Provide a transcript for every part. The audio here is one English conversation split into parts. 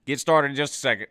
Get started in just a second.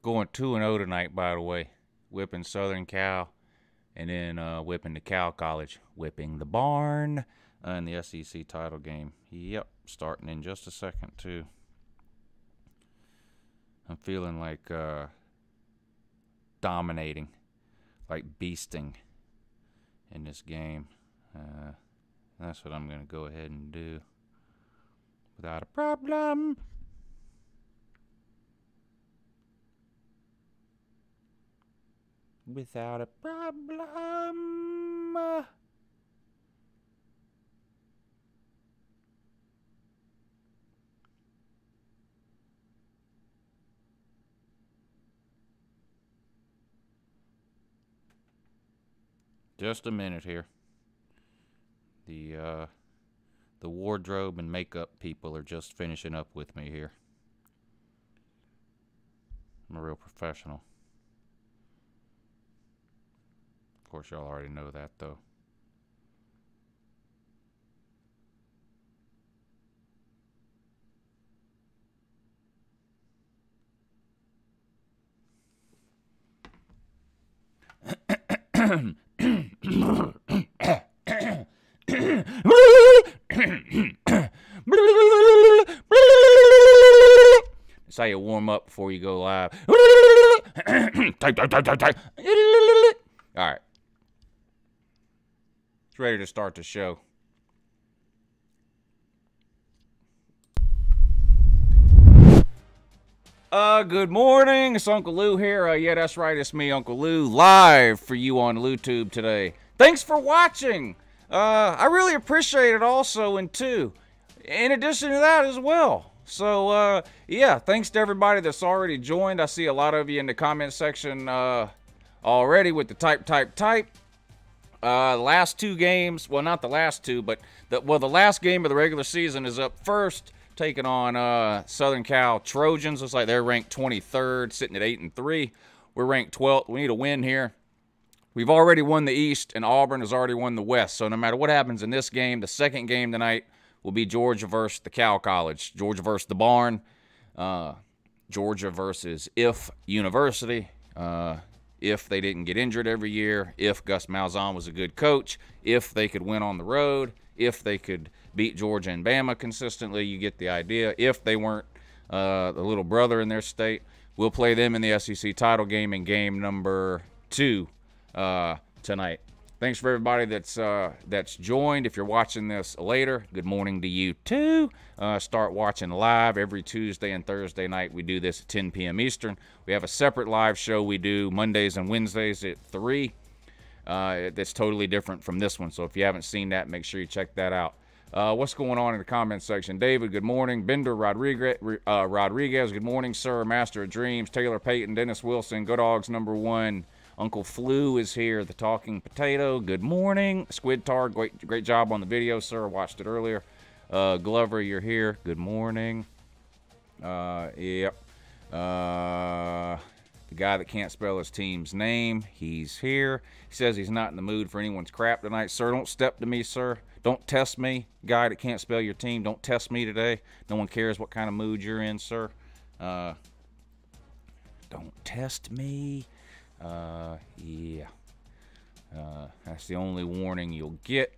Going 2-0 tonight, by the way. Whipping Southern Cal, and then whipping the Cal College. Whipping the barn in the SEC title game. Yep, starting in just a second, too. I'm feeling like dominating, like beasting in this game. That's what I'm going to go ahead and do without a problem. Without a problem. Just a minute here. The wardrobe and makeup people are just finishing up with me here. I'm a real professional. Of course, y'all already know that, though. That's how you warm up before you go live. All right. It's ready to start the show. Good morning. It's Uncle Lou here. Yeah, that's right. It's me, Uncle Lou, live for you on LouTube today. Thanks for watching. I really appreciate it also, and too, in addition to that as well. So, yeah, thanks to everybody that's already joined. I see a lot of you in the comment section already with the type. Last two games, well, not the last two, but the last game of the regular season is up first, taking on Southern Cal Trojans. Looks like they're ranked 23rd, sitting at 8-3. We're ranked 12th. We need a win here. We've already won the East, and Auburn has already won the West. So no matter what happens in this game, the second game tonight will be Georgia versus the Cal College. Georgia versus the Barn. Georgia versus If University. If they didn't get injured every year, if Gus Malzahn was a good coach, if they could win on the road, if they could beat Georgia and Bama consistently, you get the idea. If they weren't the little brother in their state, we'll play them in the SEC title game in game number 2 tonight. Thanks for everybody that's joined. If you're watching this later, good morning to you too. Start watching live every Tuesday and Thursday night. We do this at 10 p.m. Eastern. We have a separate live show we do Mondays and Wednesdays at 3. That's totally different from this one. So if you haven't seen that, make sure you check that out. What's going on in the comment section? David, good morning. Bender Rodriguez, good morning, sir. Master of Dreams. Taylor Payton, Dennis Wilson, Go Dogs #1. Uncle Flu is here, the talking potato. Good morning. Squid Tar, great job on the video, sir. I watched it earlier. Glover, you're here. Good morning. Yep. The guy that can't spell his team's name, he's here. He says he's not in the mood for anyone's crap tonight. Sir, don't step to me, sir. Don't test me. Guy that can't spell your team, don't test me today. No one cares what kind of mood you're in, sir. Don't test me. Yeah. That's the only warning you'll get.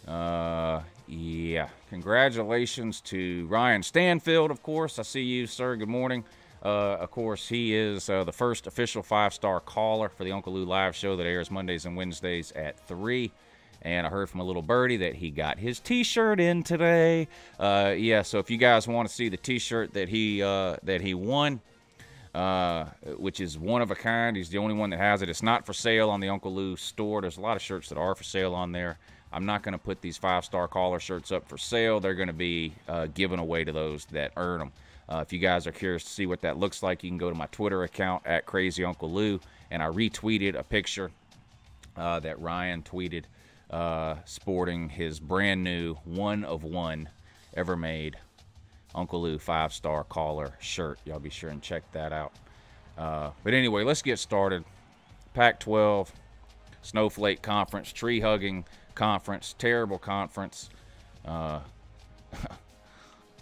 Yeah. Congratulations to Ryan Stanfield, of course. I see you, sir. Good morning. Of course, he is the first official 5-star caller for the Uncle Lou live show that airs Mondays and Wednesdays at 3. And I heard from a little birdie that he got his T-shirt in today. Yeah, so if you guys want to see the T-shirt that he won, which is one of a kind, he's the only one that has it. It's not for sale on the Uncle Lou store. There's a lot of shirts that are for sale on there. I'm not going to put these 5-star caller shirts up for sale. They're going to be given away to those that earn them. If you guys are curious to see what that looks like, you can go to my Twitter account at Crazy Uncle Lou, and I retweeted a picture that Ryan tweeted sporting his brand new one of one ever made Uncle Lou 5-star caller shirt. Y'all be sure and check that out. But anyway, let's get started. Pac-12, Snowflake Conference, tree-hugging conference, terrible conference.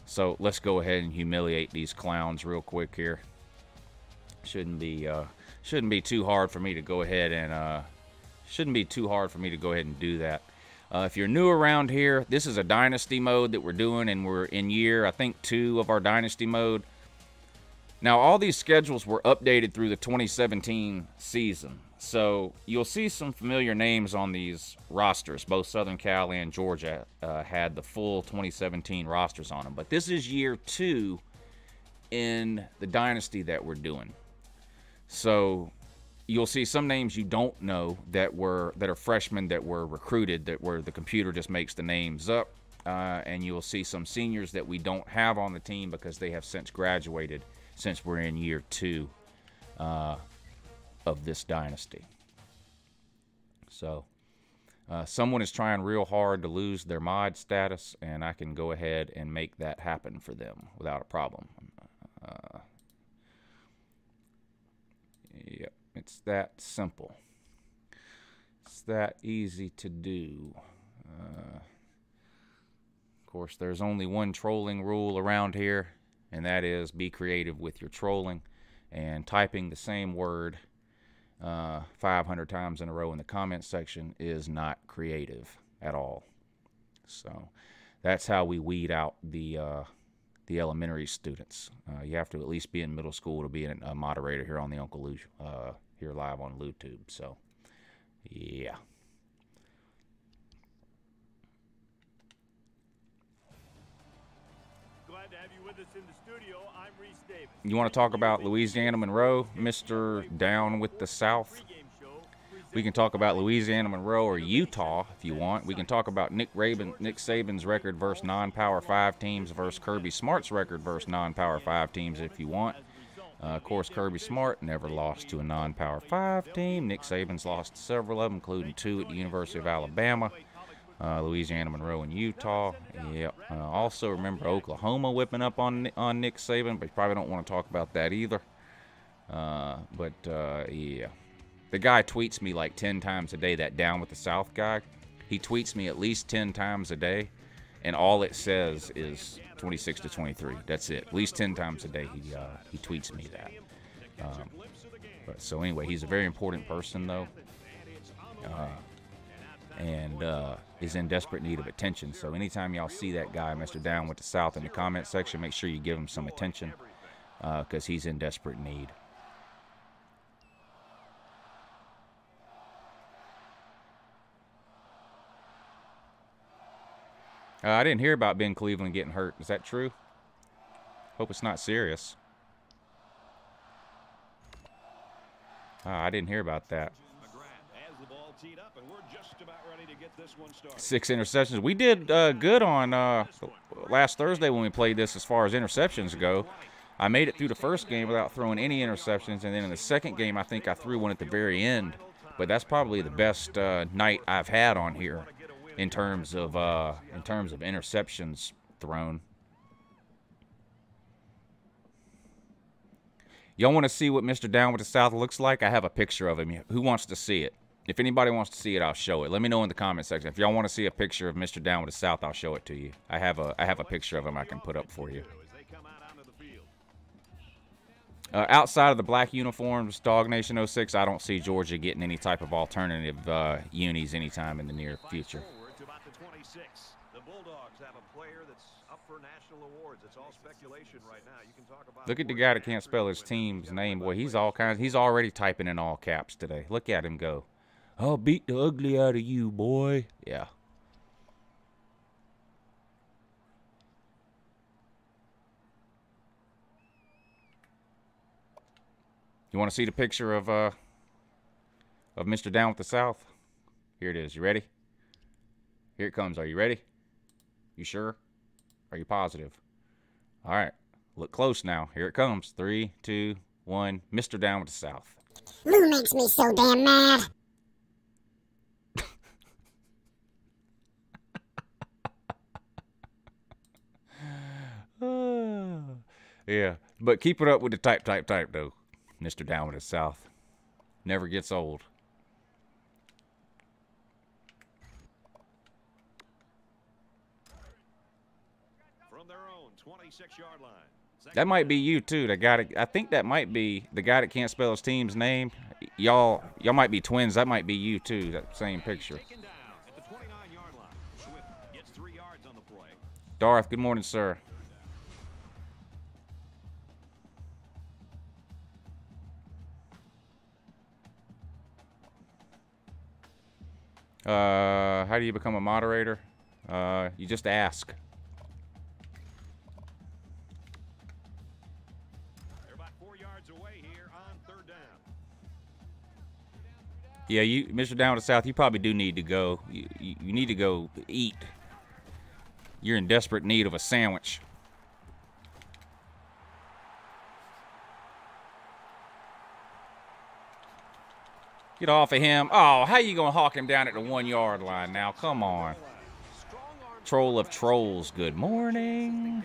So let's go ahead and humiliate these clowns real quick here. Shouldn't be too hard for me to go ahead and do that. If you're new around here, this is a Dynasty mode that we're doing, and we're in year, I think, 2 of our Dynasty mode. Now, all these schedules were updated through the 2017 season, so you'll see some familiar names on these rosters. Both Southern Cal and Georgia had the full 2017 rosters on them, but this is year 2 in the Dynasty that we're doing. So you'll see some names you don't know that are freshmen that were recruited, where the computer just makes the names up, and you'll see some seniors that we don't have on the team because they have since graduated, since we're in year 2 of this Dynasty. So someone is trying real hard to lose their mod status, and I can go ahead and make that happen for them without a problem. Yep, it's that simple. It's that easy to do. Of course, there's only one trolling rule around here, and that is be creative with your trolling. And typing the same word 500 times in a row in the comment section is not creative at all. So that's how we weed out the elementary students. You have to at least be in middle school to be a moderator here on the Uncle Lou, here live on LouTube. So, yeah. Glad to have you with us in the studio. I'm Reese Davis. You want to talk about Louisiana Monroe, Mr. Down with the South? We can talk about Louisiana Monroe or Utah if you want. We can talk about Nick Saban's record versus non-Power 5 teams versus Kirby Smart's record versus non-Power 5 teams if you want. Of course, Kirby Smart never lost to a non-Power 5 team. Nick Saban's lost several of them, including 2 at the University of Alabama. Louisiana Monroe and Utah. Yep. Also remember Oklahoma whipping up on Nick Saban, but you probably don't want to talk about that either. Yeah. The guy tweets me like 10 times a day, that Down with the South guy. He tweets me at least 10 times a day, and all it says is 26 to 23. That's it. At least 10 times a day he tweets me that. So anyway, he's a very important person, though, and is in desperate need of attention. So anytime y'all see that guy, Mr. Down with the South, in the comment section, make sure you give him some attention because he's in desperate need. I didn't hear about Ben Cleveland getting hurt. Is that true? Hope it's not serious. I didn't hear about that. 6 interceptions. We did good on last Thursday when we played this as far as interceptions go. I made it through the first game without throwing any interceptions, and then in the second game I think I threw one at the very end. But that's probably the best night I've had on here in terms of interceptions thrown. Y'all want to see what Mr. Down with the South looks like? I have a picture of him. Who wants to see it? If anybody wants to see it, I'll show it. Let me know in the comment section. If y'all want to see a picture of Mr. Down with the South, I'll show it to you. I have a picture of him I can put up for you. Outside of the black uniforms, Dog Nation 06, I don't see Georgia getting any type of alternative unis anytime in the near future. The Bulldogs have a player that's up for national awards. It's all speculation right now. You can talk about. Look at the guy that can't spell his team's name. Boy, he's all kinds. He's already typing in all caps today. Look at him go. I'll beat the ugly out of you, boy. Yeah. You want to see the picture of Mr. Down with the South? Here it is. You ready? Here it comes. Are you ready? You sure? Are you positive? All right. Look close now. Here it comes. 3, 2, 1. Mr. Down with the South. Lou makes me so damn mad. Yeah. But keep it up with the type, though. Mr. Down with the South. Never gets old. From their own 26-yard line. That might be you too. The guy I think that might be the guy that can't spell his team's name. Y'all might be twins. That might be you too. That same picture. Darth, good morning, sir. How do you become a moderator? You just ask. They're about 4 yards away here on 3rd down. Yeah, Mr. Down with the South, you probably do need to go. You need to go eat. You're in desperate need of a sandwich. Get off of him. Oh, how you going to hawk him down at the 1-yard line now? Come on. Troll of trolls, good morning.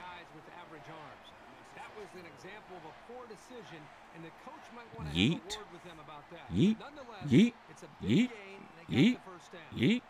Yeet. Yeet. Yeet. Yeet. Yeet. Yeet.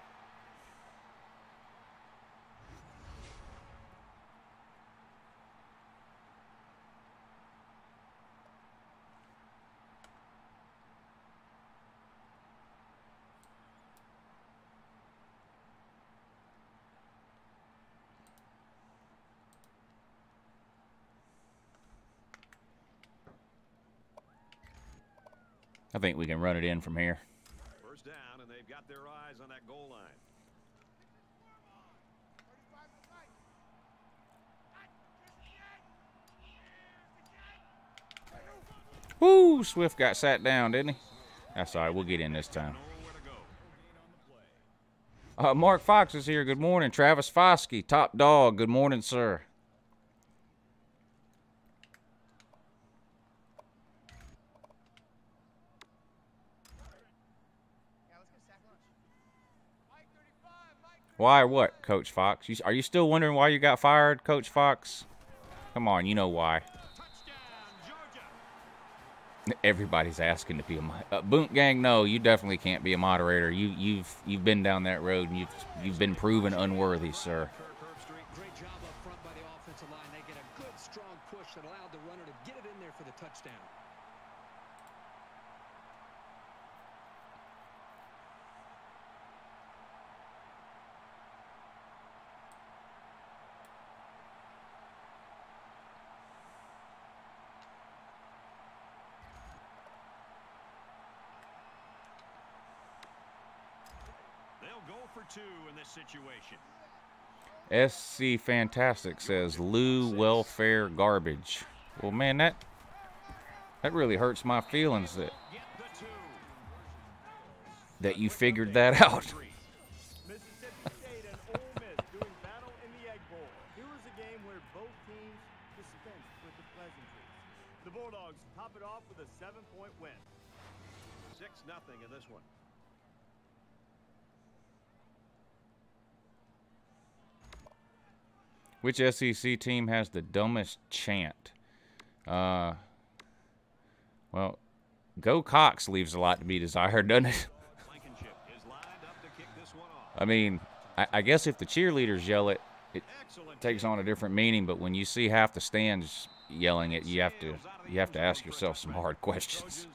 I think we can run it in from here. 1st down, and they've got their eyes on that goal line. Woo! Swift got sat down, didn't he? That's all right. We'll get in this time. Mark Fox is here. Good morning. Travis Foskey, top dog. Good morning, sir. Why or what, Coach Fox? Are you still wondering why you got fired, Coach Fox? Come on, you know why. Everybody's asking to be a Boont Gang. No, you definitely can't be a moderator. You've been down that road and you've been proven unworthy, sir. Great job up front by the offensive line. They get a good strong push that allowed the runner to get it in there for the touchdown. They'll go for 2 in this situation. SC Fantastic says Lou welfare garbage. Well, man, that really hurts my feelings that you figured that out. Mississippi State and Ole Miss doing battle in the Egg Bowl. Here was a game where both teams dispensed with the pleasantries. The Bulldogs top it off with a 7-point win. 6-0 in this one. Which SEC team has the dumbest chant? Well, go Cox leaves a lot to be desired, doesn't it? I mean, I guess if the cheerleaders yell it, it takes on a different meaning. But when you see half the stands yelling it, you have to ask yourself some hard questions.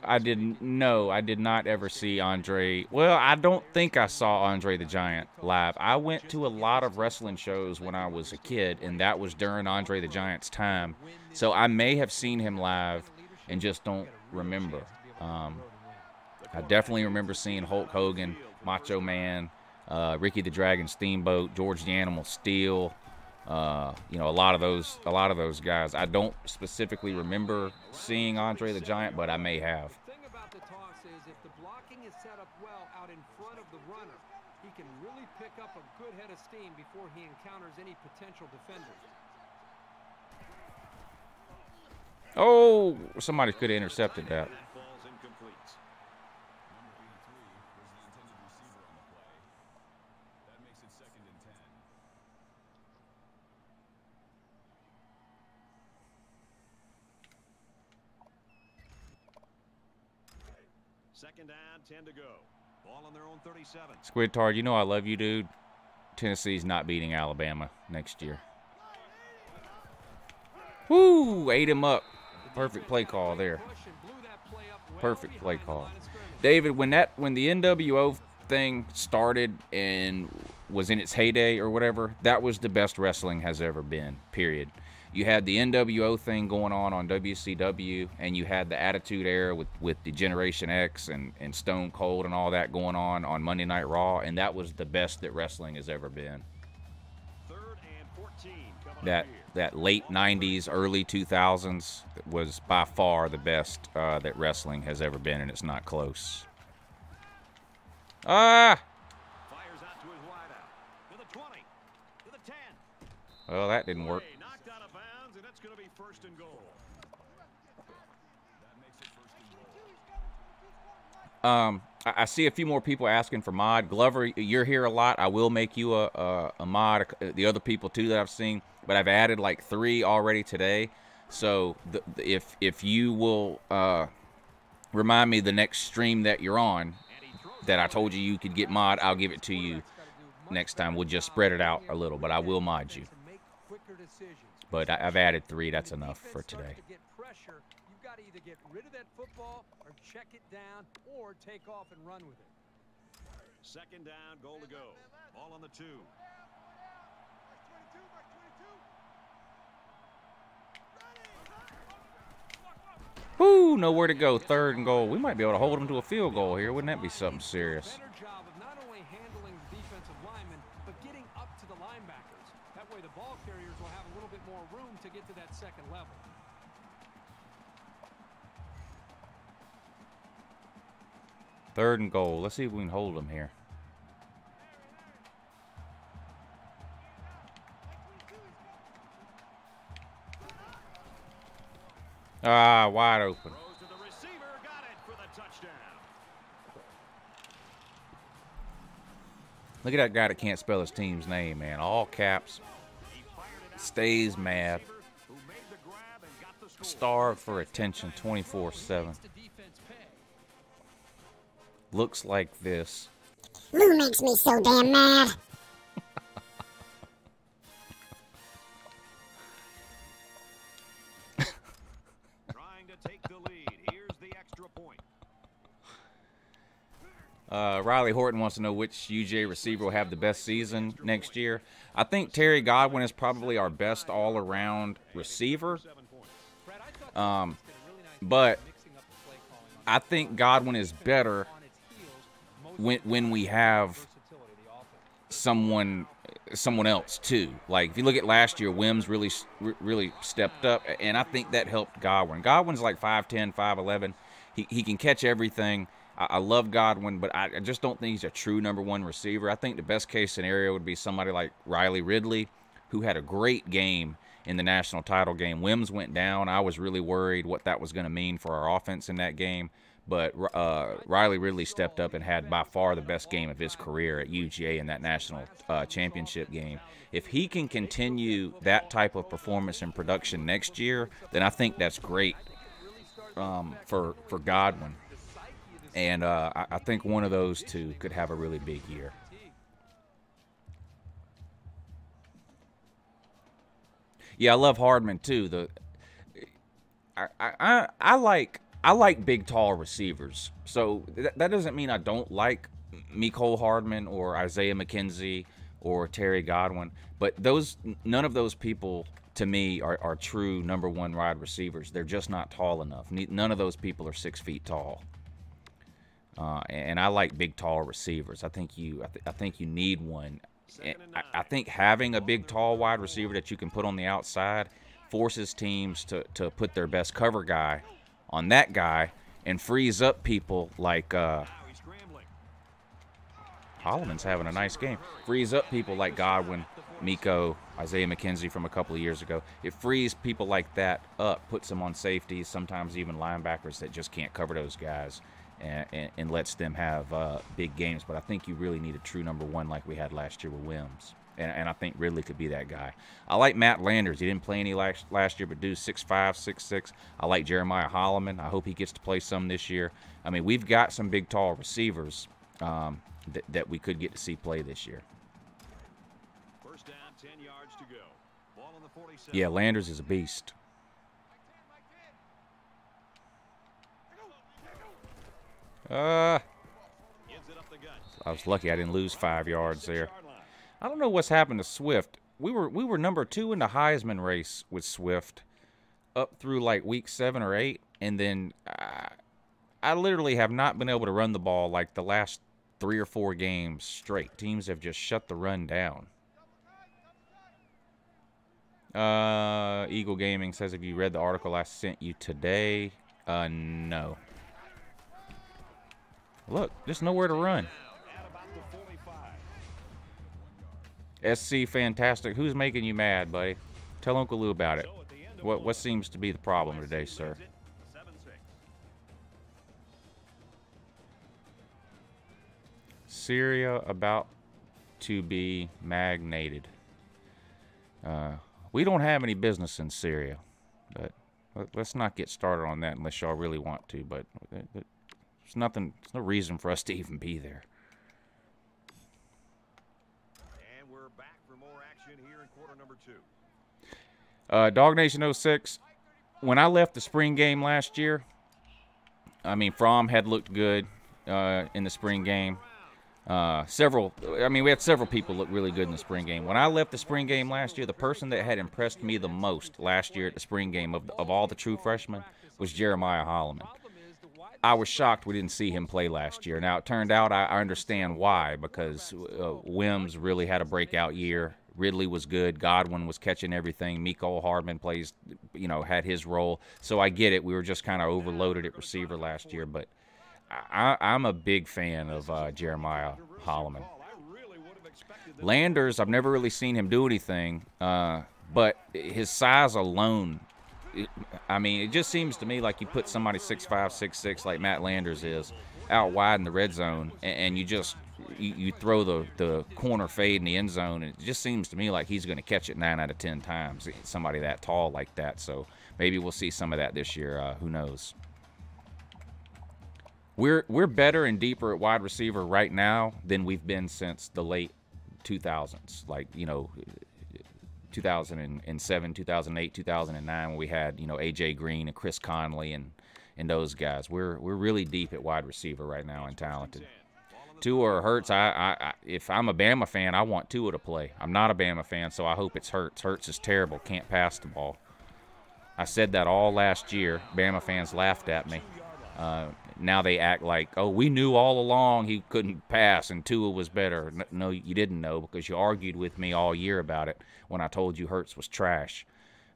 I did not ever see Andre. Well, I don't think I saw Andre the Giant live. I went to a lot of wrestling shows when I was a kid, and that was during Andre the Giant's time. So I may have seen him live and just don't remember. I definitely remember seeing Hulk Hogan, Macho Man, Ricky the Dragon Steamboat, George the Animal Steele. You know, a lot of those guys. I don't specifically remember seeing Andre the Giant, but I may have. The thing about the toss is if the blocking is set up well out in front of the runner, he can really pick up a good head of steam before he encounters any potential defenders. Oh, somebody could have intercepted that. Second down, 10 to go. Ball on their own 37. Squid Tard, you know I love you, dude. Tennessee's not beating Alabama next year. Woo! Ate him up. Perfect play call there. Perfect play call. David, when the NWO thing started and was in its heyday or whatever, that was the best wrestling has ever been, period. You had the NWO thing going on WCW, and you had the Attitude Era with the Generation X and Stone Cold and all that going on Monday Night Raw, and that was the best that wrestling has ever been. Third and 14 coming up here. That late 90s, early 2000s was by far the best that wrestling has ever been, and it's not close. Ah! Fires out to his wideout. To the 20. To the 10. Well, that didn't work. Knocked out of bounds, and it's going to be first and goal. That makes it first and goal. I see a few more people asking for mod. Glover, you're here a lot. I will make you a mod. The other people, too, that I've seen. But I've added like 3 already today. So if you will remind me the next stream that you're on that I told you could get mod, I'll give it to you next time. We'll just spread it out a little, but I will mod you. But I've added 3. That's enough for today. You've got to either get rid of that football or check it down or take off and run with it. Second down, goal to go. Ball on the 2. Woo, nowhere to go. Third and goal. We might be able to hold them to a field goal here. Wouldn't that be something serious? Better job of not only handling the defensive linemen, but getting up to the linebackers. That way the ball carriers will have a little bit more room to get to that second level. Third and goal. Let's see if we can hold them here. Ah, wide open. To the receiver, got it for the touchdown. Look at that guy that can't spell his team's name, man. All caps. Stays mad. Starved for attention 24/7. Looks like this. Lou makes me so damn mad. Trying to take the lead. Here's the extra point. Riley Horton wants to know which UJ receiver will have the best season next year. I think Terry Godwin is probably our best all-around receiver. But I think Godwin is better when we have someone else too. Like if you look at last year, Wims really stepped up, and I think that helped Godwin. Godwin's like 5'10", 5'11". He can catch everything. I love Godwin, but I just don't think he's a true #1 receiver. I think the best case scenario would be somebody like Riley Ridley, who had a great game in the national title game. Wims went down. I was really worried what that was going to mean for our offense in that game. But Riley Ridley stepped up and had by far the best game of his career at UGA in that national championship game. If he can continue that type of performance and production next year, then I think that's great for Godwin. And I think one of those two could have a really big year. Yeah, I love Hardman too. I like big, tall receivers. So that doesn't mean I don't like Mecole Hardman or Isaiah McKenzie or Terry Godwin. But none of those people, to me, are true number one wide receivers. They're just not tall enough. None of those people are 6 feet tall. And I like big, tall receivers. I think you need one. I think having a big, tall wide receiver that you can put on the outside forces teams to put their best cover guy on that guy and frees up people like Holloman's having a nice game. Frees up people like Godwin, Miko, Isaiah McKenzie from a couple of years ago. It frees people like that up, puts them on safeties, sometimes even linebackers that just can't cover those guys, and lets them have big games. But I think you really need a true number one like we had last year with Wims. And I think Ridley could be that guy. I like Matt Landers. He didn't play any last year, but dude's 6'5", 6'6". I like Jeremiah Holloman. I hope he gets to play some this year. I mean, we've got some big, tall receivers that we could get to see play this year. First down, 10 yards to go. Ball on the 47. Yeah, Landers is a beast. I was lucky I didn't lose 5 yards there. I don't know what's happened to Swift. We were number 2 in the Heisman race with Swift up through like week 7 or 8, and then I literally have not been able to run the ball like the last 3 or 4 games straight. Teams have just shut the run down. Eagle Gaming says, have you read the article I sent you today? No. Look, there's nowhere to run. SC fantastic. Who's making you mad, buddy? Tell Uncle Lou about it. What seems to be the problem today, sir? Syria about to be magnated. We don't have any business in Syria, but let's not get started on that unless y'all really want to. But there's nothing. There's no reason for us to even be there. And we're back for more action here in quarter number 2. Dog Nation 06. When I left the spring game last year, I mean, Fromm had looked good in the spring game. We had several people look really good in the spring game. When I left the spring game last year, the person that had impressed me the most last year at the spring game of all the true freshmen was Jeremiah Holloman. I was shocked we didn't see him play last year. Now, it turned out I understand why, because Wims really had a breakout year. Ridley was good. Godwin was catching everything. Mecole Hardman had his role. So I get it. We were just kind of overloaded at receiver last year, but I'm a big fan of Jeremiah Holloman. Landers, I've never really seen him do anything, but his size alone, it just seems to me like you put somebody 6'5", 6'6", like Matt Landers is, out wide in the red zone, and you throw the corner fade in the end zone, and it just seems to me like he's going to catch it 9 out of 10 times, somebody that tall like that. So maybe we'll see some of that this year. Who knows? We're better and deeper at wide receiver right now than we've been since the late 2000s, like 2007, 2008, 2009, when we had AJ Green and Chris Conley and those guys. We're really deep at wide receiver right now and talented. Tua or Hurts, if I'm a Bama fan, I want Tua to play. I'm not a Bama fan, so I hope it's Hurts. Hurts is terrible, can't pass the ball. I said that all last year. Bama fans laughed at me. Now they act like, oh, we knew all along he couldn't pass and Tua was better. No, you didn't know, because you argued with me all year about it when I told you Hurts was trash.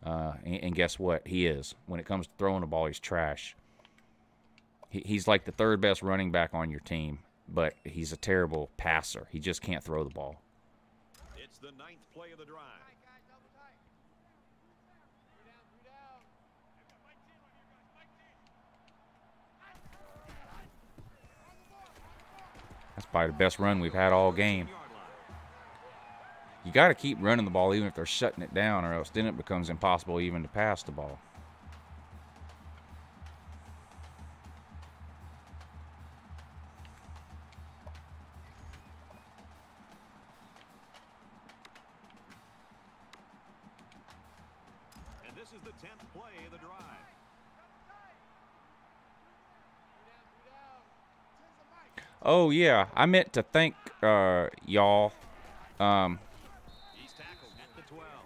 And guess what? He is. When it comes to throwing the ball, he's trash. He's like the 3rd best running back on your team, but he's a terrible passer. He just can't throw the ball. It's the 9th play of the drive. It's probably the best run we've had all game. You got to keep running the ball even if they're shutting it down, or else then it becomes impossible even to pass the ball. And this is the 10th play of the drive. Oh, yeah. I meant to thank y'all.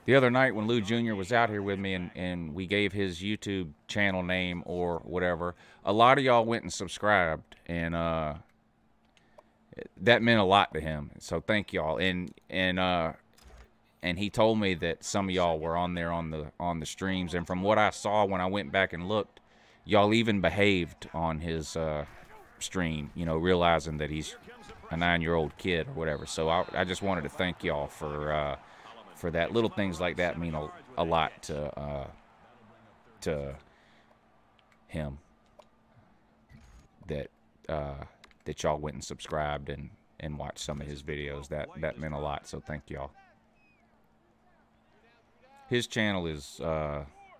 The other night when Lou Jr. was out here with me and we gave his YouTube channel name or whatever, a lot of y'all went and subscribed, and that meant a lot to him. So thank y'all. And he told me that some of y'all were on there on the streams, and from what I saw when I went back and looked, y'all even behaved on his stream, you know, realizing that he's a 9-year-old kid or whatever. So I just wanted to thank y'all for that. Little things like that mean a lot to him. That y'all went and subscribed and watched some of his videos. That meant a lot. So thank y'all. His channel is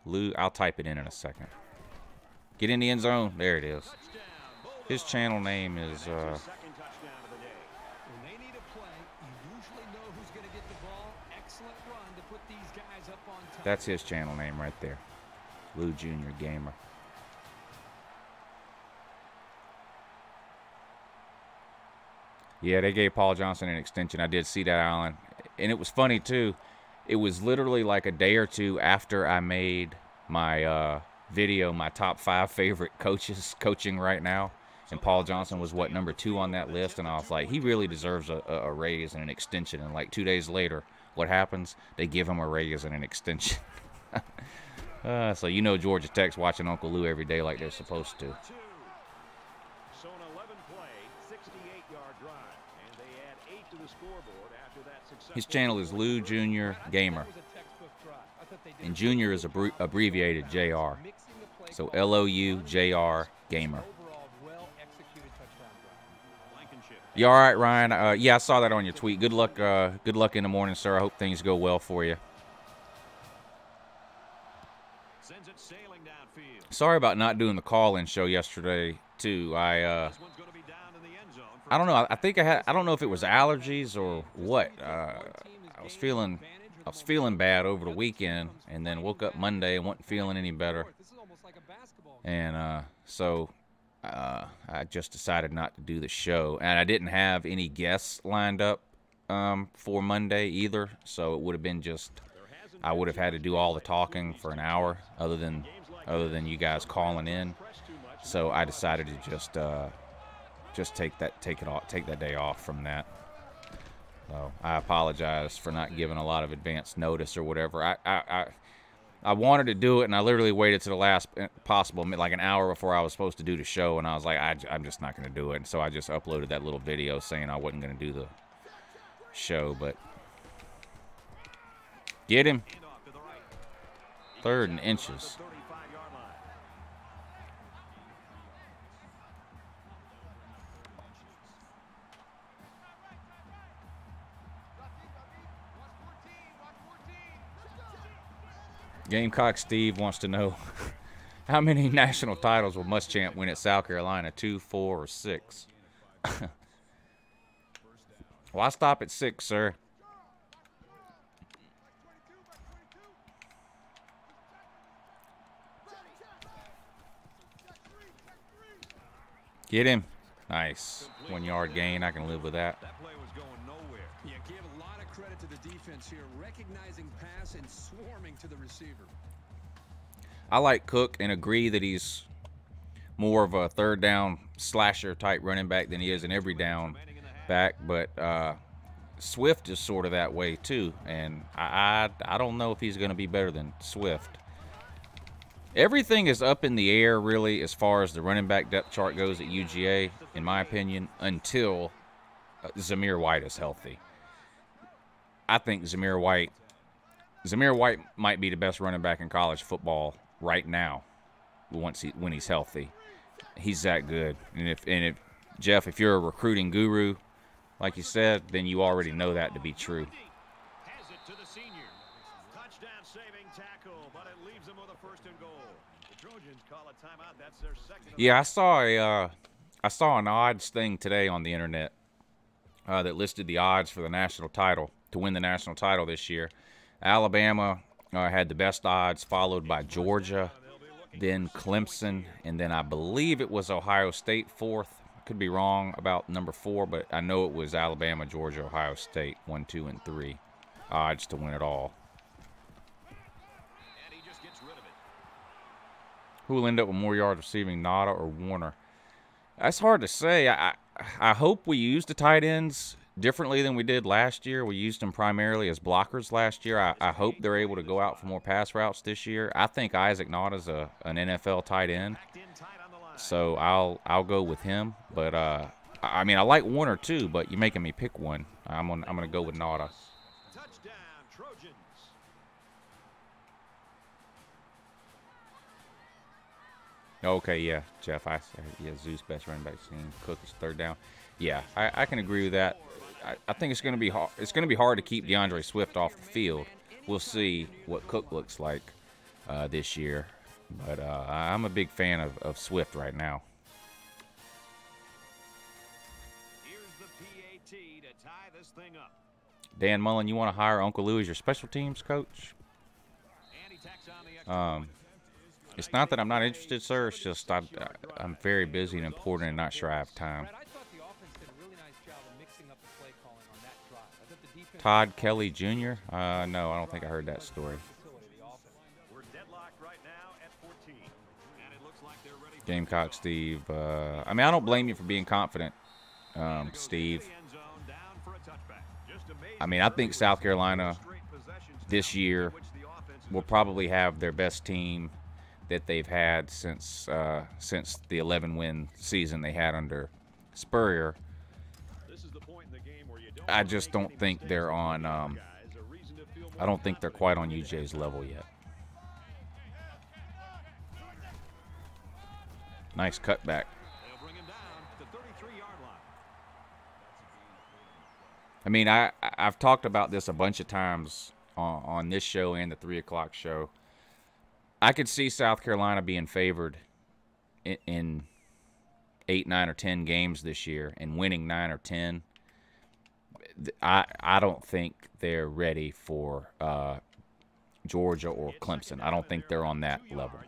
Lou. I'll type it in a second. Get in the end zone. There it is. His channel name is. That's his channel name right there. Lou Jr. Gamer. Yeah, they gave Paul Johnson an extension. I did see that, Alan. And it was funny, too. It was literally like a day or two after I made my video, my top 5 favorite coaches coaching right now. And Paul Johnson was, what, number 2 on that list? And I was like, he really deserves a raise and an extension. And like 2 days later, what happens? They give him a raise and an extension. So you know Georgia Tech's watching Uncle Lou every day like they're supposed to. So an 11-play, 68-yard drive, and they add 8 to the scoreboard after that successful. His channel is Lou Jr. Gamer, and Junior is abbreviated JR. So LOU JR Gamer. You all right, Ryan? Yeah, I saw that on your tweet. Good luck. Good luck in the morning, sir. I hope things go well for you. Sends it sailing downfield. Sorry about not doing the call-in show yesterday too. I don't know. I think I don't know if it was allergies or what. I was feeling bad over the weekend, and then woke up Monday and wasn't feeling any better. And so I just decided not to do the show, and I didn't have any guests lined up for Monday either. So it would have been just I would have had to do all the talking for an hour, other than you guys calling in. So I decided to just take that day off from that. So I apologize for not giving a lot of advance notice or whatever. I wanted to do it, and I literally waited to the last possible, like an hour before I was supposed to do the show, and I was like, I'm just not going to do it. And so I just uploaded that little video saying I wasn't going to do the show. But get him. 3rd and inches. Gamecock Steve wants to know how many national titles will Muschamp win at South Carolina? 2, 4, or 6? Well, I stop at 6, sir. Get him. Nice. 1-yard gain. I can live with that. That play was going nowhere. Yeah, give a lot of credit to the defense here, recognizing pass and swarming to the receiver. I like Cook and agree that he's more of a 3rd down slasher type running back than he is an every down back, but Swift is sort of that way too, and I don't know if he's going to be better than Swift. Everything is up in the air, really, as far as the running back depth chart goes at UGA, in my opinion, until Zamir White is healthy. I think Zamir White might be the best running back in college football right now. When he's healthy, he's that good. And if Jeff, if you're a recruiting guru, like you said, then you already know that to be true. Has it to the senior. Touchdown saving tackle, but it leaves them with a 1st and goal. The Trojans call a timeout. That's their second. Yeah, I saw an odds thing today on the internet that listed the odds for the national title, to win the national title this year. Alabama had the best odds, followed by Georgia, then Clemson, and then I believe it was Ohio State 4th. I could be wrong about number 4, but I know it was Alabama, Georgia, Ohio State, 1, 2, and 3 odds to win it all. And he just gets rid of it. Who will end up with more yards receiving, Nada or Warner? That's hard to say. I hope we use the tight ends differently than we did last year. We used them primarily as blockers last year. I hope they're able to go out for more pass routes this year. I think Isaac Nada's an NFL tight end, so I'll go with him. But I mean, I like Warner too, but you're making me pick one. I'm gonna go with Nada. Touchdown, Trojans. Okay, yeah, Jeff. Yeah, Zeus best running back team. Cook is 3rd down. Yeah, I can agree with that. I think it's going to be hard. It's going to be hard to keep DeAndre Swift off the field. We'll see what Cook looks like this year, but I'm a big fan of Swift right now. Here's the PAT to tie this thing up. Dan Mullen, you want to hire Uncle Lou as your special teams coach? And he tacks on the extra point. It's not that I'm not interested, sir. It's just I'm very busy and important and not sure I have time. Brad, I thought the offense did a really nice job of mixing up the play calling on that drive. I thought the defense Todd Kelly Jr.? No, I don't think I heard that story. We're deadlocked right now at 14. And it looks like they're ready for Gamecock Steve. I mean, I don't blame you for being confident, Steve. I mean, I think South Carolina this year will probably have their best team that they've had since the 11-win season they had under Spurrier. I just don't think they're on. I don't think they're quite on UJ's level yet. Nice cutback. I mean, I've talked about this a bunch of times on this show and the 3 o'clock show. I could see South Carolina being favored in 8, 9, or 10 games this year and winning 9 or 10. I don't think they're ready for Georgia or Clemson. I don't think they're on that level.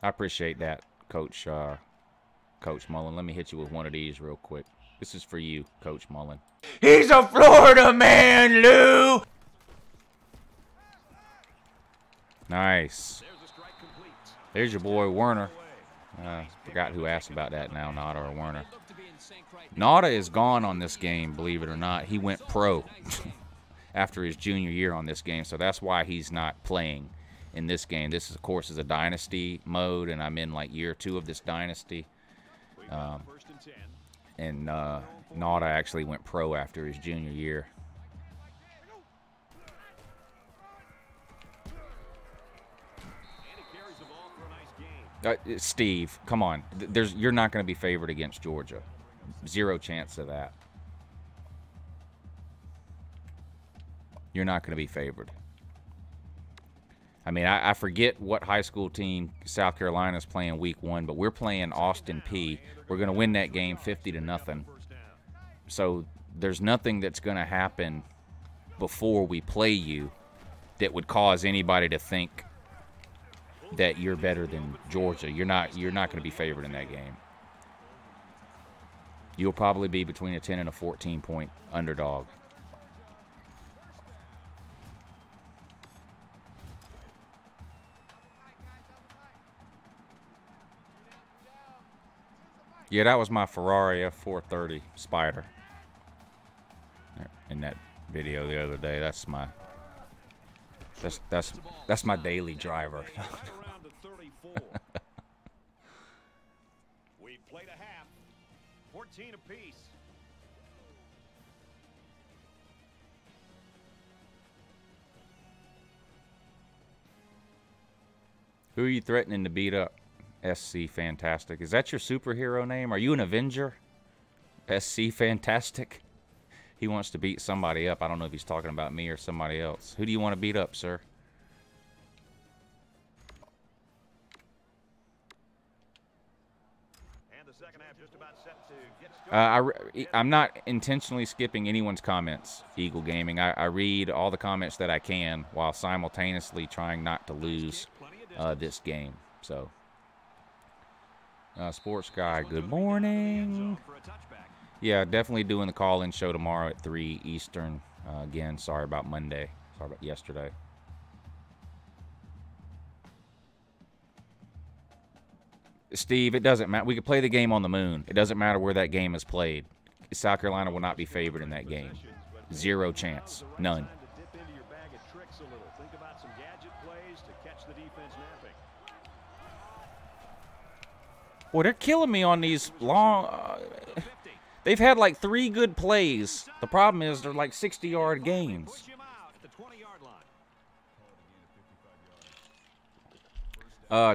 I appreciate that, Coach Mullen. Let me hit you with one of these real quick. This is for you, Coach Mullen. He's a Florida man, Lou! Nice. There's your boy, Werner. Forgot who asked about that now, Nada or Werner. Nada is gone on this game, believe it or not. He went pro after his junior year on this game, so that's why he's not playing in this game. This, of course, is a Dynasty mode, and I'm in, like, year 2 of this Dynasty. And Nada actually went pro after his junior year. Steve, come on. You're not going to be favored against Georgia. Zero chance of that. You're not going to be favored. I mean, I forget what high school team South Carolina is playing week 1, but we're playing Austin Peay. We're going to win that game 50-0. So there's nothing that's going to happen before we play you that would cause anybody to think that you're better than Georgia. You're not going to be favored in that game. You'll probably be between a 10 and a 14-point underdog. Yeah, that was my Ferrari F430 Spider in that video the other day. That's my daily driver. We played a half, 14 apiece. Who are you threatening to beat up SC Fantastic. Is that your superhero name? Are you an Avenger? SC Fantastic? He wants to beat somebody up. I don't know if he's talking about me or somebody else. Who do you want to beat up, sir? And the second half just about set to get started. I'm not intentionally skipping anyone's comments, Eagle Gaming. I read all the comments that I can while simultaneously trying not to lose this game. So, Sports Guy, good morning. Yeah, definitely doing the call-in show tomorrow at 3 Eastern. Again, sorry about Monday. Sorry about yesterday. Steve, it doesn't matter. We could play the game on the moon. It doesn't matter where that game is played. South Carolina will not be favored in that game. Zero chance. None. Boy, they're killing me on these long... they've had like 3 good plays. The problem is they're like 60-yard gains.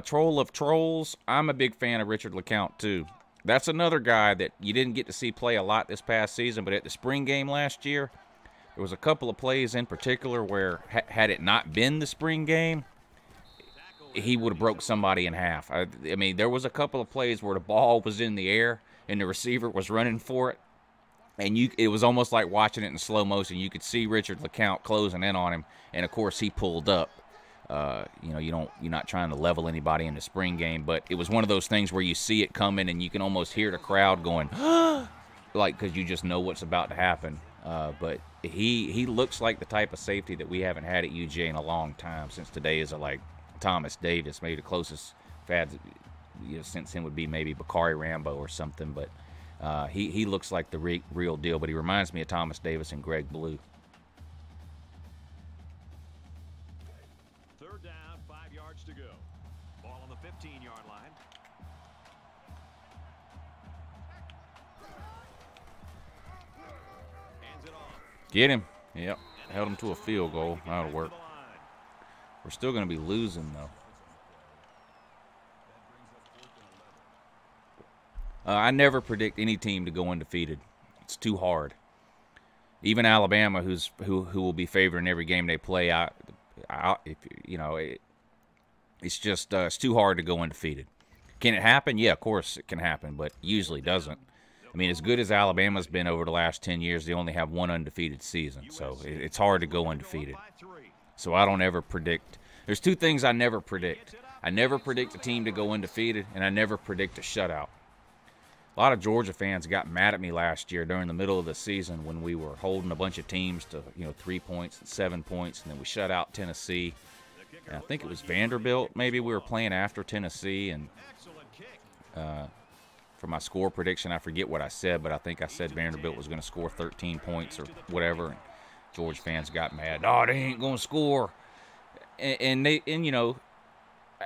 Troll of Trolls, I'm a big fan of Richard LeCount, too. That's another guy that you didn't get to see play a lot this past season, but at the spring game last year, there was a couple of plays in particular where, had it not been the spring game, he would have broke somebody in half. I mean, there was a couple of plays where the ball was in the air and the receiver was running for it, and it was almost like watching it in slow motion. You could see Richard LeCount closing in on him, and of course he pulled up. You know, you're not trying to level anybody in the spring game, but it was one of those things where you see it coming and you can almost hear the crowd going, like, because you just know what's about to happen. But he looks like the type of safety that we haven't had at UJ in a long time, since today is like Thomas Davis. Maybe the closest fads since him would be maybe Bakari Rambo or something, but he looks like the real deal. But he reminds me of Thomas Davis and Greg Blue. To go. Ball on the 15-yard line. Hands it off. Get him. Yep. Held him to a field goal. That'll work. We're still going to be losing, though. I never predict any team to go undefeated. It's too hard. Even Alabama, who will be favored in every game they play, it's just it's too hard to go undefeated. Can it happen? Yeah, of course it can happen, but usually doesn't. I mean, as good as Alabama's been over the last 10 years, they only have one undefeated season, so it's hard to go undefeated. So I don't ever predict. There's 2 things I never predict. I never predict a team to go undefeated, and I never predict a shutout. A lot of Georgia fans got mad at me last year during the middle of the season when we were holding a bunch of teams to 3 points and 7 points, and then we shut out Tennessee. And I think it was Vanderbilt. Maybe we were playing after Tennessee, and for my score prediction, I forget what I said, but I think I said Vanderbilt was going to score 13 points or whatever. And Georgia fans got mad. Oh, they ain't going to score. And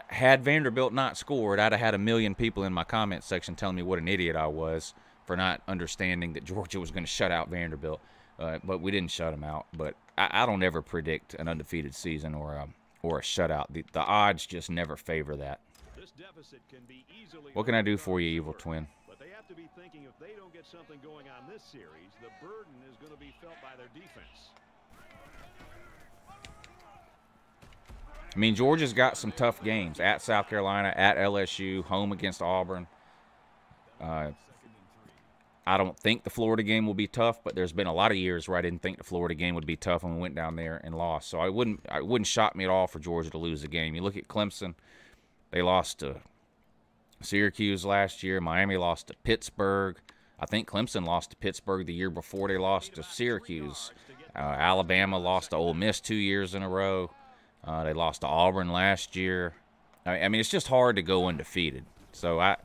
had Vanderbilt not scored, I'd have had 1 million people in my comment section telling me what an idiot I was for not understanding that Georgia was going to shut out Vanderbilt. But we didn't shut them out. But I don't ever predict an undefeated season or a shutout. The odds just never favor that. This deficit can be easily What can I do for you, Evil Twin? But they have to be thinking if they don't get something going on this series, the burden is going to be felt by their defense. I mean, Georgia's got some tough games. At South Carolina, at LSU, home against Auburn. I don't think the Florida game will be tough, but there's been a lot of years where I didn't think the Florida game would be tough when we went down there and lost. So it wouldn't shock me at all for Georgia to lose the game. You look at Clemson, they lost to Syracuse last year. Miami lost to Pittsburgh. I think Clemson lost to Pittsburgh the year before they lost to Syracuse. Alabama lost to Ole Miss 2 years in a row. They lost to Auburn last year. I mean, it's just hard to go undefeated. So I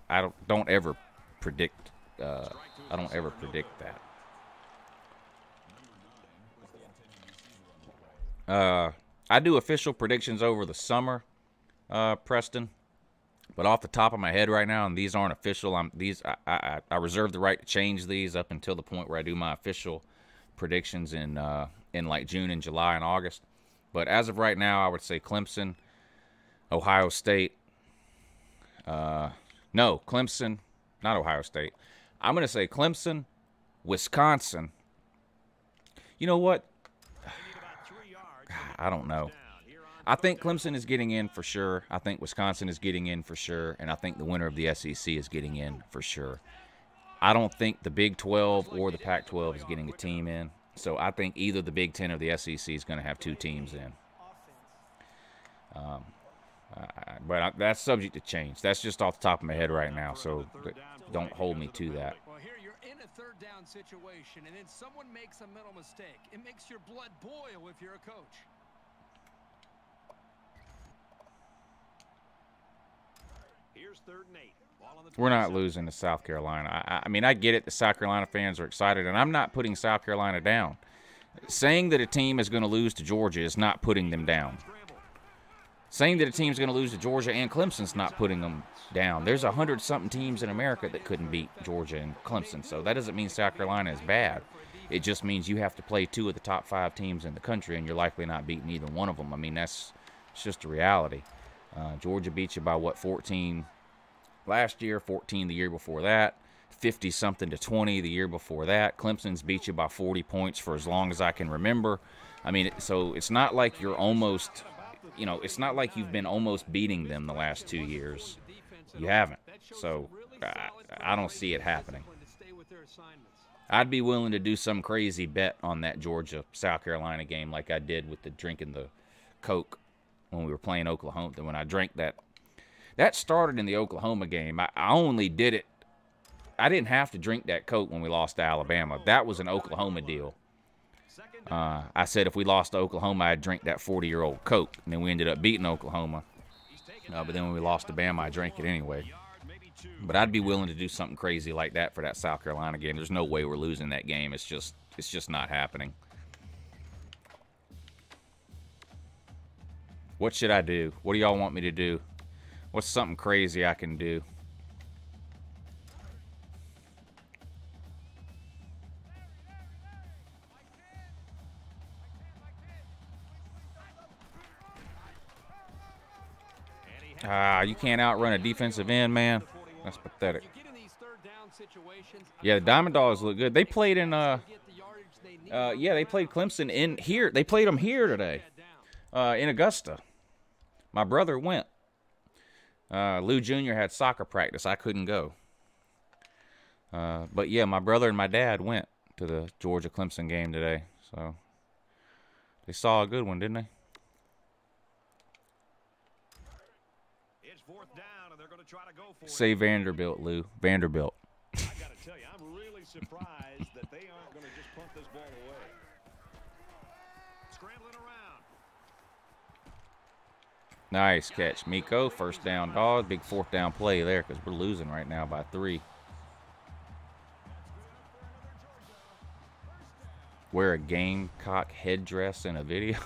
don't ever predict. I don't ever predict that. I do official predictions over the summer, Preston. But off the top of my head right now, and these aren't official. I reserve the right to change these up until the point where I do my official predictions in like June and July and August. But as of right now, I would say Clemson, Ohio State, No, Clemson, not Ohio State. I'm going to say Clemson, Wisconsin. You know what? I don't know. I think Clemson is getting in for sure. I think Wisconsin is getting in for sure. And I think the winner of the SEC is getting in for sure. I don't think the Big 12 or the Pac-12 is getting a team in. So I think either the Big 10 or the SEC is going to have 2 teams in. But that's subject to change. That's just off the top of my head right now. So don't hold me to that. Well, here you're in a third down situation, and then someone makes a mental mistake. It makes your blood boil if you're a coach. Here's 3rd and 8. We're not losing to South Carolina. I mean, I get it. The South Carolina fans are excited, and I'm not putting South Carolina down. Saying that a team is going to lose to Georgia is not putting them down. Saying that a team's going to lose to Georgia and Clemson's not putting them down. There's 100-something teams in America that couldn't beat Georgia and Clemson, so that doesn't mean South Carolina is bad. It just means you have to play 2 of the top 5 teams in the country, and you're likely not beating either one of them. I mean, it's just a reality. Georgia beat you by, what, 14 last year, 14 the year before that, 50-something to 20 the year before that. Clemson's beat you by 40 points for as long as I can remember. I mean, so it's not like you're almost, you know, it's not like you've been almost beating them the last 2 years. You haven't. So I don't see it happening. I'd be willing to do some crazy bet on that Georgia-South Carolina game like I did with the drinking the Coke when we were playing Oklahoma. When I drank that. That started in the Oklahoma game. I only did it. I didn't have to drink that Coke when we lost to Alabama. That was an Oklahoma deal. I said if we lost to Oklahoma, I'd drink that 40-year-old Coke. And then we ended up beating Oklahoma. But then when we lost to Bama, I drank it anyway. But I'd be willing to do something crazy like that for that South Carolina game. There's no way we're losing that game. It's just not happening. What should I do? What do y'all want me to do? What's something crazy I can do? You can't outrun a defensive end, man. That's pathetic. Yeah, the Diamond Dogs look good. They played in yeah, they played Clemson in here. They played them here today, in Augusta. My brother went. Lou Jr. had soccer practice. I couldn't go. But yeah, my brother and my dad went to the Georgia-Clemson game today. So they saw a good one, didn't they? It's 4th down, and they're going to try to go for it. Say Vanderbilt, Lou. Vanderbilt. I got to tell you, I'm really surprised that they aren't going to just punt this ball away. Scrambling around. Nice catch, Miko. First down, dog. Big 4th down play there because we're losing right now by 3. Wear a Gamecock headdress in a video.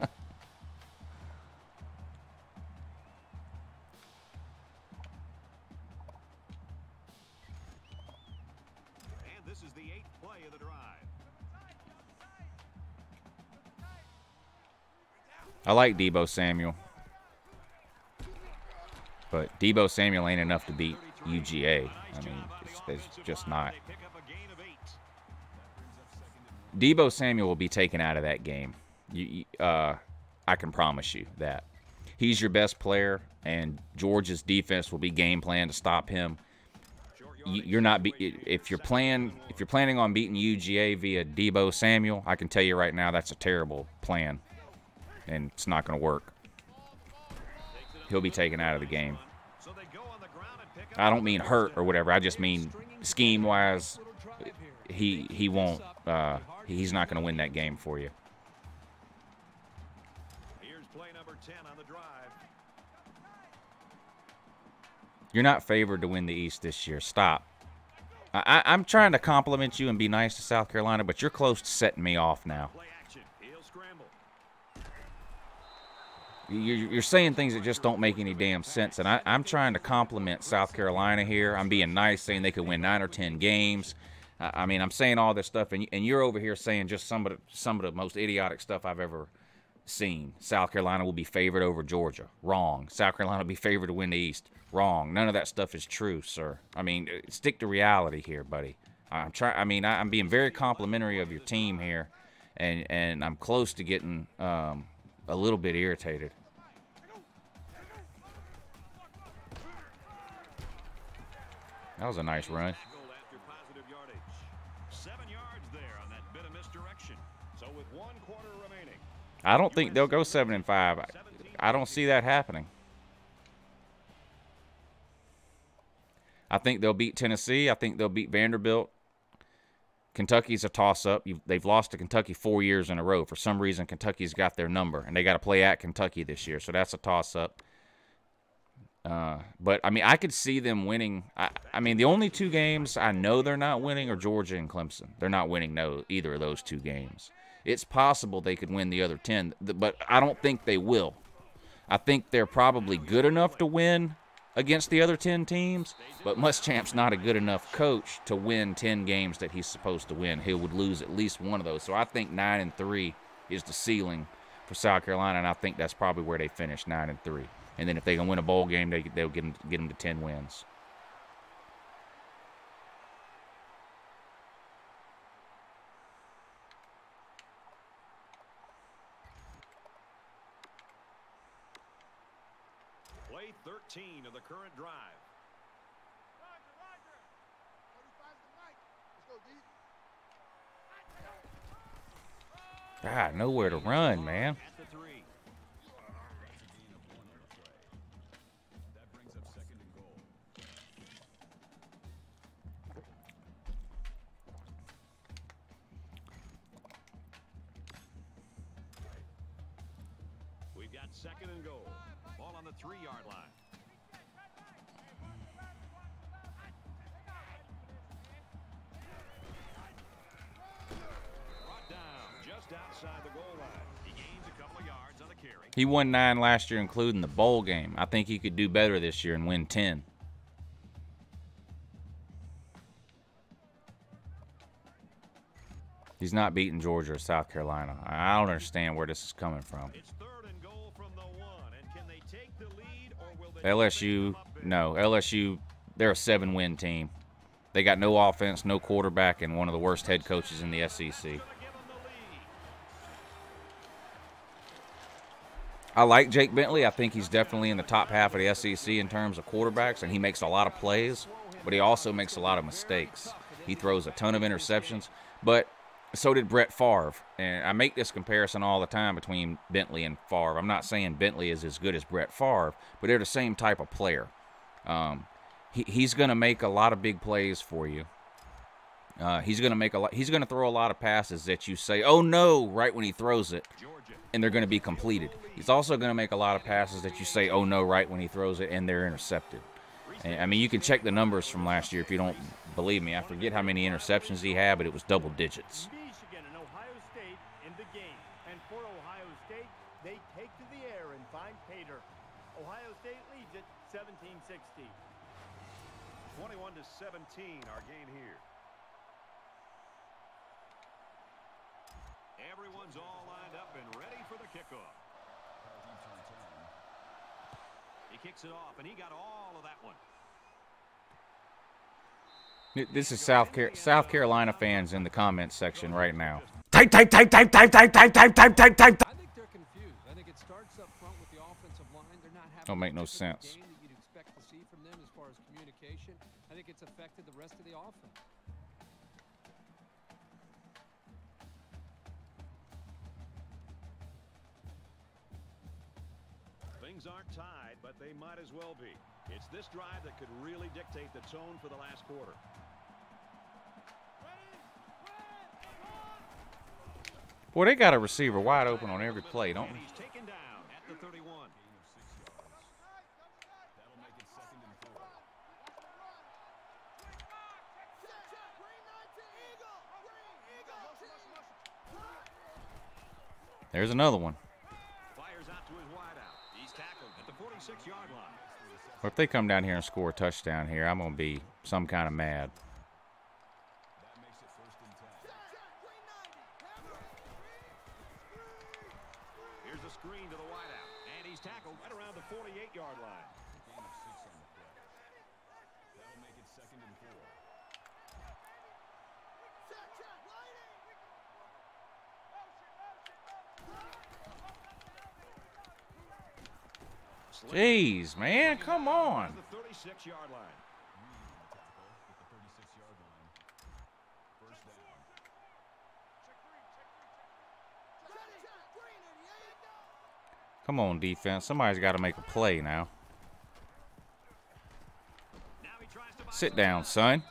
And this is the 8th play of the drive. I like Deebo Samuel. But Deebo Samuel ain't enough to beat UGA. I mean, it's just not. Deebo Samuel will be taken out of that game. I can promise you that. He's your best player, and Georgia's defense will be game plan to stop him. You're not if you're planning on beating UGA via Deebo Samuel, I can tell you right now that's a terrible plan, and it's not going to work. He'll be taken out of the game. I don't mean hurt or whatever. I just mean scheme-wise, he won't. He's not going to win that game for you. Here's play number 10 on the drive. You're not favored to win the East this year. Stop. I'm trying to compliment you and be nice to South Carolina, but you're close to setting me off now. Play action. He'll scramble. You're saying things that just don't make any damn sense, and I'm trying to compliment South Carolina here. I'm being nice, saying they could win 9 or 10 games. I mean, I'm saying all this stuff, and you're over here saying just some of the most idiotic stuff I've ever seen. South Carolina will be favored over Georgia. Wrong. South Carolina will be favored to win the East. Wrong. None of that stuff is true, sir. I mean, stick to reality here, buddy. I'm being very complimentary of your team here, and I'm close to getting a little bit irritated. That was a nice run. 7 yards there on that bit of misdirection. So with 1 quarter remaining, I don't think they'll go 7-5. I don't see that happening. I think they'll beat Tennessee. I think they'll beat Vanderbilt. Kentucky's a toss-up. They've lost to Kentucky 4 years in a row. For some reason, Kentucky's got their number, and they got to play at Kentucky this year, so that's a toss-up. But, I mean, I could see them winning. I mean, the only 2 games I know they're not winning are Georgia and Clemson. They're not winning either of those 2 games. It's possible they could win the other 10, but I don't think they will. I think they're probably good enough to win against the other 10 teams, but Muschamp's not a good enough coach to win 10 games that he's supposed to win. He would lose at least one of those. So I think 9-3 is the ceiling for South Carolina, and I think that's probably where they finish, 9-3. And then if they can win a bowl game, they'll get them to 10 wins. play 13 of the current drive. God, nowhere to run, man. At the 3. That brings up 2nd and goal. We've got 2nd and goal. Ball on the 3-yard line. Brought down just outside the goal line. He gains a couple of yards on the carry. He won 9 last year, including the bowl game. I think he could do better this year and win 10. He's not beating Georgia or South Carolina. I don't understand where this is coming from. It's 3rd and goal from the 1. And can they take the lead, or will they LSU, no. LSU, they're a 7-win team. They got no offense, no quarterback, and one of the worst head coaches in the SEC. I like Jake Bentley. I think he's definitely in the top half of the SEC in terms of quarterbacks, and he makes a lot of plays, but he also makes a lot of mistakes. He throws a ton of interceptions, but so did Brett Favre. And I make this comparison all the time between Bentley and Favre. I'm not saying Bentley is as good as Brett Favre, but they're the same type of player. He's going to make a lot of big plays for you. He's going to throw a lot of passes that you say, "Oh no," right when he throws it, and they're going to be completed. He's also going to make a lot of passes that you say, "Oh no," right when he throws it, and they're intercepted. And, I mean, you can check the numbers from last year if you don't believe me. I forget how many interceptions he had, but it was double digits. Michigan and Ohio State in the game. And for Ohio State, they take to the air and find Pater. Ohio State leads it 17-16. 21-17, our game here. Everyone's all lined up and ready for the kickoff. He kicks it off, and he got all of that one. This is South Carolina fans in the comments section right now. I think they're confused. I think it starts up front with the offensive line. They're not having Don't make no the sense. game that you'd expect to see from them as far as communication. I think it's affected the rest of the offense. Things aren't tied, but they might as well be. It's this drive that could really dictate the tone for the last quarter. Boy, they got a receiver wide open on every play, don't And they? he's taken down at the 31. That'll make it 2nd and 4. There's another one. Fires out to his wideout. He's tackled at the 46-yard line. Or if they come down here and score a touchdown here, I'm going to be some kind of mad. That makes it 1st and 10. Here's the Jeez, man, come on. The 36-yard line. Come on, defense. Somebody's got to make a play now. Sit down, son.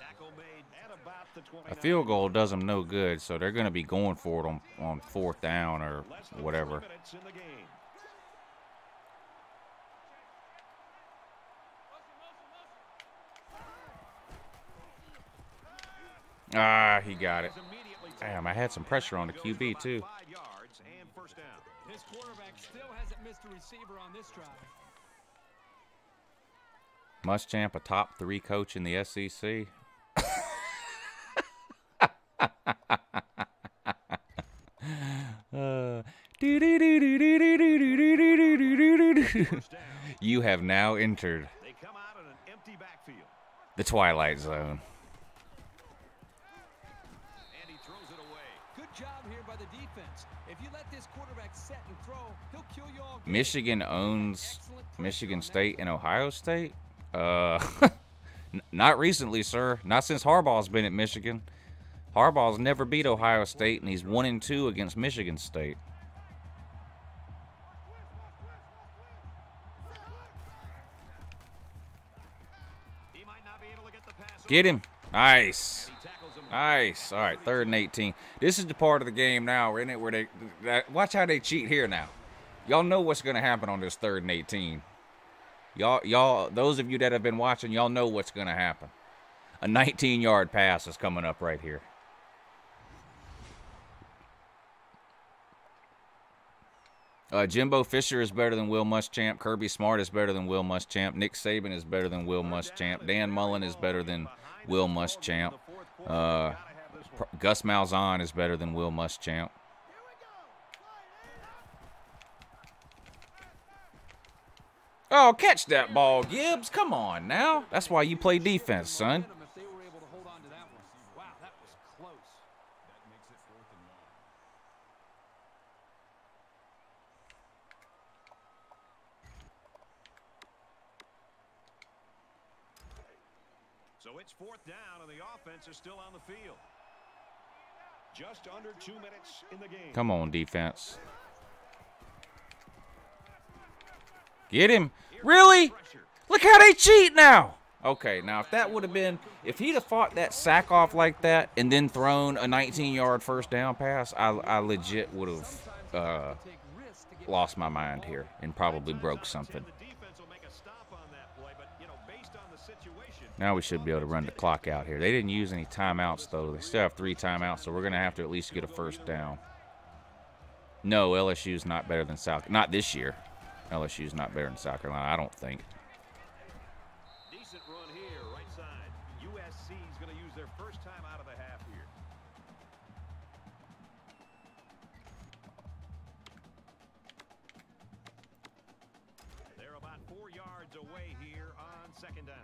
A field goal does them no good, so they're going to be going for it on 4th down or whatever. Ah, he got it. Damn, I had some pressure on the QB, too. This quarterback still hasn't missed a receiver on this drive. Muschamp, a top 3 coach in the SEC. You have now entered the Twilight Zone. And he throws it away. Good job here by the defense. If you let this quarterback set and throw, he'll kill you all game. Michigan owns Michigan State and Ohio State? Not recently, sir. Not since Harbaugh's been at Michigan. Harbaugh's never beat Ohio State, and he's 1-2 against Michigan State. Get him. Nice. Nice. All right, 3rd and 18. This is the part of the game now, isn't it, where they watch how they cheat here now. Y'all know what's going to happen on this 3rd and 18. Y'all, those of you that have been watching, y'all know what's going to happen. A 19-yard pass is coming up right here. Jimbo Fisher is better than Will Muschamp. Kirby Smart is better than Will Muschamp. Nick Saban is better than Will Muschamp. Dan Mullen is better than Will Muschamp. Gus Malzahn is better than Will Muschamp. Oh, catch that ball, Gibbs. Come on now. That's why you play defense, son. If they were able to hold on to that one. Wow, that was close. That makes it 4th and 1. So it's 4th down, and the offense is still on the field. Just under 2 minutes in the game. Come on, defense. Get him. Really? Look how they cheat now. Okay, now if that would have been, if he'd have fought that sack off like that and then thrown a 19-yard 1st down pass, I legit would have lost my mind here and probably broke something. Now we should be able to run the clock out here. They didn't use any timeouts, though. They still have 3 timeouts, so we're going to have to at least get a 1st down. No, LSU's not better than South. Not this year. LSU's not better than South Carolina, I don't think. Decent run here, right side. USC is going to use their first time out of the half here. They're about 4 yards away here on 2nd down.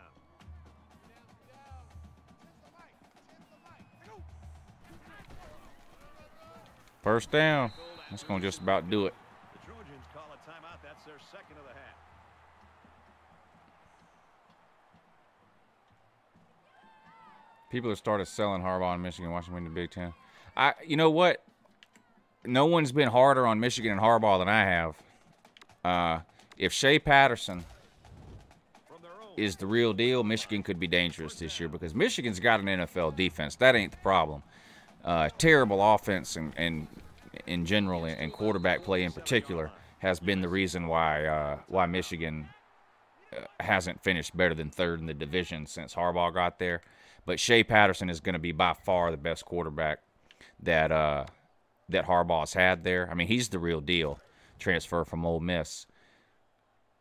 First down. That's going to just about do it. The Trojans call a timeout. That's their 2nd of the half. People have started selling Harbaugh in Michigan, watching win the Big Ten. You know what? No one's been harder on Michigan and Harbaugh than I have. If Shea Patterson is the real deal, Michigan could be dangerous this year because Michigan's got an NFL defense. That ain't the problem. Terrible offense and in general and quarterback play in particular has been the reason why Michigan hasn't finished better than 3rd in the division since Harbaugh got there. But Shea Patterson is going to be by far the best quarterback that Harbaugh's had there. I mean, he's the real deal. Transfer from Ole Miss.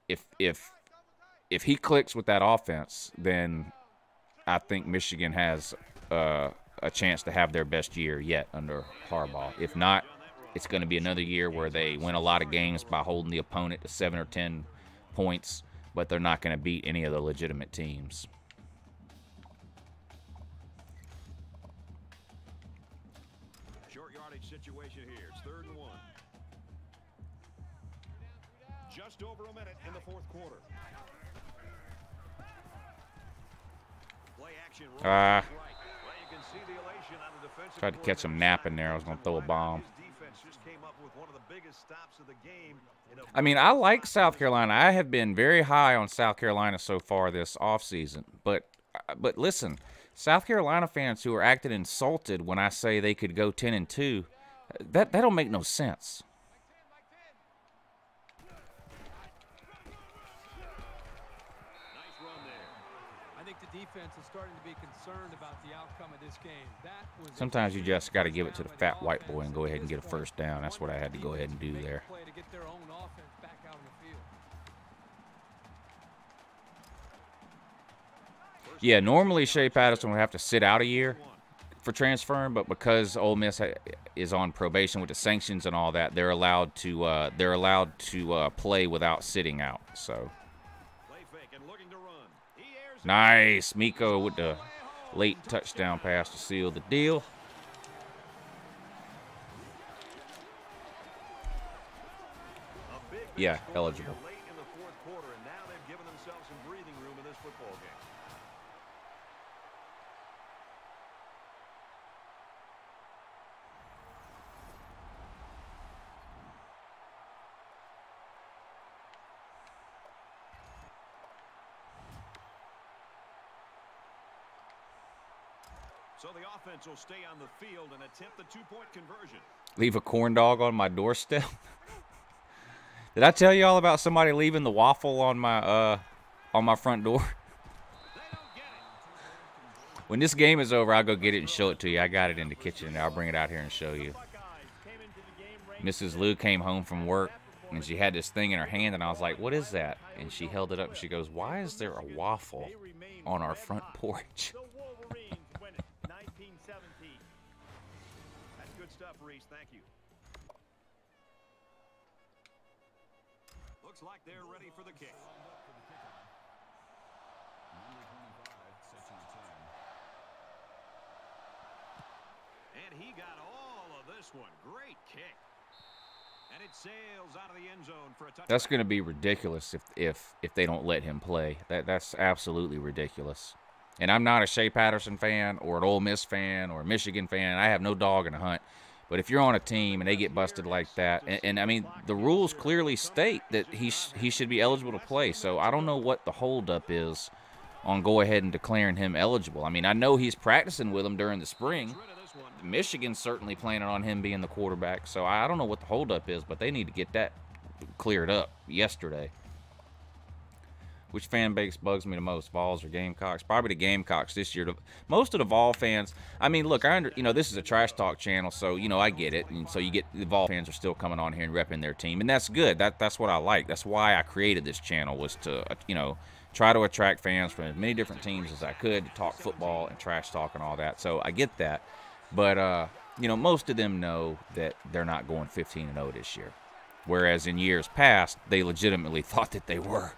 If he clicks with that offense, then I think Michigan has a chance to have their best year yet under Harbaugh. If not, it's going to be another year where they win a lot of games by holding the opponent to 7 or 10 points, but they're not going to beat any of the legitimate teams. just over a minute in the fourth quarter. Play action right. Well, you can see the elation on the defensive. Tried to catch him napping there. I was going to throw a bomb. His defense just came up with one of the biggest stops of the game. I mean, I like South Carolina. I have been very high on South Carolina so far this offseason. But listen, South Carolina fans who are acting insulted when I say they could go 10-2, that don't make no sense. Nice run there. I think the defense is starting to be concerned about the outcome of this game. That was Sometimes you just got to give it to the fat white boy and go ahead and get a first down. That's what I had to go ahead and do there. play to get their own offense back out on the field. Yeah, normally Shea Patterson would have to sit out a year for transferring, but because Ole Miss is on probation with the sanctions and all that, they're allowed to play without sitting out. So Play fake and looking to run. He airs it. nice, Miko with the late touchdown pass to seal the deal. A big Yeah, score eligible. here late in the fourth quarter, and now they've given themselves some breathing room in this football game. So the offense will stay on the field and attempt the two-point conversion. Leave a corn dog on my doorstep. Did I tell you all about somebody leaving the waffle on my front door? They don't get it. When this game is over, I'll go get it and show it to you. I got it in the kitchen, and I'll bring it out here and show you. Mrs. Lou came home from work, and she had this thing in her hand, and I was like, what is that? And she held it up, and she goes, why is there a waffle on our front porch? The Wolverines win it 19-17. That's good stuff, Reese. Thank you. Looks like they're ready for the kick. And he got all of this one. Great kick. And it sails out of the end zone for a touchdown. That's going to be ridiculous if they don't let him play. That's absolutely ridiculous. And I'm not a Shea Patterson fan or an Ole Miss fan or a Michigan fan. I have no dog in the hunt. But if you're on a team and they get busted like that, and I mean, the rules clearly state that he should be eligible to play. So I don't know what the holdup is on go ahead and declaring him eligible. I mean, I know he's practicing with him during the spring. Michigan's certainly planning on him being the quarterback. So I don't know what the holdup is, but they need to get that cleared up yesterday. Which fan base bugs me the most, Vols or Gamecocks? Probably the Gamecocks this year. Most of the Vol fans, I mean, look, this is a trash talk channel, so, I get it. And so you get the Vol fans are still coming on here and repping their team, and that's good. That's what I like. That's why I created this channel, was to, try to attract fans from as many different teams as I could to talk football and trash talk and all that. So I get that. But, most of them know that they're not going 15-0 this year. Whereas in years past, they legitimately thought that they were.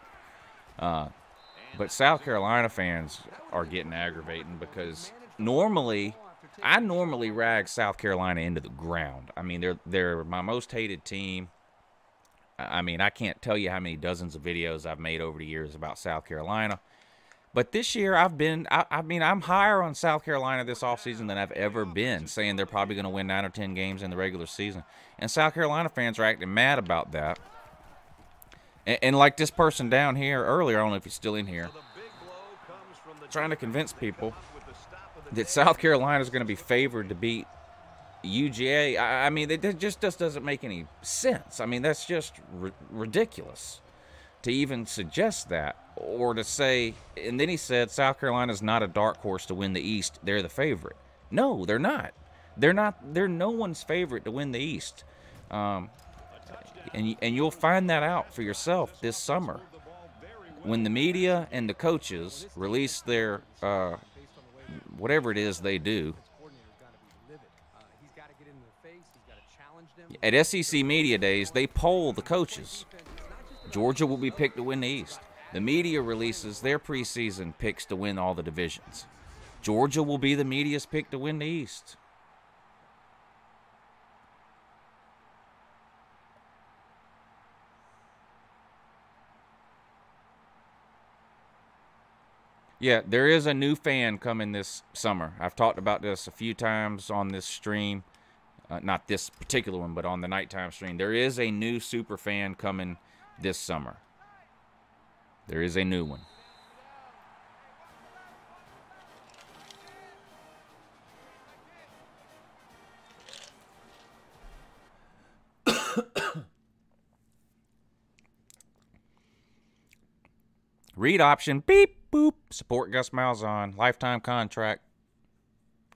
But South Carolina fans are getting aggravating because I normally rag South Carolina into the ground. I mean, they're my most hated team. I mean, I can't tell you how many dozens of videos I've made over the years about South Carolina. But this year I'm higher on South Carolina this offseason than I've ever been, saying they're probably going to win 9 or 10 games in the regular season. And South Carolina fans are acting mad about that. And like this person down here earlier, I don't know if he's still in here, trying to convince people that South Carolina is going to be favored to beat UGA. I mean, it just doesn't make any sense. I mean, that's just ridiculous to even suggest that, or to say. And then he said South Carolina's not a dark horse to win the East. They're the favorite. No, they're not. They're not. They're no one's favorite to win the East. And you'll find that out for yourself this summer when the media and the coaches release their whatever it is they do. At SEC Media Days, they poll the coaches. Georgia will be picked to win the East. The media releases their preseason picks to win all the divisions. Georgia will be the media's pick to win the East. Yeah, there is a new fan coming this summer. I've talked about this a few times on this stream. Not this particular one, but on the nighttime stream. There is a new super fan coming this summer. There is a new one. Read option, beep, boop. Support Gus Malzahn. Lifetime contract.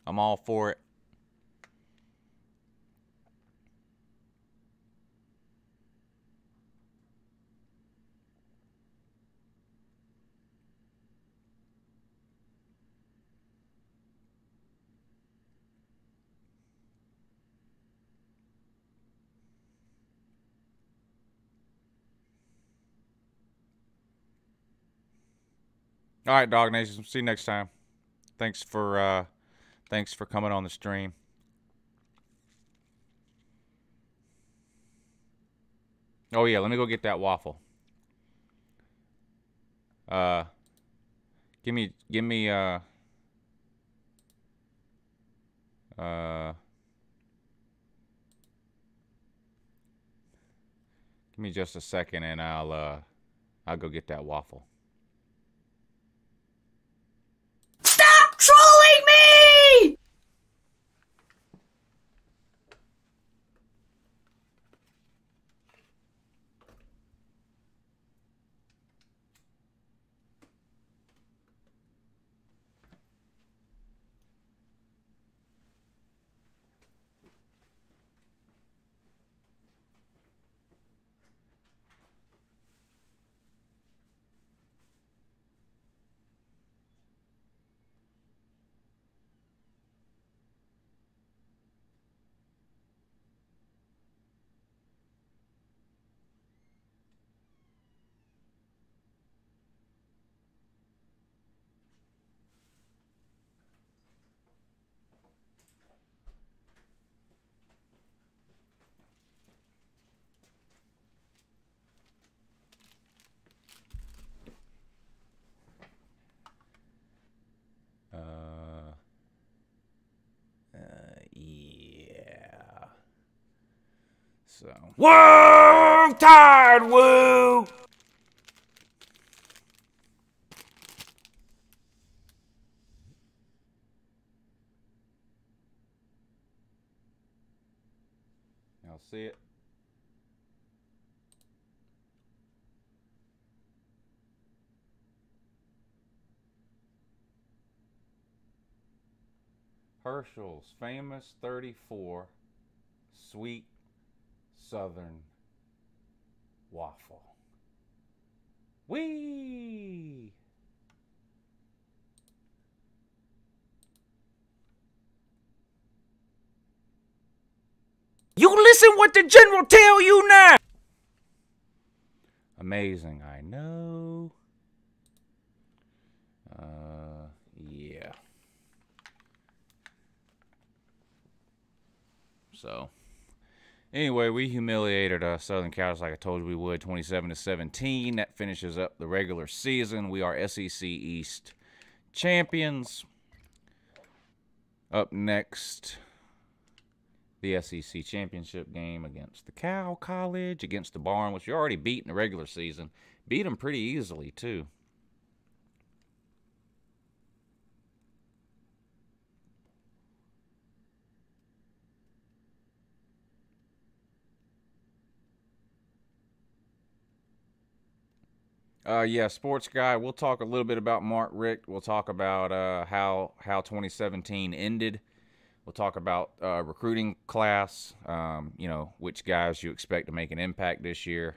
I'm all for it. All right, Dog Nation. See you next time. Thanks for coming on the stream. Oh yeah, let me go get that waffle. Give me give me just a second and I'll go get that waffle. Stop trolling me! Yeah. So. Whoa! Tired, woo! I'll see it. Herschel's famous 34 sweet southern waffle. Whee! You listen what the general tell you now! Amazing, I know. Yeah. So, anyway, we humiliated Southern Cal like I told you we would, 27-17. That finishes up the regular season. We are SEC East champions. Up next, the SEC championship game against the Cal College, against the Barn, which you already beat in the regular season. Beat them pretty easily, too. Yeah, sports guy. We'll talk a little bit about Mark Richt. We'll talk about how 2017 ended. We'll talk about recruiting class. You know, which guys you expect to make an impact this year.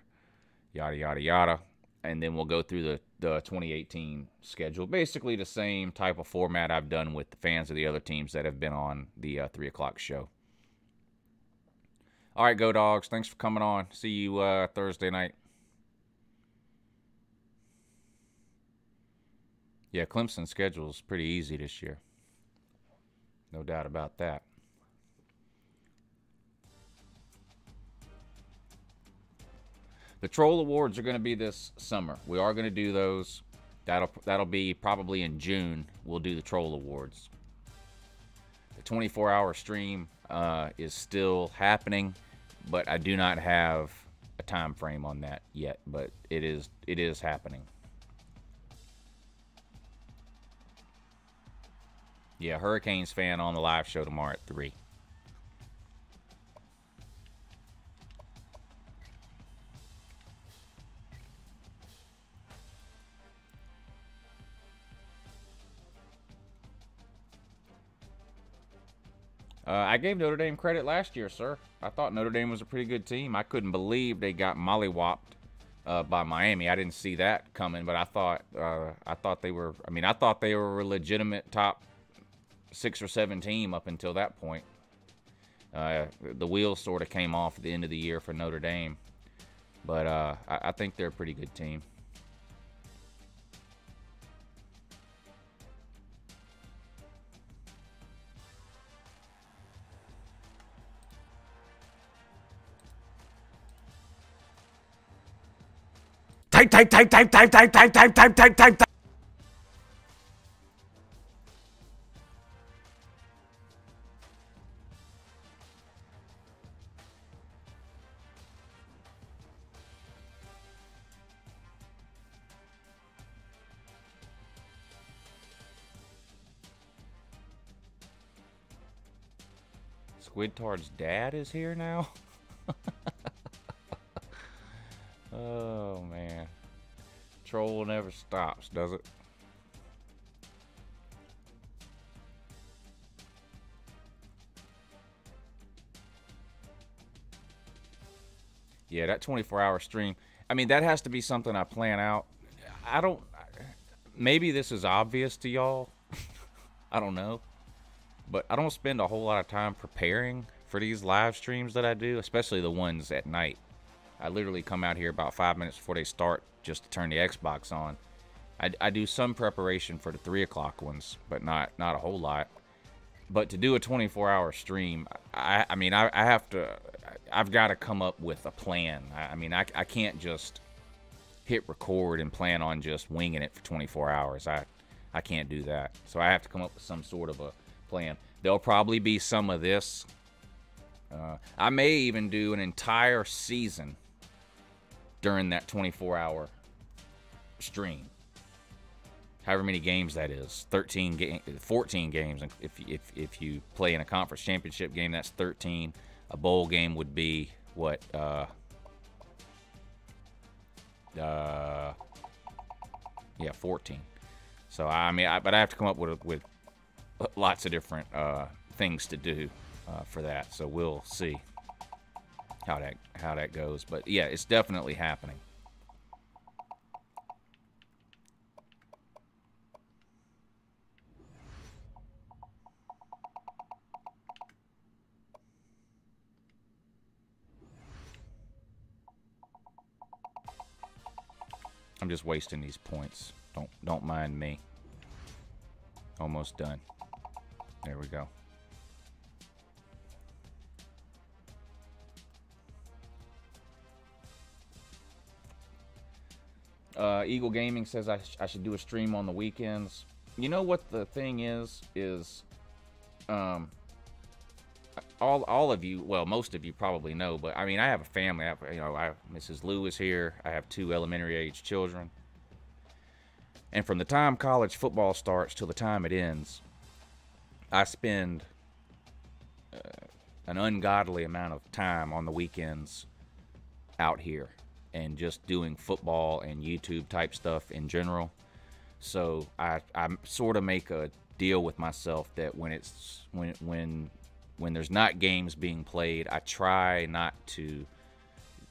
Yada yada yada. And then we'll go through the 2018 schedule. Basically the same type of format I've done with the fans of the other teams that have been on the 3 o'clock show. All right, go Dogs. Thanks for coming on. See you Thursday night. Yeah, Clemson's schedule is pretty easy this year. No doubt about that. The Troll Awards are going to be this summer. We are going to do those. That'll be probably in June. We'll do the Troll Awards. The 24-hour stream is still happening, but I do not have a time frame on that yet. But it is happening. Yeah, Hurricanes fan on the live show tomorrow at 3. I gave Notre Dame credit last year, sir. I thought Notre Dame was a pretty good team. I couldn't believe they got mollywopped by Miami. I didn't see that coming, but I thought they were. I mean, I thought they were a legitimate top 6 or 7 team up until that point. The wheels sort of came off at the end of the year for Notre Dame, but I think they're a pretty good team. Type. Squidtard's dad is here now? Oh, man. Troll never stops, does it? Yeah, that 24-hour stream. I mean, that has to be something I plan out. Maybe this is obvious to y'all. I don't know. But I don't spend a whole lot of time preparing for these live streams that I do, especially the ones at night. I literally come out here about 5 minutes before they start just to turn the Xbox on. I do some preparation for the 3 o'clock ones, but not a whole lot. But to do a 24-hour stream, I mean, I've got to come up with a plan. I mean, I can't just hit record and plan on just winging it for 24 hours. I can't do that. So I have to come up with some sort of a plan. There'll probably be some of this. I may even do an entire season during that 24-hour stream. However many games that is, 14 games. If you play in a conference championship game, that's 13. A bowl game would be what? Yeah, 14. So I mean, but I have to come up with lots of different things to do for that. So we'll see how that goes. But yeah, it's definitely happening. I'm just wasting these points. Don't mind me. Almost done. There we go. Eagle Gaming says I should do a stream on the weekends. You know what the thing is all of you, well, most of you probably know, but I mean, I have a family. Mrs. Lou is here. I have 2 elementary age children. And from the time college football starts till the time it ends, I spend an ungodly amount of time on the weekends out here and just doing football and YouTube type stuff in general. So I sort of make a deal with myself that when there's not games being played, I try not to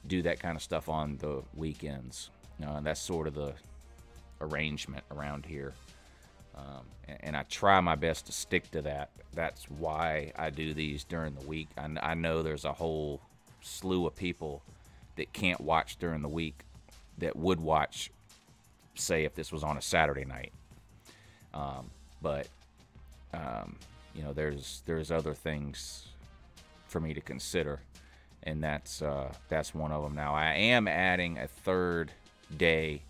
do that kind of stuff on the weekends. That's sort of the arrangement around here. And I try my best to stick to that. That's why I do these during the week. I know there's a whole slew of people that can't watch during the week that would watch, say, if this was on a Saturday night. You know, there's other things for me to consider, and that's one of them. Now, I am adding a third day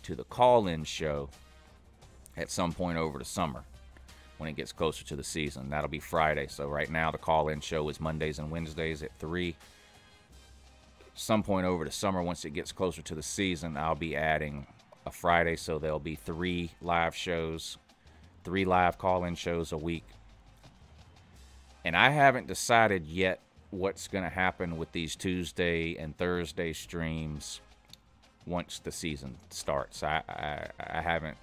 to the call-in show at some point over the summer when it gets closer to the season. That'll be Friday. So right now the call-in show is Mondays and Wednesdays at 3. Some point over the summer, once it gets closer to the season, I'll be adding a Friday, so there'll be 3 live shows, 3 live call-in shows a week. And I haven't decided yet what's going to happen with these Tuesday and Thursday streams once the season starts. I haven't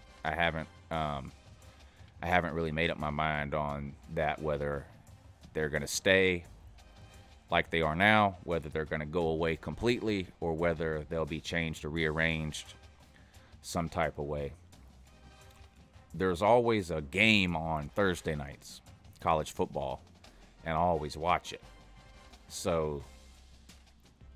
really made up my mind on that, whether they're going to stay like they are now, whether they're going to go away completely, or whether they'll be changed or rearranged some type of way. There's always a game on Thursday nights, college football, and I always watch it. So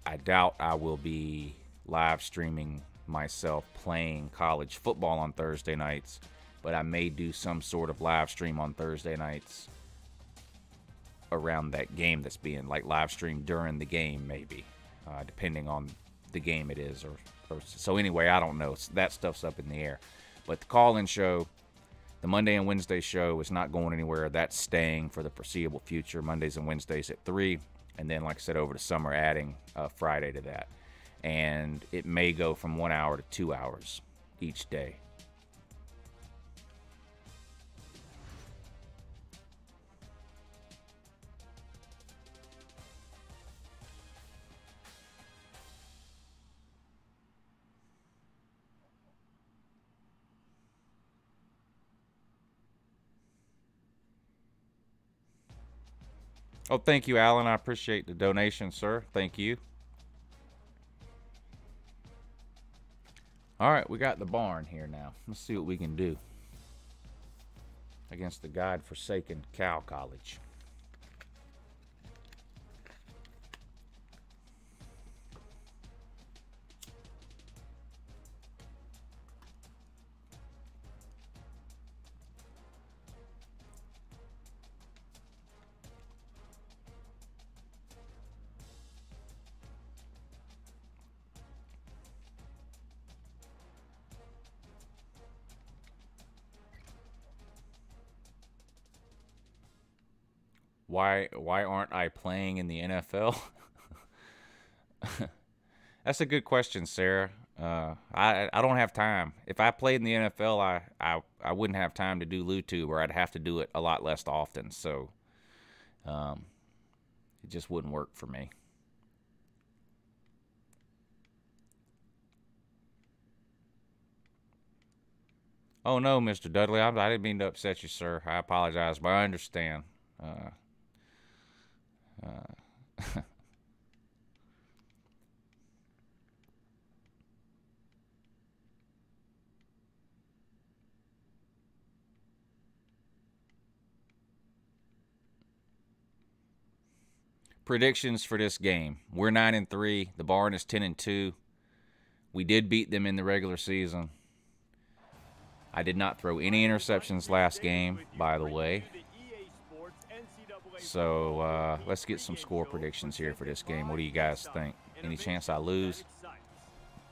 I doubt I will be live streaming myself playing college football on Thursday nights, but I may do some sort of live stream on Thursday nights around that game that's being like live streamed during the game, maybe, depending on the game it is. Or so anyway, I don't know. That stuff's up in the air. But the call-in show, the Monday and Wednesday show, is not going anywhere. That's staying for the foreseeable future. Mondays and Wednesdays at 3, and then, like I said, over the summer, adding Friday to that. And it may go from 1 hour to 2 hours each day. Oh, thank you, Alan. I appreciate the donation, sir. Thank you. All right, we got the barn here now. Let's see what we can do against the God-forsaken Cal College. Why aren't I playing in the NFL? That's a good question, Sarah. I don't have time. If I played in the NFL, I wouldn't have time to do LouTube, or I'd have to do it a lot less often. So it just wouldn't work for me. Oh no, Mr. Dudley, I didn't mean to upset you, sir. I apologize, but I understand. Predictions for this game. We're 9-3. The barn is 10-2. We did beat them in the regular season. I did not throw any interceptions last game, by the way. So let's get some score predictions here for this game. What do you guys think? Any chance I lose?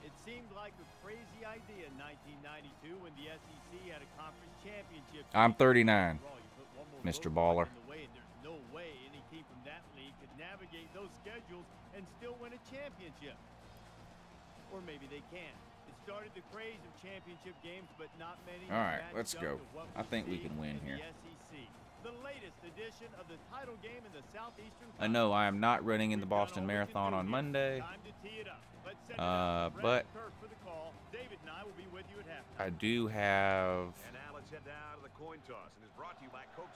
It seemed like a crazy idea in 1992 when the SEC had a conference championship. I'm 39, Mr. Baller. There's no way any team from that league could navigate those schedules and still win a championship. Or maybe they can. It started the craze of championship games, but not many. All right, let's go. I think we can win here. The latest edition of the title game in the Southeastern. I know I am not running in the Boston Marathon on Monday, but I do have.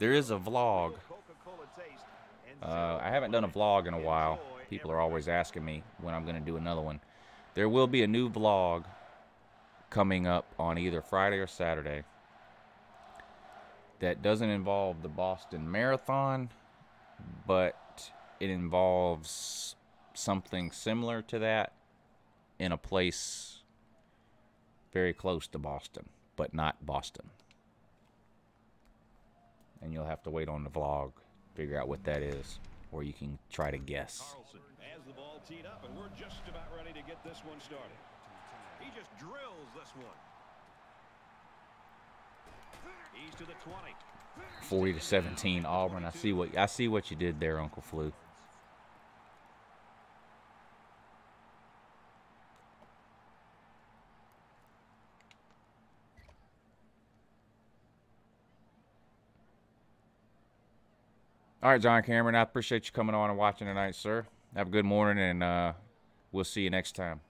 There is a vlog. I haven't done a vlog in a while. People are always asking me when I'm going to do another one. There will be a new vlog coming up on either Friday or Saturday that doesn't involve the Boston Marathon, but it involves something similar to that in a place very close to Boston, but not Boston. And you'll have to wait on the vlog, figure out what that is, or you can try to guess. Carlson has the ball teed up, and we're just about ready to get this one started. He just drills this one. He's to the 20. 40-17 Auburn. I see what you did there, Uncle Flu. All right, John Cameron, I appreciate you coming on and watching tonight, sir. Have a good morning, and we'll see you next time.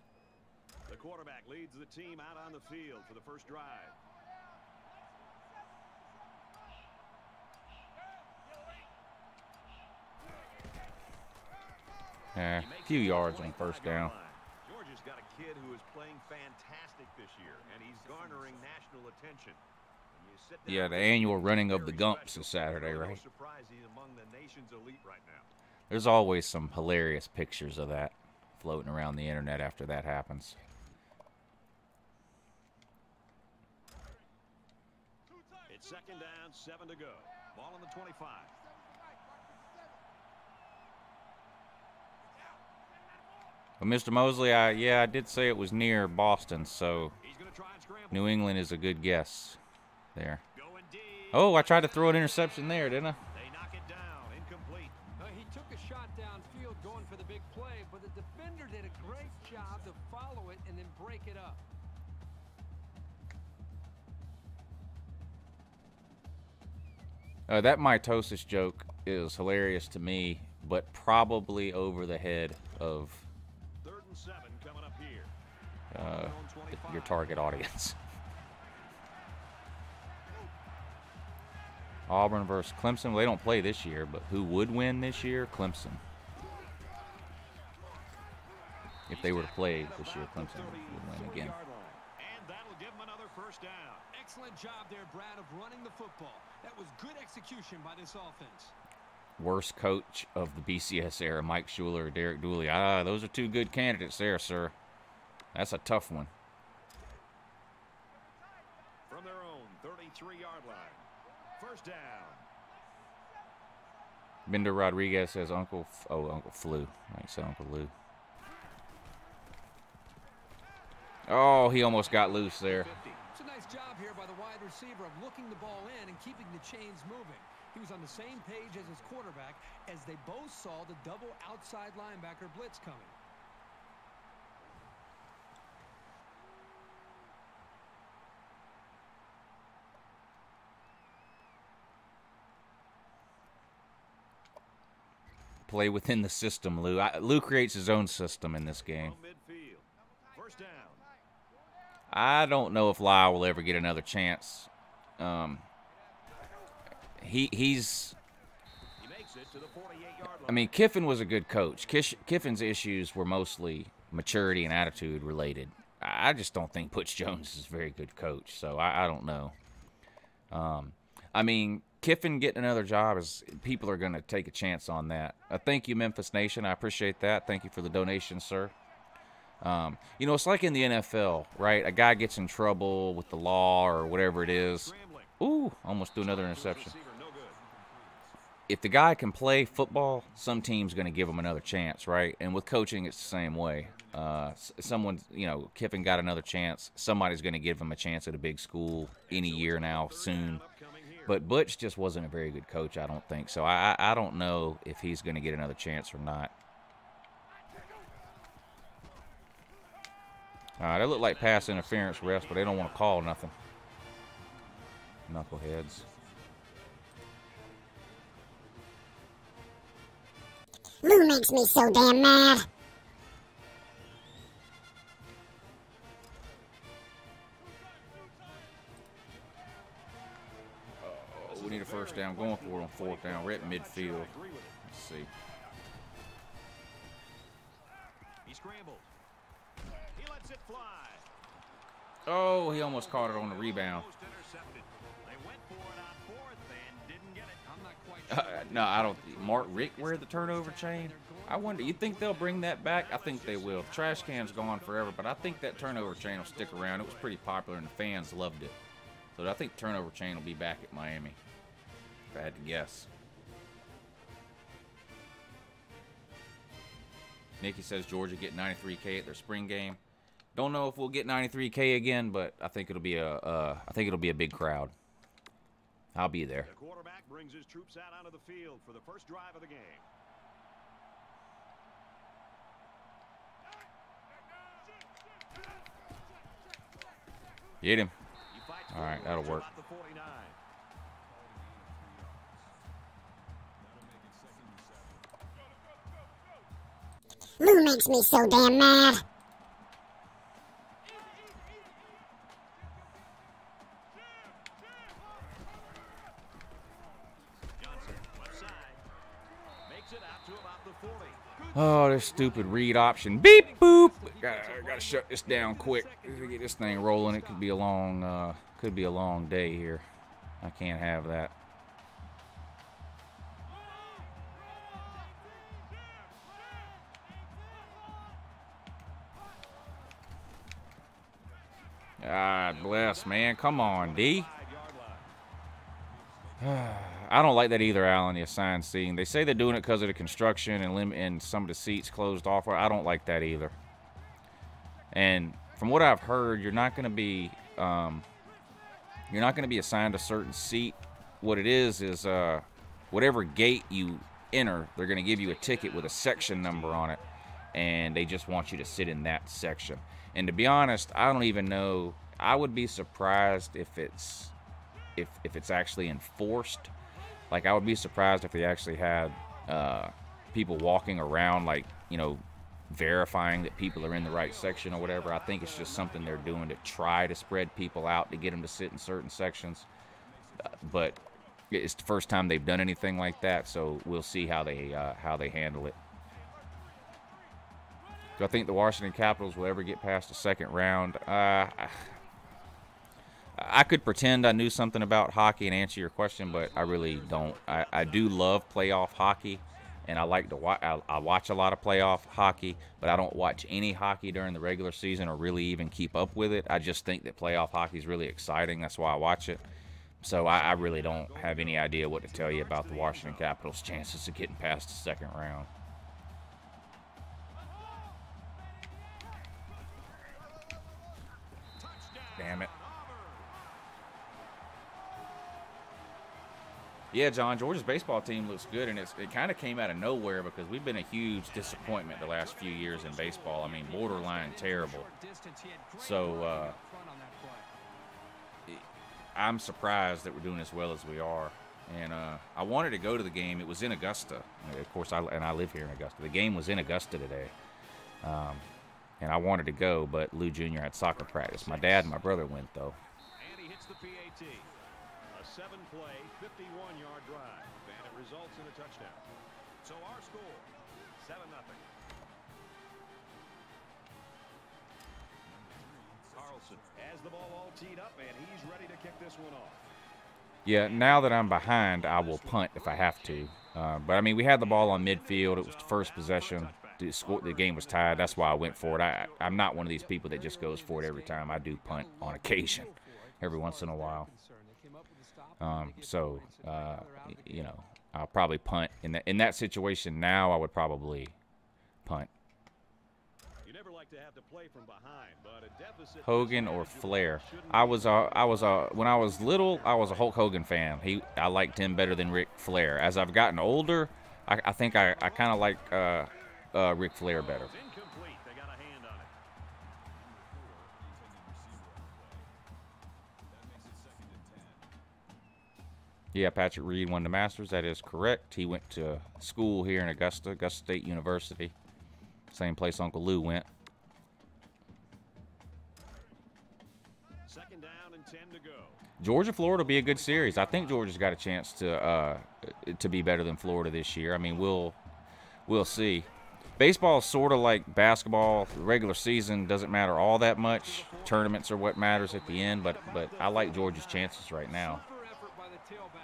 The quarterback leads the team out on the field for the first drive. A few yards on first down. Georgia's got a kid who is playing fantastic this year, and he's garnering national attention. Yeah, the annual running of the Gumps is Saturday, right? There's always some hilarious pictures of that floating around the internet after that happens. It's second down, 7 to go. Ball on the 25. Well, Mr. Mosley, I did say it was near Boston, so New England is a good guess there. Oh, I tried to throw an interception there, didn't I? They knock it down, incomplete. He took a shot downfield going for the big play, but the defender did a great job to follow it and then break it up. That mitosis joke is hilarious to me, but probably over the head of 3rd and 7 coming up here. your target audience. Auburn versus Clemson. Well, they don't play this year, but who would win this year? Clemson. If they were to play this year, Clemson would win again. And that'll give them another first down. Excellent job there, Brad, of running the football. That was good execution by this offense. Worst coach of the BCS era, Mike Schuler or Derek Dooley. Those are two good candidates there, sir. That's a tough one. From their own 33-yard line. First down. Bender Rodriguez says Uncle Flu. I said Uncle Lou. Oh, he almost got loose there. It's a nice job here by the wide receiver of looking the ball in and keeping the chains moving. He was on the same page as his quarterback as they both saw the double outside linebacker blitz coming. Play within the system, Lou. Lou creates his own system in this game. First down. I don't know if Lyle will ever get another chance. He makes it to the 48-yard line. I mean, Kiffin was a good coach. Kiffin's issues were mostly maturity and attitude related. I just don't think Butch Jones is a very good coach, so I don't know. I mean, Kiffin getting another job, is people are going to take a chance on that. Thank you, Memphis Nation. I appreciate that. Thank you for the donation, sir. You know, it's like in the NFL, right? A guy gets in trouble with the law or whatever it is. Ooh, almost threw another interception. If the guy can play football, some team's going to give him another chance, right? And with coaching, it's the same way. Kiffin got another chance. Somebody's going to give him a chance at a big school any year now, soon. But Butch just wasn't a very good coach, I don't think. So I don't know if he's going to get another chance or not. All right, that looked like pass interference, refs, but they don't want to call nothing. Knuckleheads. Lou makes me so damn mad. We need a first down. Going for it on 4th down. We're at midfield. Let's see. He scrambled. He lets it fly. Oh, he almost caught it on the rebound. They went for it on 4th and didn't get it. I'm not quite sure. No, I don't. Mark Rick, where the turnover chain? I wonder. You think they'll bring that back? I think they will. Trash can's gone forever, but I think that turnover chain will stick around. It was pretty popular, and the fans loved it. So I think turnover chain will be back at Miami, if I had to guess. Nikki says Georgia get 93K at their spring game. Don't know if we'll get 93K again, but I think it'll be a big crowd. I'll be there. The quarterback brings his troops out onto the field for the first drive of the game. Hit him. All right, that'll work. Lou makes me so damn mad. Oh, this stupid read option. Beep boop. Gotta shut this down quick. Get this thing rolling. It could be a long day here. I can't have that. God bless, man. Come on, D. I don't like that either, Alan, the assigned seating. They say they're doing it because of the construction and some of the seats closed off. I don't like that either. And from what I've heard, you're not going to be assigned a certain seat. What it is whatever gate you enter, they're going to give you a ticket with a section number on it, and they just want you to sit in that section. And to be honest, I don't even know. I would be surprised if it's actually enforced. Like, I would be surprised if they actually had people walking around, like, you know, verifying that people are in the right section or whatever. I think it's just something they're doing to try to spread people out to get them to sit in certain sections. But it's the first time they've done anything like that, so we'll see how they handle it. Do I think the Washington Capitals will ever get past the second round? I could pretend I knew something about hockey and answer your question, but I really don't. I do love playoff hockey, and I like to watch. I watch a lot of playoff hockey, but I don't watch any hockey during the regular season or really even keep up with it. I just think that playoff hockey is really exciting. That's why I watch it. So I really don't have any idea what to tell you about the Washington Capitals' chances of getting past the second round. Damn it. Yeah, John, Georgia's baseball team looks good, and it kind of came out of nowhere because we've been a huge disappointment the last few years in baseball. I mean, borderline terrible. So I'm surprised that we're doing as well as we are. And I wanted to go to the game. It was in Augusta. Of course, I live here in Augusta. The game was in Augusta today. And I wanted to go, but Lou Jr. had soccer practice. My dad and my brother went, though. And he hits the PAT. A 7-play, 51-yard drive. And it results in a touchdown. So our score, 7-0. Carlson has the ball all teed up, and he's ready to kick this one off. Yeah, now that I'm behind, I will punt if I have to. But, I mean, we had the ball on midfield. It was the first possession. The game was tied. That's why I went for it. I'm not one of these people that just goes for it every time. I do punt on occasion, every once in a while. You know, I'll probably punt. In that situation now, I would probably punt. You never like to have to play from behind, but a deficit. Hogan or Flair? When I was little, I was a Hulk Hogan fan. I liked him better than Ric Flair. As I've gotten older, I think I kind of like Ric Flair better. Incomplete. They got a hand on it. Yeah, Patrick Reed won the Masters. That is correct. He went to school here in Augusta State University. Same place Uncle Lou went. Second down and 10 to go. Georgia-Florida will be a good series. I think Georgia's got a chance to be better than Florida this year. I mean, we'll see. Baseball is sort of like basketball. The regular season doesn't matter all that much. Tournaments are what matters at the end, but I like Georgia's chances right now.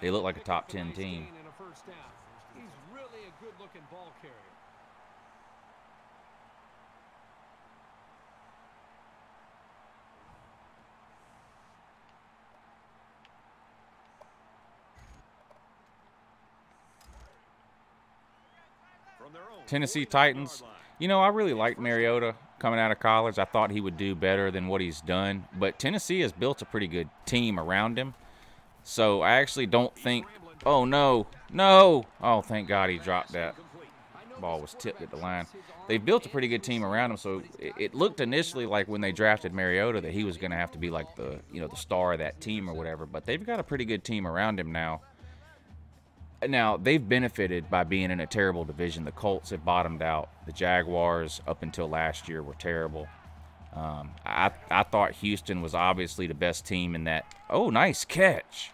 They look like a top 10 team. He's really a good-looking ball carrier. Tennessee Titans. You know, I really liked Mariota coming out of college. I thought he would do better than what he's done. But Tennessee has built a pretty good team around him. So I actually don't think. Oh no, no! Oh, thank God he dropped that. Ball was tipped at the line. They've built a pretty good team around him, so it looked initially like when they drafted Mariota that he was going to have to be like the the star of that team or whatever. But they've got a pretty good team around him now. Now they've benefited by being in a terrible division. The Colts have bottomed out. The Jaguars up until last year were terrible. I thought Houston was obviously the best team in that. Oh, nice catch.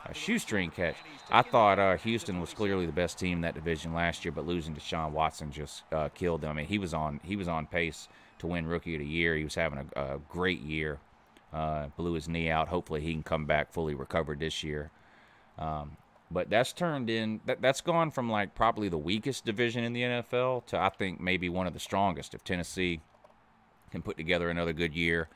A shoestring catch. I thought Houston was clearly the best team in that division last year, but losing to Deshaun Watson just killed them. I mean, he was on pace to win Rookie of the Year. He was having a great year. Blew his knee out. Hopefully he can come back fully recovered this year. But that's that's gone from like probably the weakest division in the NFL to I think maybe one of the strongest. If Tennessee can put together another good year.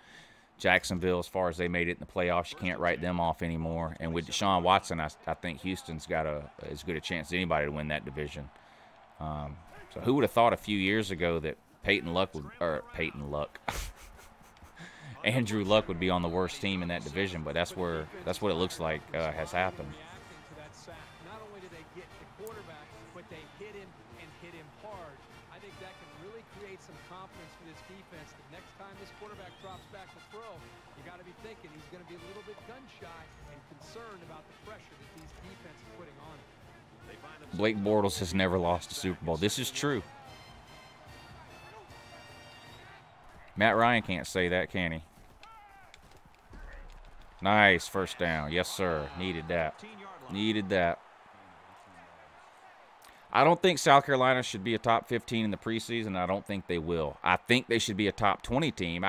Jacksonville, as far as they made it in the playoffs, you can't write them off anymore. And with Deshaun Watson, I think Houston's got as good a chance as anybody to win that division. So who would have thought a few years ago that Andrew Luck would be on the worst team in that division? But that's what it looks like has happened. Not only did they get the quarterback, but they hit him and hit him hard. I think that can really create some confidence for this defense. The next time this quarterback drops back to throw, you got to be thinking he's going to be a little bit gun shy and concerned about the pressure that these defenses are putting on him. Blake Bortles has never lost a Super Bowl. This is true. Matt Ryan can't say that, can he? Nice first down. Yes, sir. Needed that. Needed that. I don't think South Carolina should be a top 15 in the preseason. I don't think they will. I think they should be a top 20 team.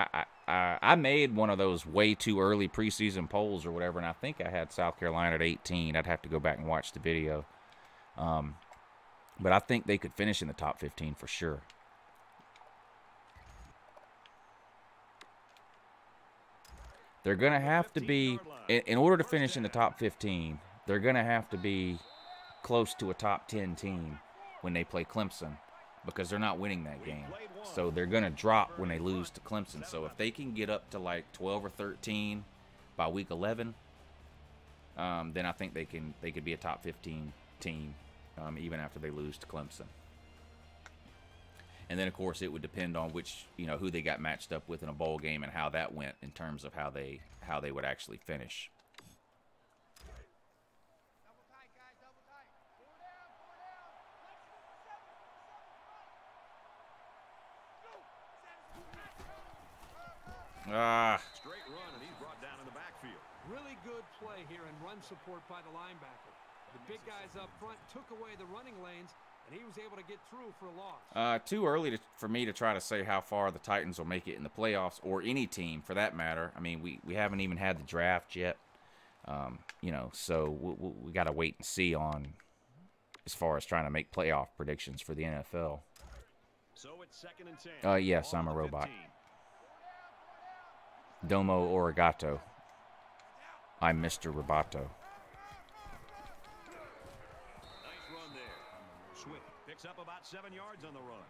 I made one of those way too early preseason polls or whatever, and I think I had South Carolina at 18. I'd have to go back and watch the video. But I think they could finish in the top 15 for sure. They're going to have to be, in order to finish in the top 15, they're going to have to be close to a top 10 team when they play Clemson because they're not winning that game. So they're going to drop when they lose to Clemson. So if they can get up to like 12 or 13 by week 11, then I think they could be a top 15 team even after they lose to Clemson. And then, of course, it would depend on which, who they got matched up with in a bowl game and how that went in terms of how they would actually finish. Straight run, and he's brought down in the backfield. Really good play here and run support by the linebacker. The big guys up front took away the running lanes, and he was able to get through for a loss. Too early for me to try to say how far the Titans will make it in the playoffs, or any team for that matter. I mean, we haven't even had the draft yet, so we got to wait and see on as far as trying to make playoff predictions for the NFL. So it's 2nd and 10. Yes, I'm a robot. Domo Origato. I'm Mr. Roboto. Nice run there. Swift picks up about 7 yards on the run.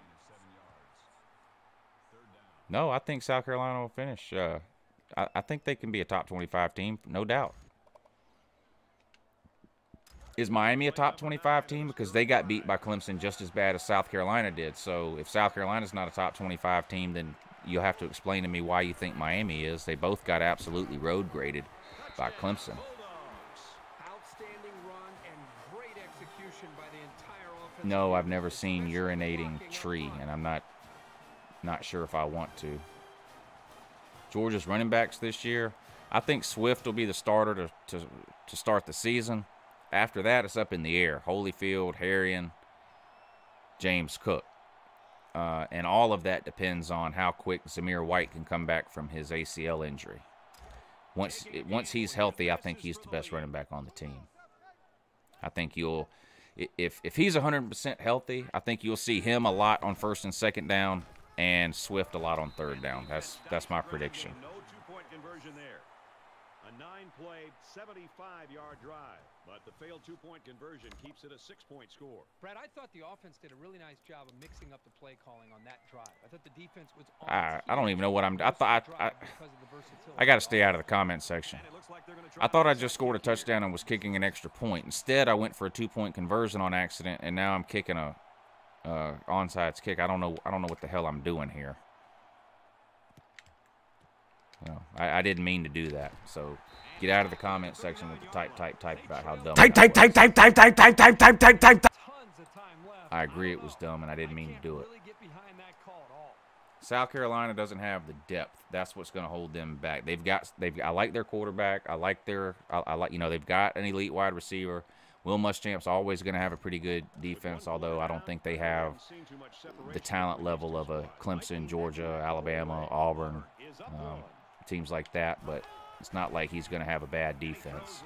No, I think South Carolina will finish. I think they can be a top 25 team, no doubt. Is Miami a top 25 team? Because they got beat by Clemson just as bad as South Carolina did. So if South Carolina's not a top 25 team, then you'll have to explain to me why you think Miami is. They both got absolutely road graded by Clemson. Outstanding run and great execution by the entire offense. No, I've never seen urinating tree, and I'm not sure if I want to. Georgia's running backs this year, I think Swift will be the starter to start the season. After that, it's up in the air. Holyfield, Harrion, James Cook. And all of that depends on how quick Zamir White can come back from his ACL injury. Once he's healthy, I think he's the best running back on the team. I think if he's 100% healthy, I think you'll see him a lot on 1st and 2nd down, and Swift a lot on 3rd down. That's my prediction. No 2-point conversion there. A 9 play 75-yard drive. But the failed two-point conversion keeps it a 6-point score. Brad, I thought the offense did a really nice job of mixing up the play calling on that drive. I thought the defense was I don't even know what I'm. I got to stay out of the comment section. I thought I just scored a touchdown and was kicking an extra point. Instead, I went for a 2-point conversion on accident, and now I'm kicking a onside kick. I don't know what the hell I'm doing here. No, I didn't mean to do that. So get out of the comment section with the type about how dumb. Type. I agree it was dumb, and I didn't mean to do it. South Carolina doesn't have the depth. That's what's going to hold them back. I like their quarterback. I like they've got an elite wide receiver. Will Muschamp's always going to have a pretty good defense, although I don't think they have the talent level of a Clemson, Georgia, Alabama, Auburn, teams like that. But it's not like he's going to have a bad defense.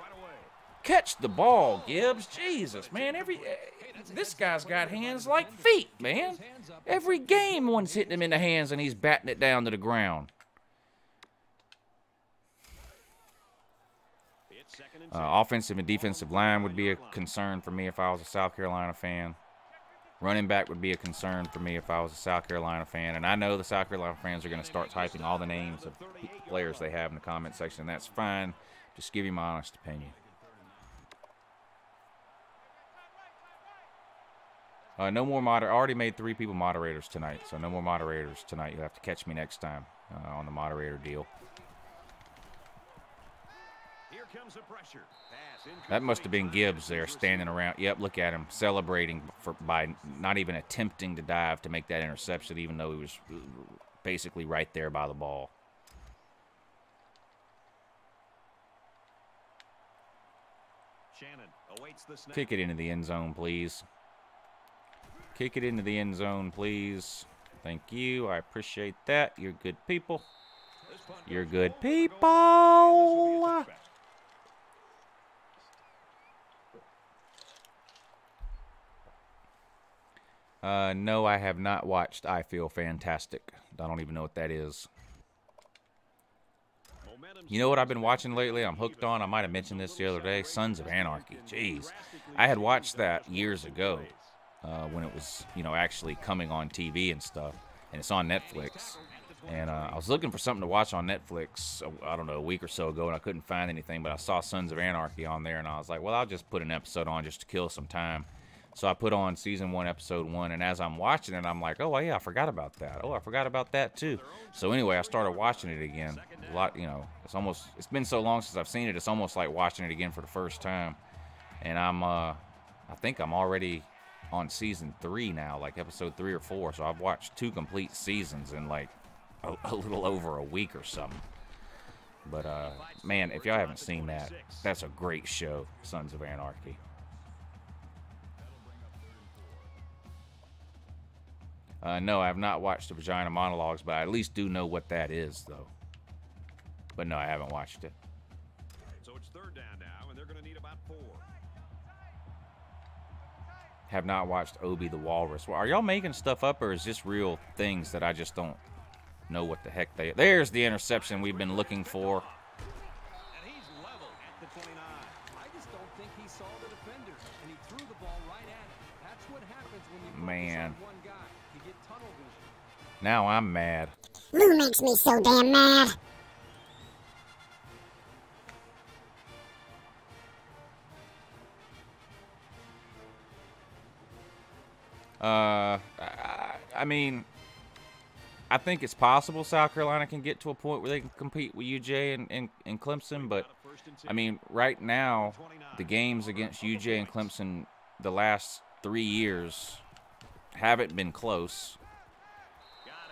Catch the ball, Gibbs. Jesus, man. This guy's got hands like feet, man. Every game one's hitting him in the hands and he's batting it down to the ground. Offensive and defensive line would be a concern for me if I was a South Carolina fan. Running back would be a concern for me if I was a South Carolina fan. And I know the South Carolina fans are going to start typing all the names of players they have in the comment section. That's fine. Just give you my honest opinion. No more I already made 3 people moderators tonight, so no more moderators tonight. You'll have to catch me next time on the moderator deal. Here comes the pressure. That must have been Gibbs there standing around. Yep, look at him celebrating by not even attempting to dive to make that interception, even though he was basically right there by the ball. Shannon awaits the snap. Kick it into the end zone, please. Kick it into the end zone, please. Thank you. I appreciate that. You're good people. You're good people. No, I have not watched I Feel Fantastic. I don't even know what that is. You know what I've been watching lately? I'm hooked on. I might have mentioned this the other day. Sons of Anarchy. Jeez. I had watched that years ago when it was, actually coming on TV and stuff. And it's on Netflix. And I was looking for something to watch on Netflix, I don't know, a week or so ago, and I couldn't find anything. But I saw Sons of Anarchy on there, and I was like, well, I'll just put an episode on just to kill some time. So I put on season 1, episode 1, and as I'm watching it, I'm like, oh, yeah, I forgot about that. Oh, I forgot about that, too. So anyway, I started watching it again. A lot, it's been so long since I've seen it, it's almost like watching it again for the first time. And I think I'm already on season 3 now, like episode 3 or 4. So I've watched 2 complete seasons in like a little over a week or something. But, man, if y'all haven't seen that, that's a great show, Sons of Anarchy. No, I have not watched the Vagina Monologues, but I at least do know what that is, though. But no, I haven't watched it. So it's 3rd down now, and they're going to need about 4. Have not watched Obie the Walrus. Well, are y'all making stuff up, or is this real things that I just don't know what the heck they... There's the interception we've been looking for. And he's level at the 29. I just don't think he saw the defender, and he threw the ball right at him. That's what happens when you focus on one guy. You get tunnel vision. Now I'm mad. Lou makes me so damn mad. I mean, I think it's possible South Carolina can get to a point where they can compete with UJ and Clemson, but I mean, right now, the games against UJ and Clemson the last 3 years haven't been close,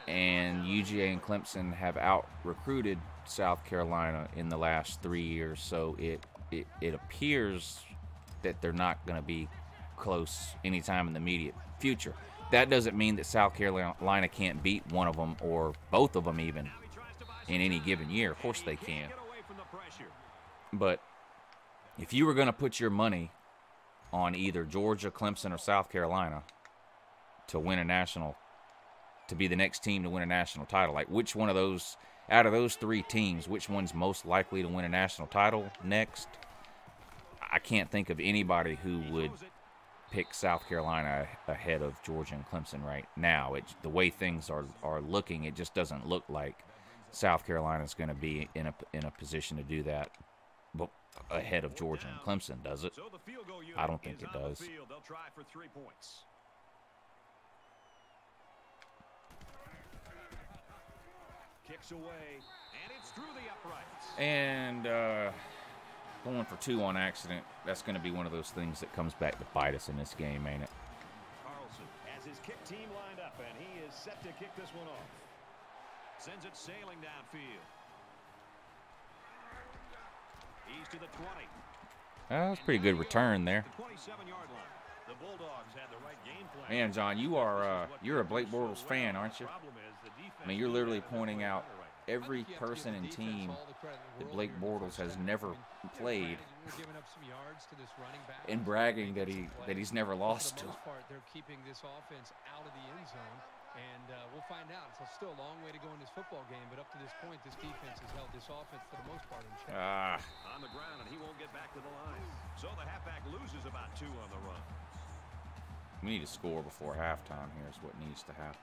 and UJ and Clemson have out-recruited South Carolina in the last 3 years, so it appears that they're not going to be close anytime in the immediate future. That doesn't mean that South Carolina can't beat one of them or both of them even in any given year. Of course they can. But if you were going to put your money on either Georgia, Clemson, or South Carolina to win a national to be the next team to win a national title. Like, which one of those, out of those 3 teams, which one's most likely to win a national title next? I can't think of anybody who would pick South Carolina ahead of Georgia and Clemson right now. The way things are looking, it just doesn't look like South Carolina's going to be in a position to do that ahead of Georgia and Clemson, does it? I don't think it does. They'll try for 3 points. Kicks away, and it's through the uprights. And going for 2 on accident, that's going to be one of those things that comes back to bite us in this game, ain't it? Carlson has his kick team lined up, and he is set to kick this one off. Sends it sailing downfield. He's to the 20. That was a pretty good return there. The 27-yard line. The Bulldogs had the right game plan. Man, John, you're a Blake Bortles fan, aren't you? I mean, you're literally pointing out every person and team that Blake Bortles has never played and bragging that he's never lost to. They're keeping this offense out of the end zone, and we'll find out. It's still a long way to go in this football game, but up to this point, this defense has held this offense for the most part in check. On the ground, and he won't get back to the line. So the halfback loses about 2 on the run. We need to score before halftime here is what needs to happen.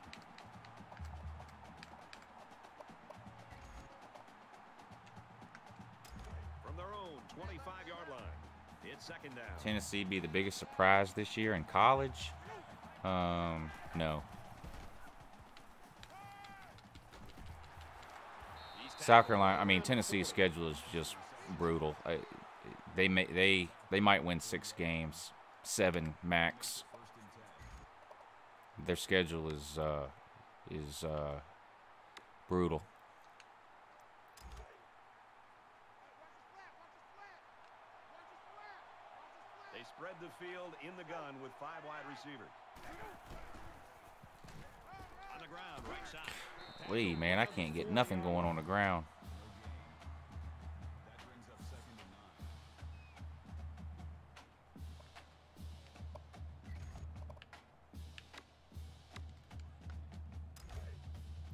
From their own 25-yard line, it's second down. Tennessee be the biggest surprise this year in college? No. South Carolina, I mean, Tennessee's schedule is just brutal. They might win 6 games, 7 max. Their schedule is brutal. They spread the field in the gun with 5 wide receivers. On the ground, right side. Wait, man, I can't get nothing going on the ground.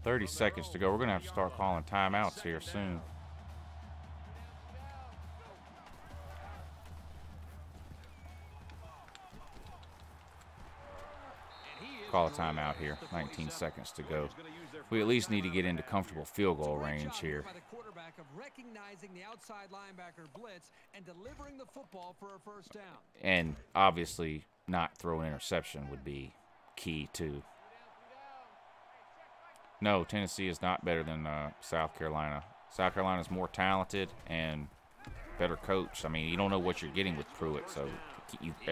$30 seconds to go. We're going to have to start calling timeouts here soon. Call a timeout here. 19 seconds to go. We at least need to get into comfortable field goal range here. And obviously not throw an interception would be key too. No, Tennessee is not better than South Carolina. South Carolina is more talented and better coached. I mean, you don't know what you're getting with Pruitt, so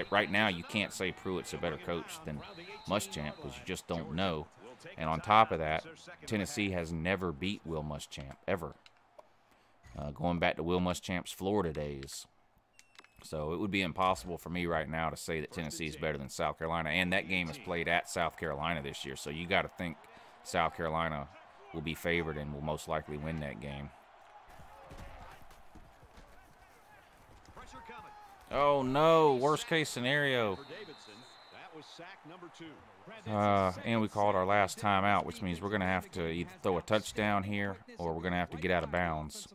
right now you can't say Pruitt's a better coach than Muschamp because you just don't know. And on top of that, Tennessee has never beat Will Muschamp, ever. Going back to Will Muschamp's Florida days. So it would be impossible for me right now to say that Tennessee is better than South Carolina. And that game is played at South Carolina this year, so you got to think South Carolina will be favored and will most likely win that game. Oh no, worst case scenario. And we called our last timeout, which means we're going to have to either throw a touchdown here or we're going to have to get out of bounds.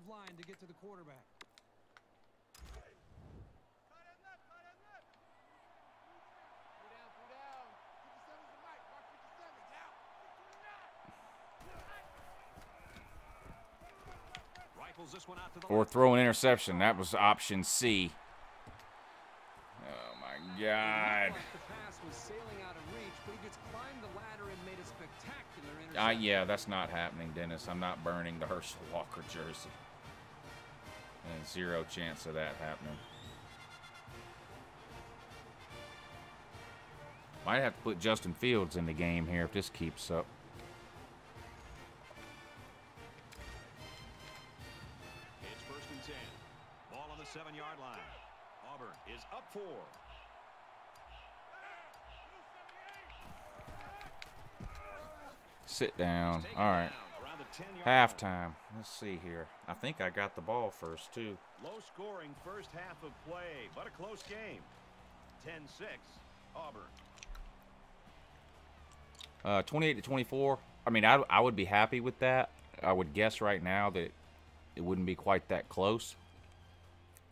Or throw an interception. That was option C. Oh my God. Yeah, that's not happening, Dennis. I'm not burning the Herschel Walker jersey. And 0 chance of that happening. Might have to put Justin Fields in the game here if this keeps up. It's 1st and 10. Ball on the 7-yard line. Auburn is up 4. Sit down. All right. Halftime. Let's see here. I think I got the ball first, too. Low scoring first half of play, but a close game. 10-6, Auburn. 28-24. I mean, I would be happy with that. I would guess right now that it wouldn't be quite that close.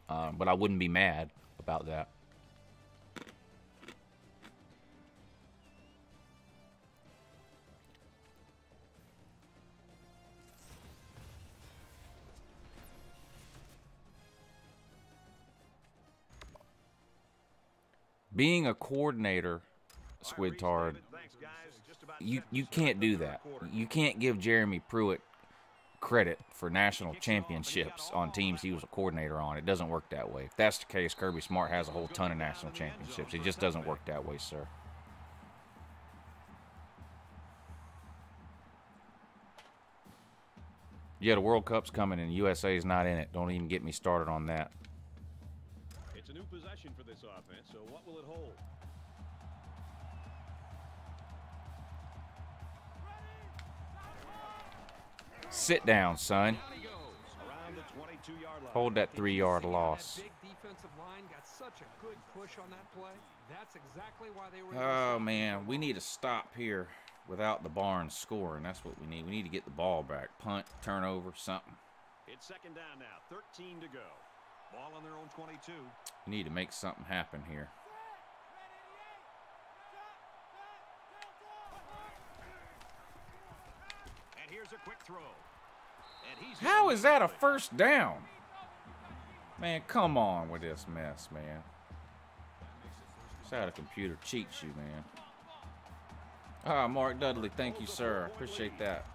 But I wouldn't be mad about that. Being a coordinator, Squidtard, you can't do that. You can't give Jeremy Pruitt credit for national championships on teams he was a coordinator on. It doesn't work that way. If that's the case, Kirby Smart has a whole ton of national championships. It just doesn't work that way, sir. Yeah, the World Cup's coming and USA's not in it. Don't even get me started on that. It's a new possession for this offense, so what will it hold? Sit down, son. Around the 22-yard line. Hold that 3-yard loss. Big defensive line got such a good push on that play. That's exactly why they were. Oh, man. We need to stop here without the Barnes scoring. That's what we need. We need to get the ball back. Punt, turnover, something. It's second down now. 13 to go. Ball on their own 22. We need to make something happen here. And here's a quick throw. And he's How is that a first down? Man, come on with this mess, man. That's how the computer cheats you, man. Ah, Mark Dudley, thank you, sir. Appreciate that.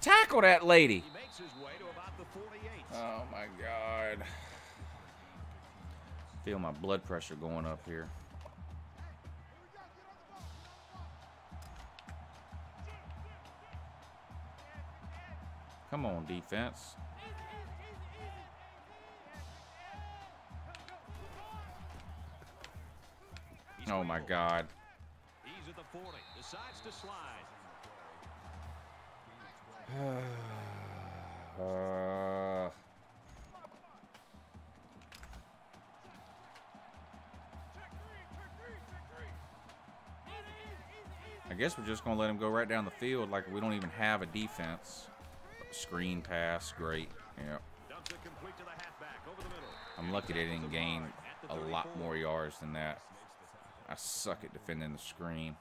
Tackle that lady. He makes his way to about the 48. Oh, my God. Feel my blood pressure going up here. Come on, defense. Oh, my God. He's at the 40. Decides to slide. I guess we're just going to let him go right down the field like we don't even have a defense. Screen pass, great. Yep. Dumps it complete to the halfback over the middle. I'm lucky they didn't gain a lot more yards than that. I suck at defending the screen.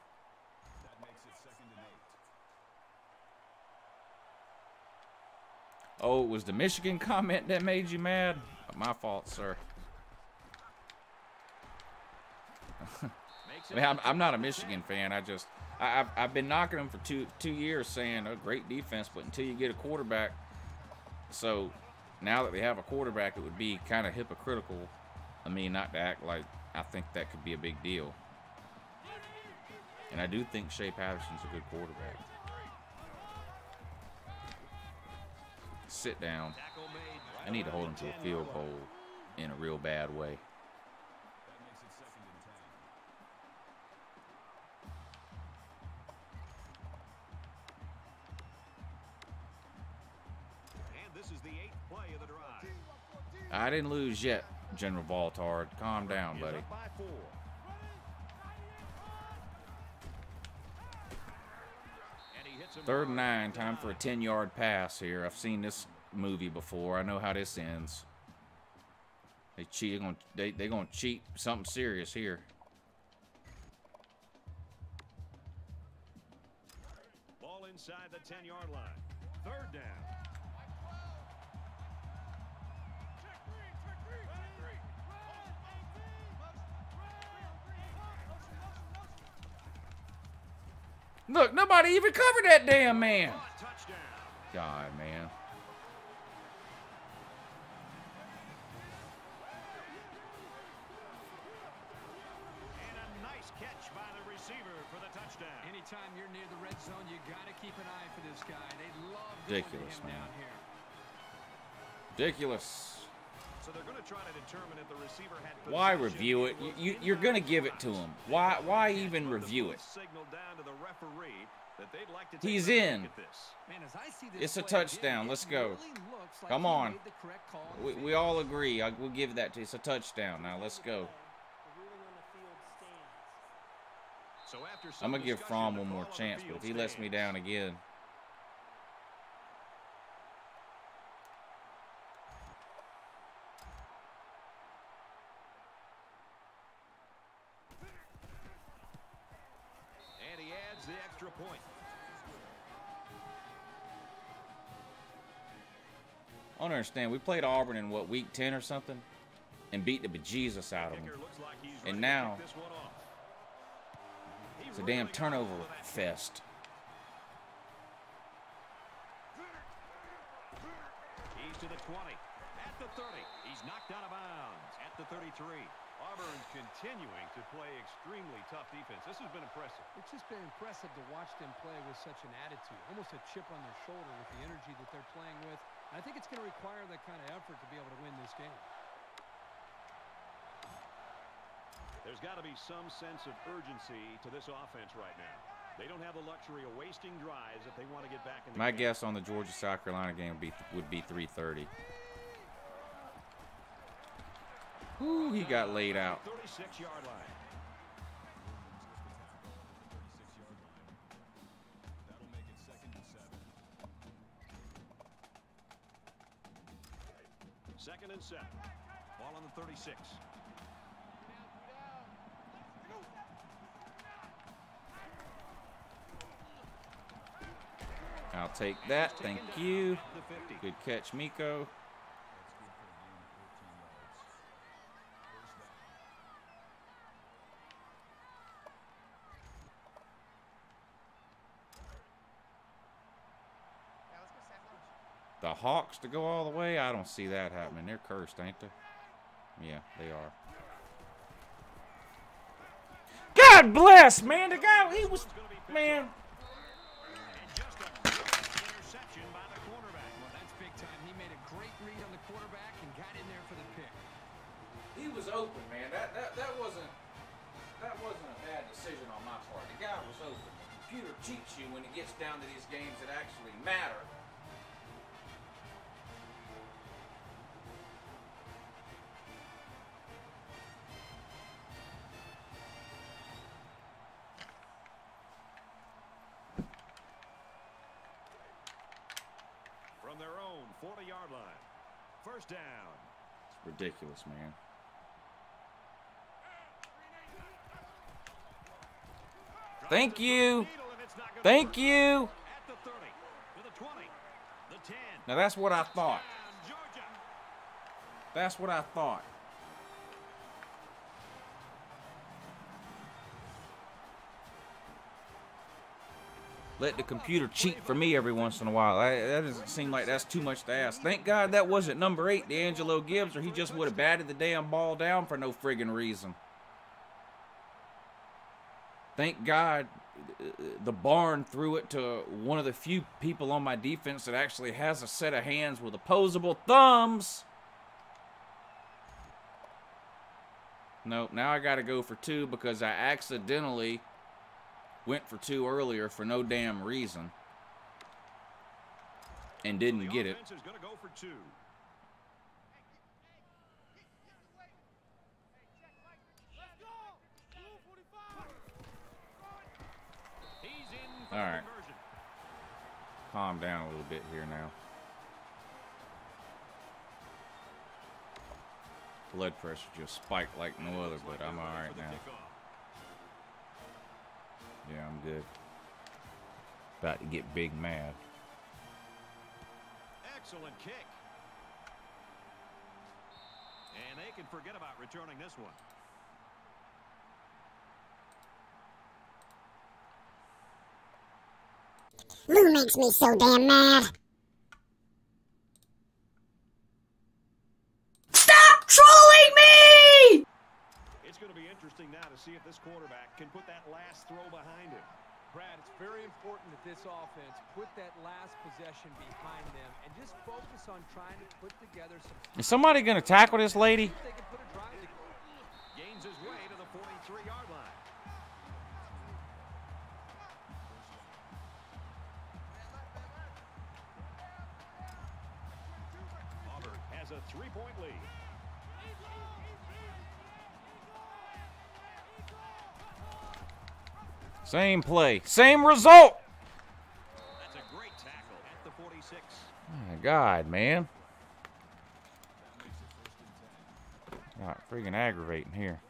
Oh, it was the Michigan comment that made you mad? My fault, sir. I mean, I'm not a Michigan fan. I've been knocking them for two years saying, oh, great defense, but until you get a quarterback. So now that they have a quarterback, it would be kind of hypocritical of me not to act like I think that could be a big deal. And I do think Shea Patterson's a good quarterback. Sit down. I need to hold him to a field goal in a real bad way. And this is the 8th play of the drive. I didn't lose yet, General Valtard. Calm down, buddy. Up by 4. And he hits him 3rd and 9, time for a 10-yard pass here. I've seen this movie before. I know how this ends. They cheat. They're gonna cheat something serious here. Ball inside the 10-yard line. 3rd down. Look, nobody even covered that damn man. Touchdown. God, man. And a nice catch by the receiver for the touchdown. Anytime you're near the red zone, you got to keep an eye for this guy. They love Ridiculous, going to him man. down here. Ridiculous. So they're going to try to determine if the receiver had Why possession. review it? You're going to give it to him. Why even review it? Signal down to the referee that they'd like to take He's a look in. at this. Man, as I see this It's a play touchdown. again, Let's it go. really looks like Come he on. made the correct call. We all agree. We'll give that to you. It's a touchdown. Now let's go. So after I'm some going to give discussion, Fromm the one more call on the chance, but field if he lets me stands. down again. And he adds the extra point. I don't understand. We played Auburn in, what, week 10 or something? And beat the bejesus out of them. Kicker looks like he's And ready to now, kick this one off. He it's a really damn got turnover hold of that. fest. He's to the 20. At the 30. He's knocked out of bounds. At the 33. Auburn's continuing to play extremely tough defense. This has been impressive. It's just been impressive to watch them play with such an attitude, almost a chip on their shoulder with the energy that they're playing with. And I think it's going to require that kind of effort to be able to win this game. There's got to be some sense of urgency to this offense right now. They don't have the luxury of wasting drives if they want to get back in the My game. guess on the Georgia-South Carolina game would be 3:30. Ooh, he got laid out. 36-yard line. That'll make it 2nd and 7. 2nd and 7. Ball on the 36. I'll take that. Thank you. Good catch, Miko. The Hawks to go all the way? I don't see that happening. They're cursed, ain't they? Yeah, they are. God bless, man. The guy, he was, man. Interception by the quarterback. Well, that's big time. He made a great read on the quarterback and got in there for the pick. He was open, man. That wasn't a bad decision on my part. The guy was open. The computer cheats you when it gets down to these games that actually matter. From their own 40-yard line. First down. It's ridiculous, man. Thank you. Thank you. At the 30, to the 20, the 10. Now that's what I thought. Georgia. That's what I thought. Let the computer cheat for me every once in a while. That doesn't seem like that's too much to ask. Thank God that wasn't number 8, D'Angelo Gibbs, or he just would have batted the damn ball down for no friggin' reason. Thank God the barn threw it to one of the few people on my defense that actually has a set of hands with opposable thumbs. Nope, now I got to go for 2 because I accidentally went for 2 earlier for no damn reason and didn't get it. The offense is going to go for 2. He's in for All the right. conversion. Calm down a little bit here now. Blood pressure just spiked like no other, but I'm all right now. Yeah, I'm good. About to get big mad. Excellent kick. And they can forget about returning this one. Lou makes me so damn mad. Stop trolling me! It's going to be interesting now to see if this quarterback can put that last throw behind him. Brad, it's very important that this offense put that last possession behind them and just focus on trying to put together some... Is somebody going to tackle this lady? They can put a drive together. Gains his way to the 43-yard line. Auburn has a 3-point lead. Same play, same result. That's a great tackle at the 46. My God, man. God, freaking aggravating here.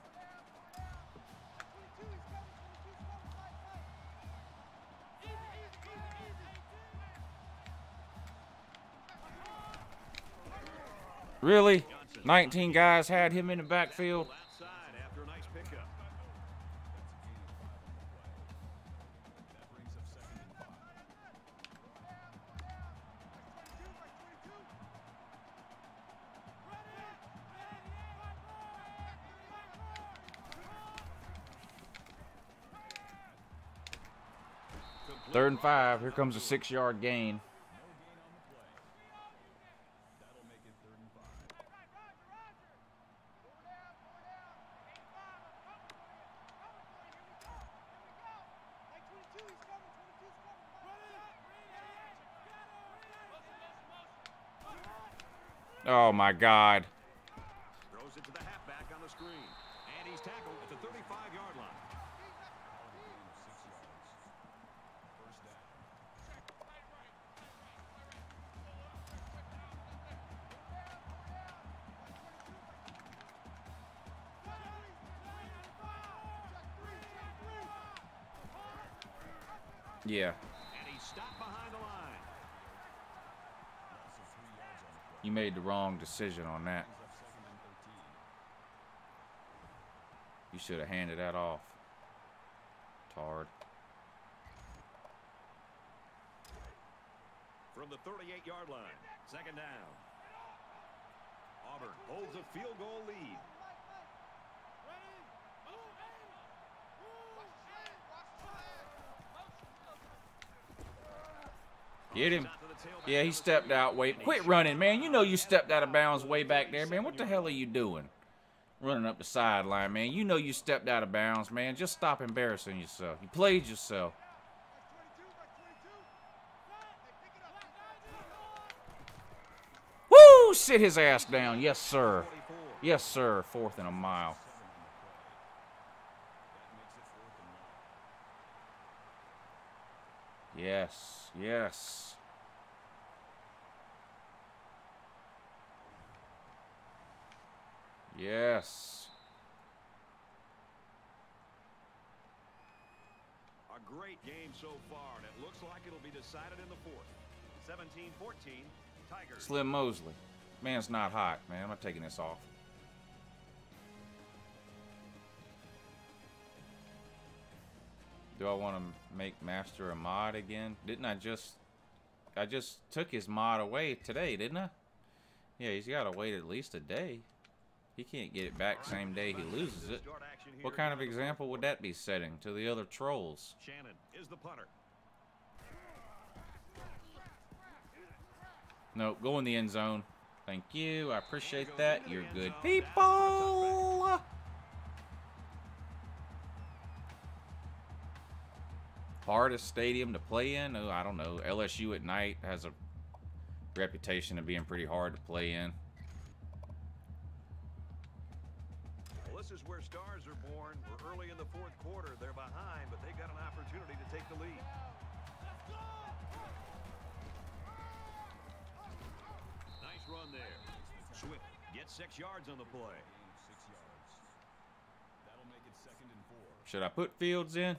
Really? 19 guys had him in the backfield. Outside after a nice pickup. Third and 5. Here comes a 6-yard gain. Oh my God. Throws it to the halfback on the screen. And he's tackled at the 35-yard line. Yeah. And he's stopped behind the line. You made the wrong decision on that. You should have handed that off. Tard. From the 38-yard line, second down. Auburn holds a field goal lead. Get him. Yeah, he stepped out way. Quit running, man. You know you stepped out of bounds way back there, man. What the hell are you doing? Running up the sideline, man. You know you stepped out of bounds, man. Just stop embarrassing yourself. You played yourself. Woo! Sit his ass down. Yes, sir. Yes, sir. 4th and a mile. Yes. Yes. Yes. A great game so far, and it looks like it'll be decided in the 4th. 17-14, Tigers. Slim Mosley. Man's not hot, man. I'm not taking this off. Do I want to make Master a mod again? Didn't I just took his mod away today, didn't I? Yeah, he's got to wait at least a day. He can't get it back same day he loses it. What kind of example would that be setting to the other trolls? Shannon is the punter. No, go in the end zone. Thank you. I appreciate that. You're good people. Hardest stadium to play in? Oh, I don't know. LSU at night has a reputation of being pretty hard to play in. Well, this is where stars are born. We're early in the 4th quarter. They're behind, but they got an opportunity to take the lead. Nice run there. Swift gets 6 yards on the play. 6 yards. That'll make it 2nd and 4. Should I put Fields in?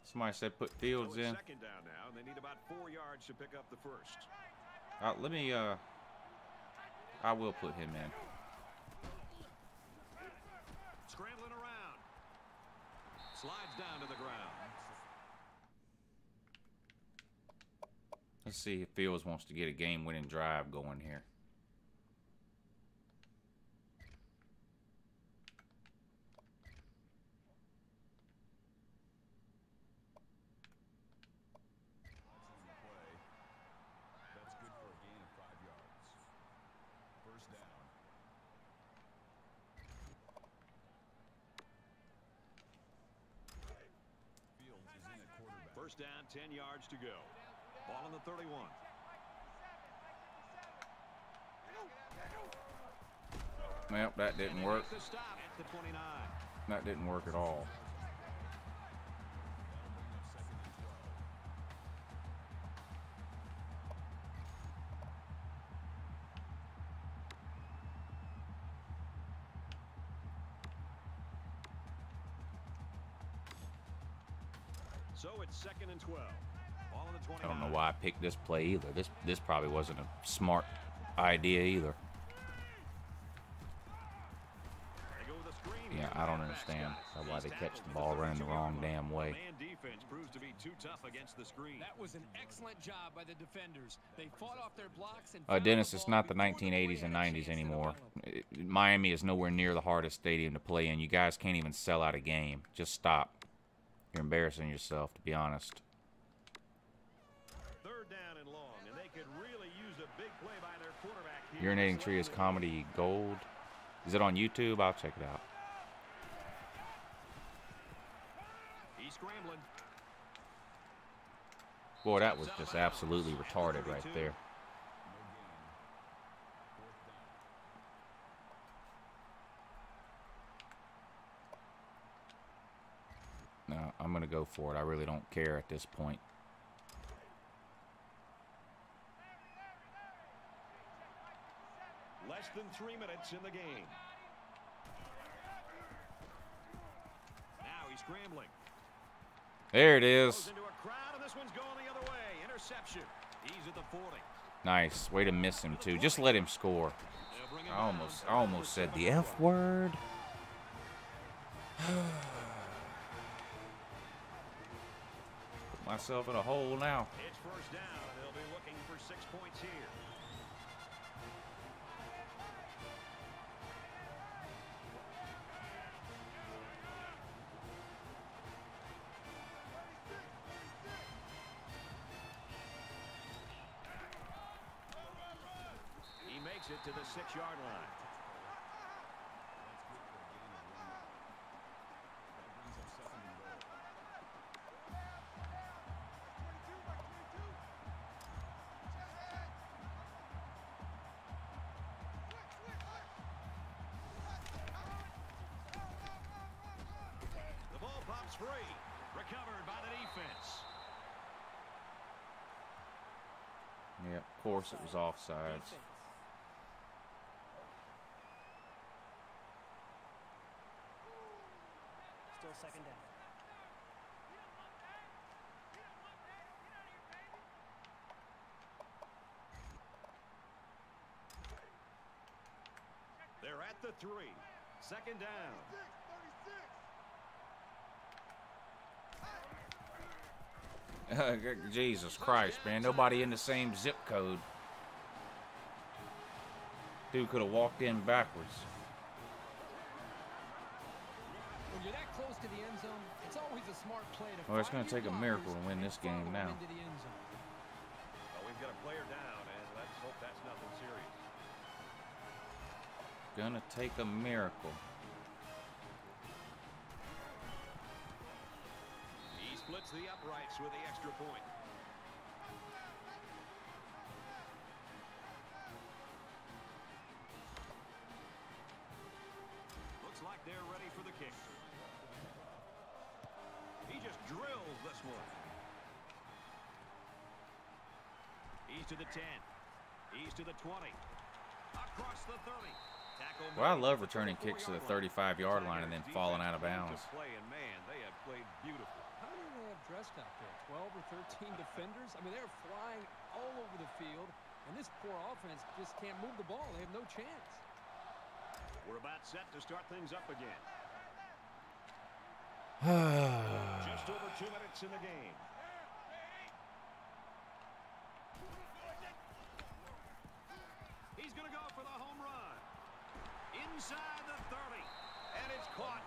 Somebody said put Fields in. 2nd down now, and they need about 4 yards to pick up the 1st. Let me, I will put him in. Scrambling around. Slides down to the ground. Let's see if Fields wants to get a game-winning drive going here. That's good for a gain of 5 yards. 1st down. Fields is in at quarterback. 1st down, 10 yards to go. Ball on the 31. Well, that didn't work. The stop at the 29. That didn't work at all. So it's 2nd and 12. Ball on the 29. I don't know why I picked this play either. This probably wasn't a smart idea either. They go with a screen. Yeah, I don't understand why they catch the ball running the wrong damn way. Man defense proves to be too tough against the screen. That was an excellent job by the defenders. They fought off their blocks and Dennis, it's not the 1980s and 90s anymore. Miami is nowhere near the hardest stadium to play in. You guys can't even sell out a game. Just stop. You're embarrassing yourself, to be honest. 3rd down and long, and they could really use a big play by their quarterback here. Urinating Tree is comedy gold. Is it on YouTube? I'll check it out. He's scrambling. Boy, that was just absolutely retarded right there. No, I'm going to go for it. I really don't care at this point. Less than 3 minutes in the game. Now he's scrambling. There it Goes is. into a crowd, and this one's going the other way. Interception. He's at the 40. Nice. Way to miss him, too. Just let him score. They'll bring him I down. almost said the F word. Put myself in a hole now. It's 1st down, and they'll be looking for 6 points here. He makes it to the 6-yard line. The ball pops free. Recovered by the defense. Yeah, of course it was offsides. Still 2nd down. They're at the 3. 2nd down. Jesus Christ, man. Nobody in the same zip code. Dude could have walked in backwards. When you're that close to the end zone, it's always a smart play to Well, it's going find to take your a miracle to blockers win this and follow game them now. into the end zone. Well, we've got a player down, and let's hope that's nothing serious. Gonna take a miracle. He splits the uprights with the extra point. Looks like they're ready for the kick. He just drills this one. He's to the 10. He's to the 20. Across the 30. Tackle Well, I made love at the returning kicks to the 34-yard 35-yard line and then Tigers falling out of defense bounds. to play, and man, they have played beautiful. How many do they have dressed out there? 12 or 13 defenders? I mean, they're flying all over the field, and this poor offense just can't move the ball. They have no chance. We're about set to start things up again. Just over 2 minutes in the game. He's going to go for the home run. Inside the 30. And it's caught.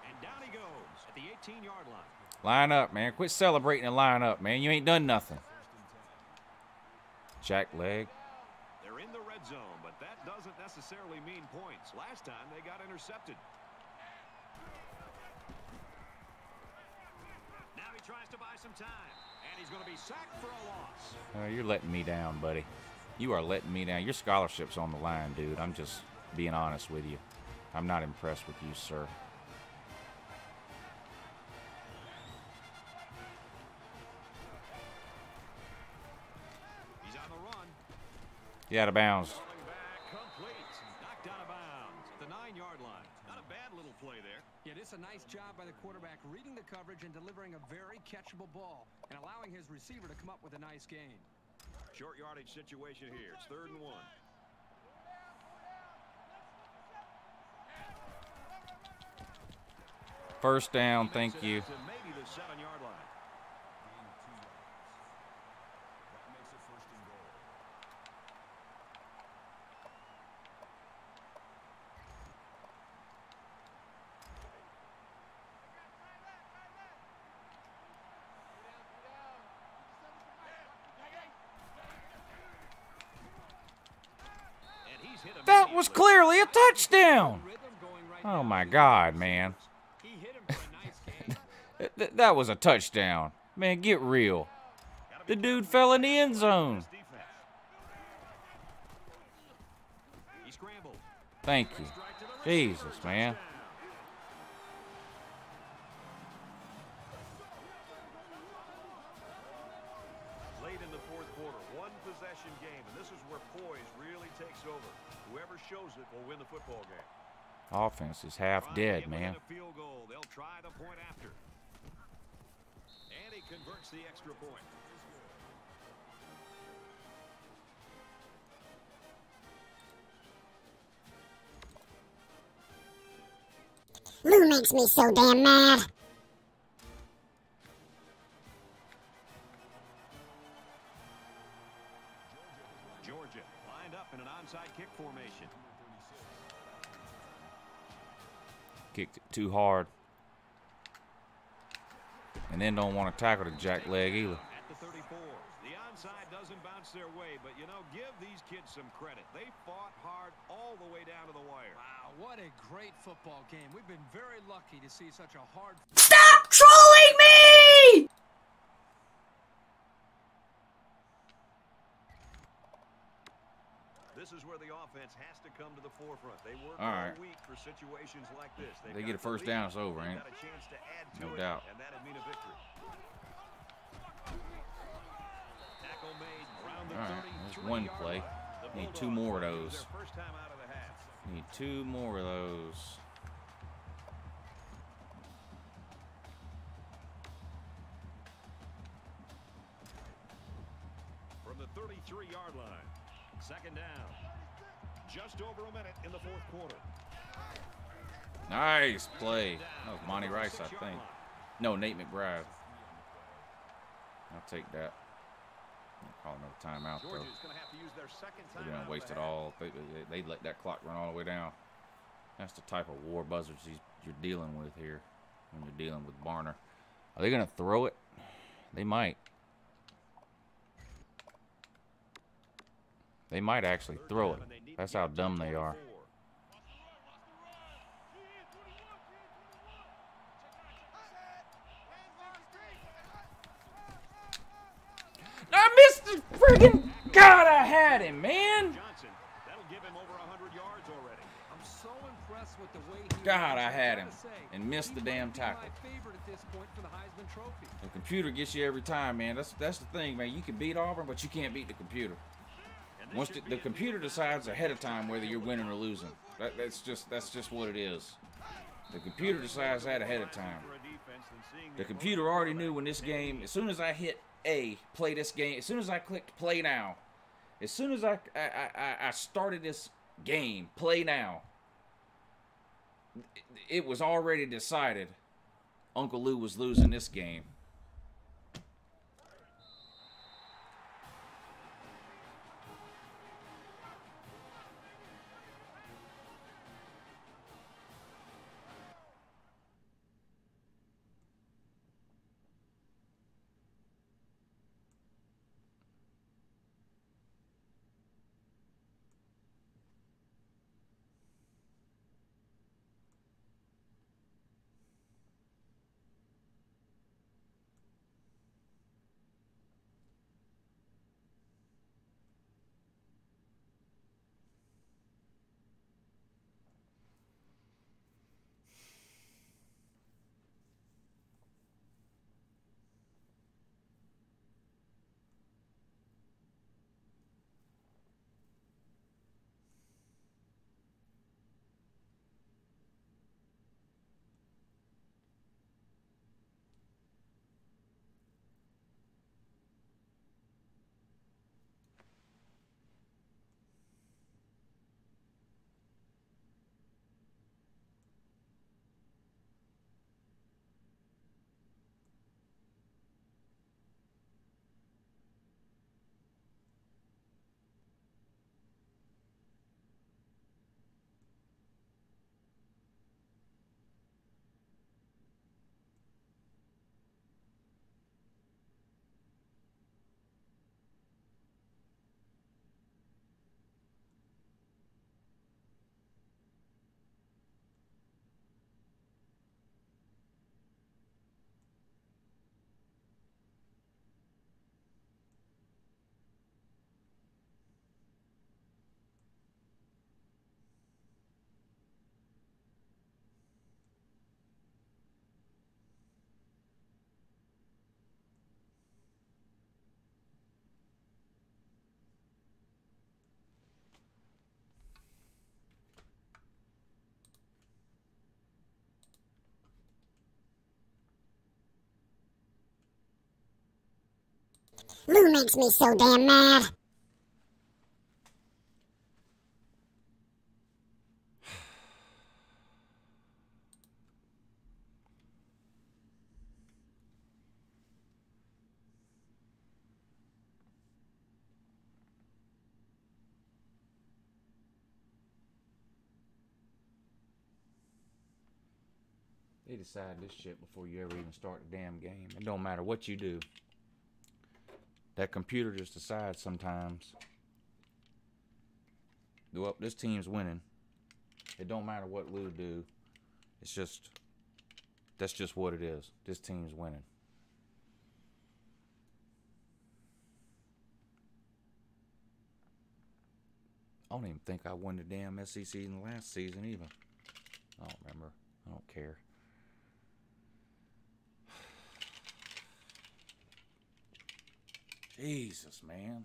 And down he goes at the 18-yard line. Line up, man. Quit celebrating and line up, man. You ain't done nothing. Jack leg. They're in the red zone, but that doesn't necessarily mean points. Last time they got intercepted. Now he tries to buy some time. And he's going to be sacked for a loss. You're letting me down, buddy. You are letting me down. Your scholarship's on the line, dude. I'm just being honest with you. I'm not impressed with you, sir. He out of bounds. Throwing back, complete. Knocked out of bounds at the 9-yard line. Not a bad little play there. Yeah, it's a nice job by the quarterback reading the coverage and delivering a very catchable ball and allowing his receiver to come up with a nice gain. Short yardage situation here. It's 3rd and 1. First down, thank you. To maybe the 7-yard line. Gain of 2 yards. That makes it 1st and goal. And he's hit That was clearly a touchdown. Rhythm going right Oh now. my God, man. He hit him for a nice gain. That was a touchdown. Man, get real. The dude fell in the end zone. He scrambled. Thank you. Jesus, man. Late in the 4th quarter, 1-possession game, and this is where poise really takes over. Whoever shows it will win the football game. Offense is half dead, man. A field goal. They'll try the point after. And he converts the extra point. Lou makes me so damn mad. Georgia lined up in an onside kick formation. Kicked it too hard. And then don't want to tackle the jack leg either. At the 34. The onside doesn't bounce their way, but, you know, give these kids some credit. They fought hard all the way down to the wire. Wow, what a great football game. We've been very lucky to see such a hard. Stop trolling me! This is where the offense has to come to the forefront. They work All all right. week for situations like this. They get a first down, it's over, ain't it? Got a chance to add to No it, doubt. and that'd mean a victory. Tackle made around the All right, that's 33-yard one play. line. The Need 2 Bulldogs more of use those. their first time out of the half. Need 2 more of those. From the 33-yard line. 2nd down. Just over a minute in the 4th quarter. Nice play. That was Monty Rice, I think. No, Nate McBride. I'll take that. I'll call another timeout, though. Georgia's going to have to use their 2nd They're time. going to waste it all. They let that clock run all the way down. That's the type of war buzzards you're dealing with here when you're dealing with Barner. Are they going to throw it? They might. They might actually throw it. That's how dumb they are. I missed the friggin' God, I had him, man. Johnson, that'll give him over 100 yards already. I'm so impressed with the way he God, runs. I had him gotta say, and missed the he damn might be tackle. My favorite at this point for the Heisman Trophy. The computer gets you every time, man. That's the thing, man. You can beat Auburn, but you can't beat the computer. Once the computer decides ahead of time whether you're winning or losing. That's just what it is. The computer decides that ahead of time. The computer already knew when this game, as soon as I hit A, play this game, as soon as I clicked play now, as soon as I started this game, play now, it was already decided Uncle Lou was losing this game. Lou makes me so damn mad. They decide this shit before you ever even start the damn game. It don't matter what you do. That computer just decides sometimes. Well, this team's winning. It don't matter what Lou do. It's just, that's just what it is. This team's winning. I don't even think I won the damn SEC in the last season even. I don't remember. I don't care. Jesus, man.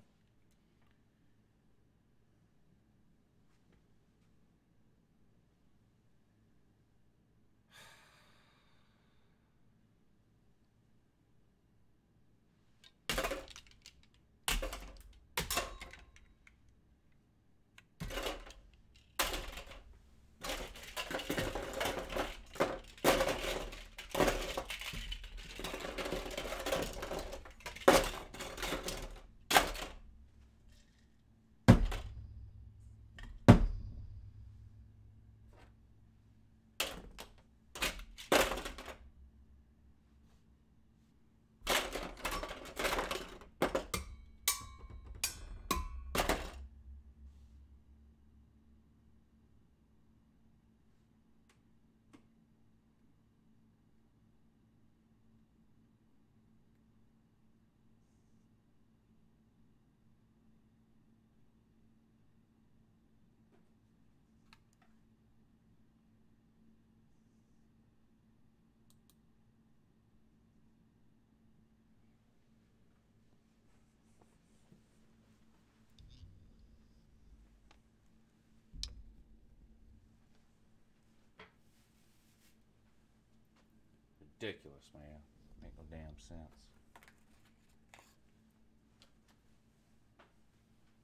Ridiculous, man. Make no damn sense.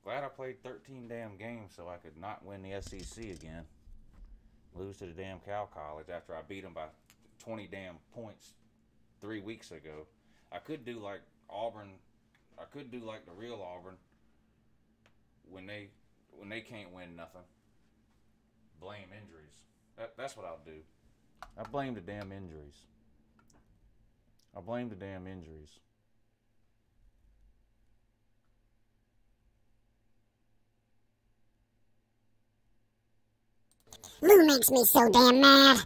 Glad I played 13 damn games so I could not win the SEC again. Lose to the damn Cal College after I beat them by 20 damn points 3 weeks ago. I could do like Auburn. I could do like the real Auburn when they can't win nothing. Blame injuries. That's what I'll do. I blame the damn injuries. I blame the damn injuries. Lou makes me so damn mad.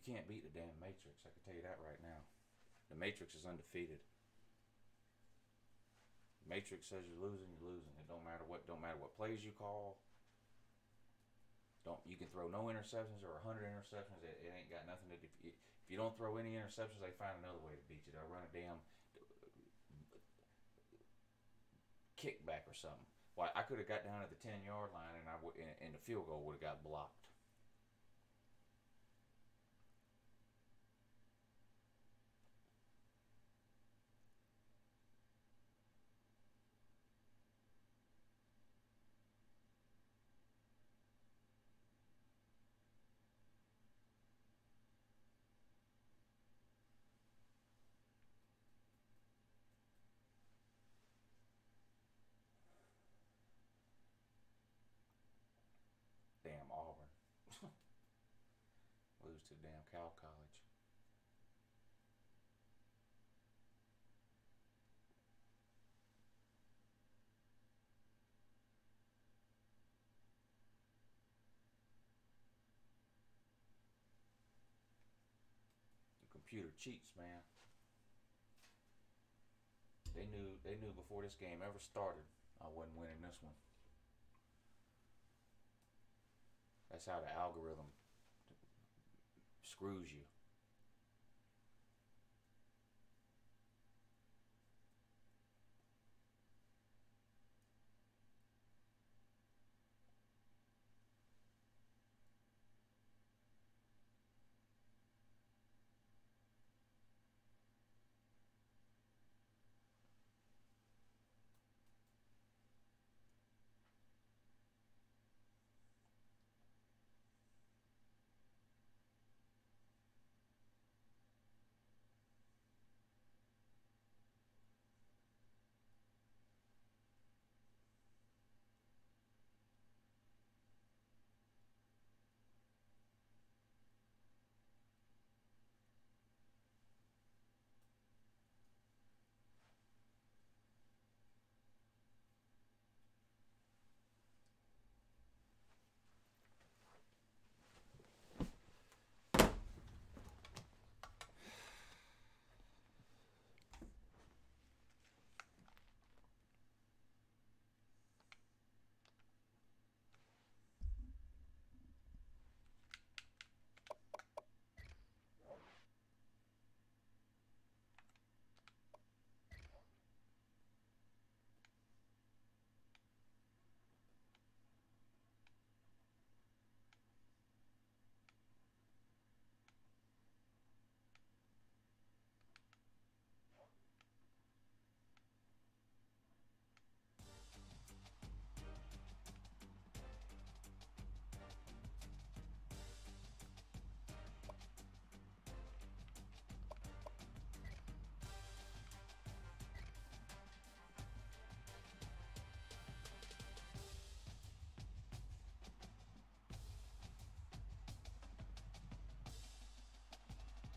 You can't beat the damn Matrix, I can tell you that right now. The Matrix is undefeated. Matrix says you're losing, you're losing. It don't matter what plays you call. You can throw no interceptions or 100 interceptions. It ain't got nothing to do. If you don't throw any interceptions, they find another way to beat you. They'll run a damn kickback or something. Well, I could have got down at the 10-yard line and the field goal would have got blocked. Damn Auburn. Lose to damn Cal College. The computer cheats, man. They knew before this game ever started I wasn't winning this one. That's how the algorithm screws you.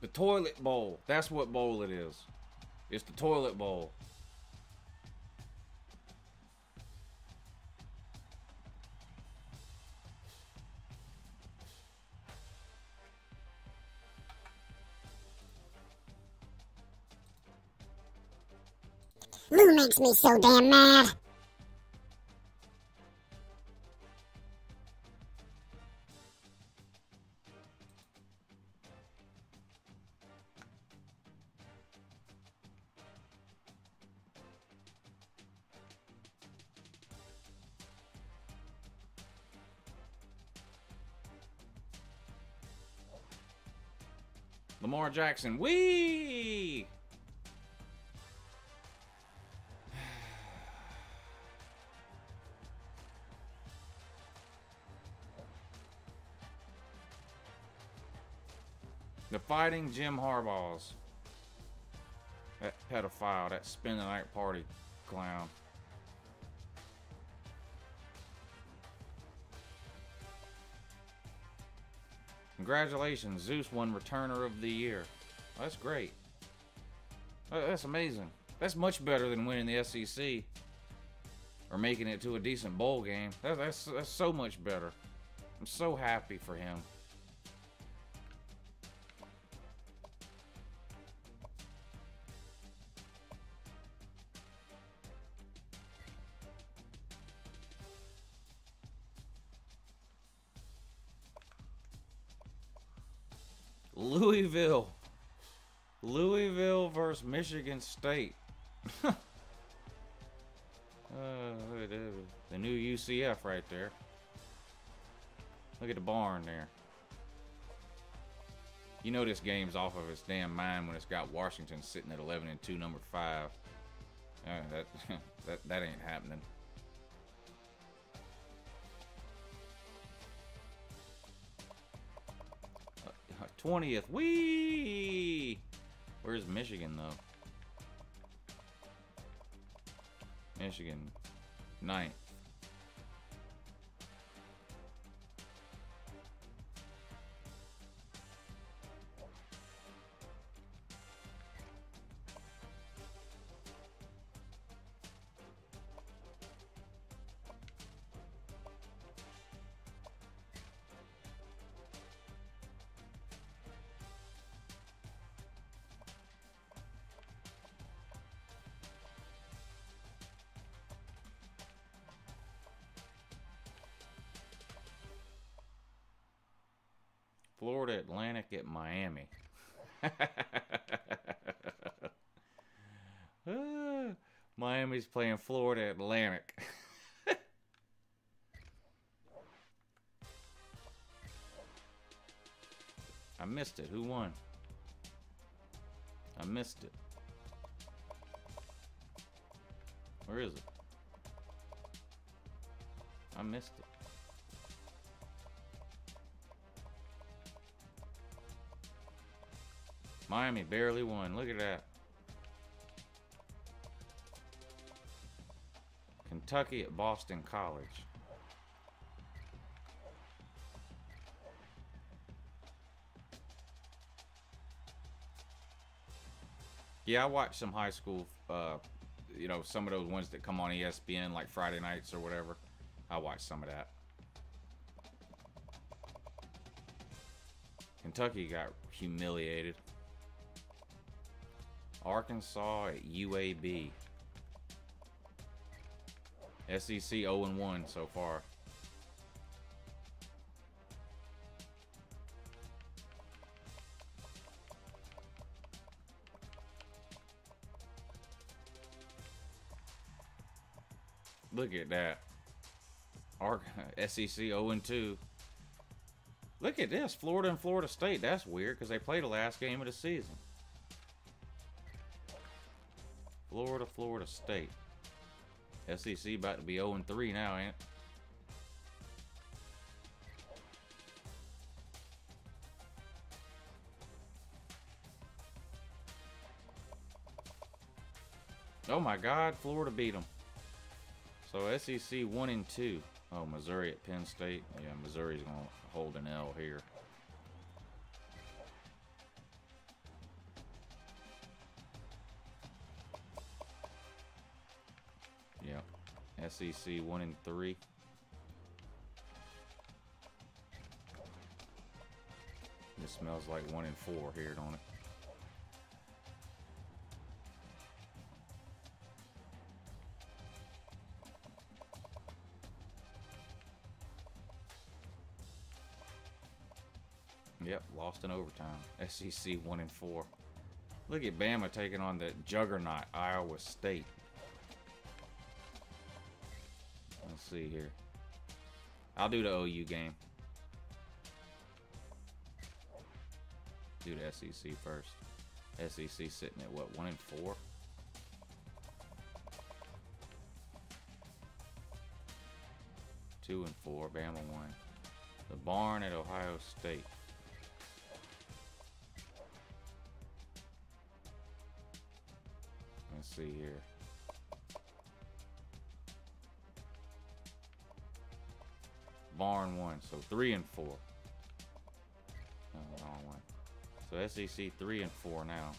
The toilet bowl. That's what bowl it is. It's the toilet bowl. Lou makes me so damn mad. Lamar Jackson. Whee! The Fighting Jim Harbaughs. That pedophile, that spend the night party clown. Congratulations, Zeus won Returner of the Year. That's great. That's amazing. That's much better than winning the SEC or making it to a decent bowl game. That's so much better. I'm so happy for him. Louisville versus Michigan State. Look at the new UCF right there. Look at the barn there. You know this game's off of its damn mind when it's got Washington sitting at 11-2, number 5. That ain't happening. 20th. Whee! Where's Michigan, though? Michigan, 9th. Florida Atlantic at Miami. Miami's playing Florida Atlantic. I missed it. Who won? I missed it. Where is it? I missed it. Miami barely won. Look at that. Kentucky at Boston College. Yeah, I watched some high school, you know, some of those ones that come on ESPN like Friday nights or whatever. I watched some of that. Kentucky got humiliated. Arkansas at UAB. SEC 0-1 so far. Look at that. SEC 0-2. Look at this. Florida and Florida State. That's weird because they played the last game of the season. Florida State. SEC about to be 0-3 now, ain't it? Oh my God, Florida beat them. So SEC 1-2. Oh, Missouri at Penn State. Yeah, Missouri's gonna hold an L here. Yeah, SEC 1-3. This smells like 1-4 here, don't it? Yep, lost in overtime. SEC 1-4. Look at Bama taking on the juggernaut Iowa State. Let's see here. I'll do the OU game. Do the SEC first. SEC sitting at what, 1-4? Two and 4. Bama won. The barn at Ohio State. Let's see here. Barn won, so 3-4. No, wrong one. So SEC 3-4 now.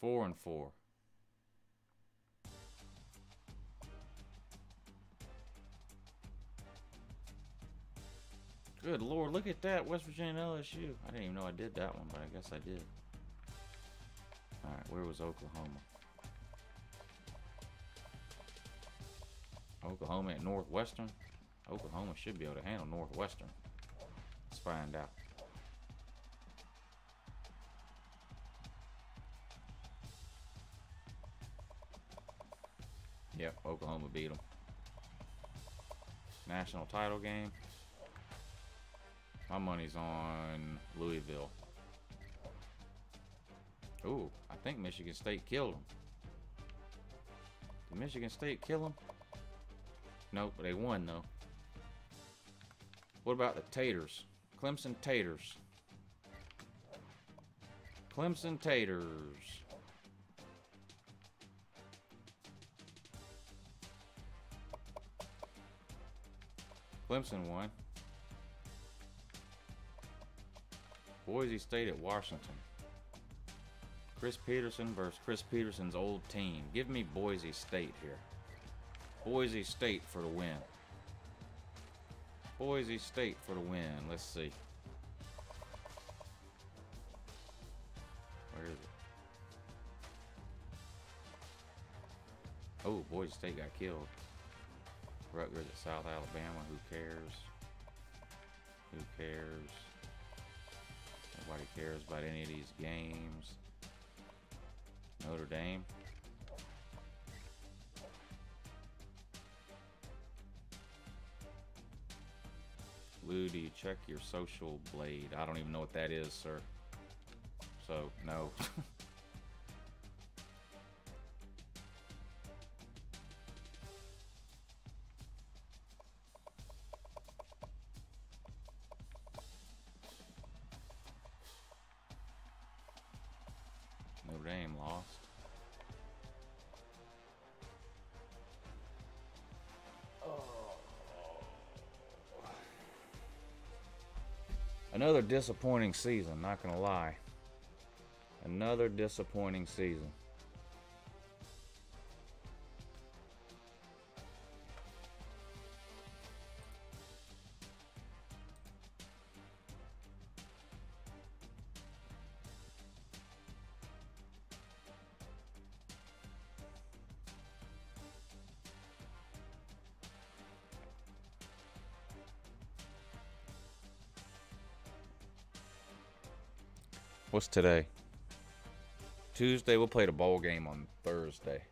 Four and 4. Good Lord, look at that. West Virginia LSU. I didn't even know I did that one, but I guess I did. Alright, where was Oklahoma? Oklahoma at Northwestern? Oklahoma should be able to handle Northwestern. Let's find out. Yep, Oklahoma beat them. National title game. My money's on Louisville. Ooh, I think Michigan State killed them. Did Michigan State kill them? Nope, they won though. What about the Taters? Clemson Taters. Clemson Taters. Clemson won. Boise State at Washington. Chris Peterson versus Chris Peterson's old team. Give me Boise State here. Boise State for the win. Boise State for the win. Let's see. Where is it? Oh, Boise State got killed. Rutgers at South Alabama. Who cares? Who cares? Nobody cares about any of these games. Notre Dame. Lou, do you check your social blade? I don't even know what that is, sir. So, no. Notre Dame lost. Another disappointing season, not gonna lie. Another disappointing season. What's today? Tuesday. We'll play the bowl game on Thursday.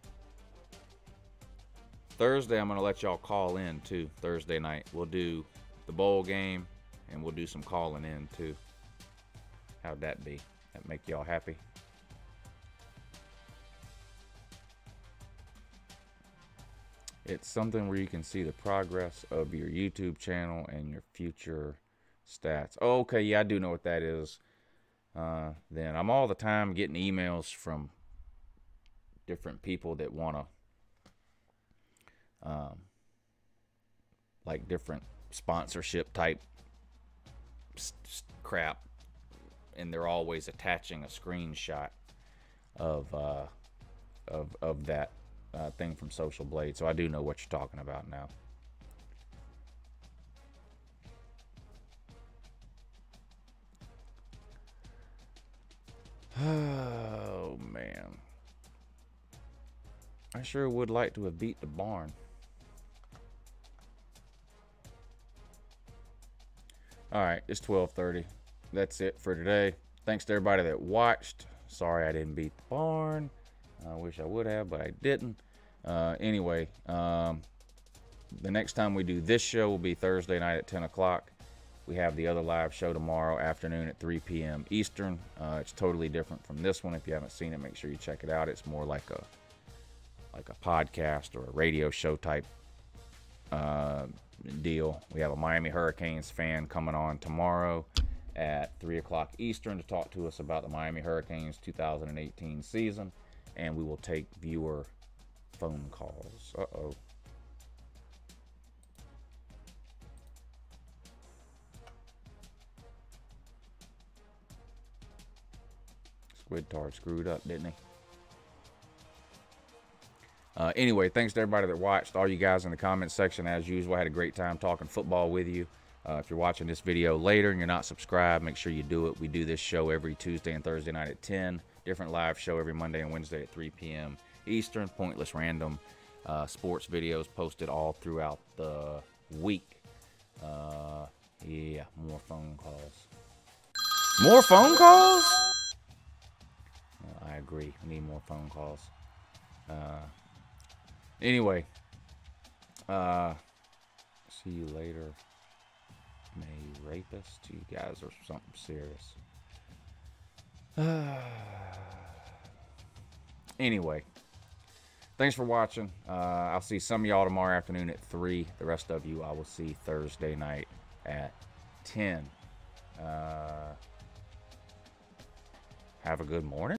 Thursday, I'm going to let y'all call in, too. Thursday night. We'll do the bowl game, and we'll do some calling in, too. How'd that be? That make y'all happy? It's something where you can see the progress of your YouTube channel and your future stats. Oh, okay, yeah, I do know what that is. Then I'm all the time getting emails from different people that want to, like different sponsorship type crap, and they're always attaching a screenshot of that thing from Social Blade. So I do know what you're talking about now. Oh, man. I sure would like to have beat the barn. All right, it's 12:30. That's it for today. Thanks to everybody that watched. Sorry I didn't beat the barn. I wish I would have, but I didn't. Anyway, the next time we do this show will be Thursday night at 10 o'clock. We have the other live show tomorrow afternoon at 3 p.m. Eastern. It's totally different from this one. If you haven't seen it, make sure you check it out. It's more like a podcast or a radio show type deal. We have a Miami Hurricanes fan coming on tomorrow at 3 o'clock Eastern to talk to us about the Miami Hurricanes 2018 season, and we will take viewer phone calls. Uh-oh. Squidtard screwed up, didn't he? Anyway, thanks to everybody that watched. All you guys in the comments section, as usual. I had a great time talking football with you. If you're watching this video later and you're not subscribed, make sure you do it. We do this show every Tuesday and Thursday night at 10. Different live show every Monday and Wednesday at 3 p.m. Eastern. Pointless random sports videos posted all throughout the week. Yeah, more phone calls. More phone calls? I agree. We need more phone calls. Anyway, see you later. May rapist? You guys are something serious. Anyway, thanks for watching. I'll see some of y'all tomorrow afternoon at 3. The rest of you I will see Thursday night at 10. Have a good morning.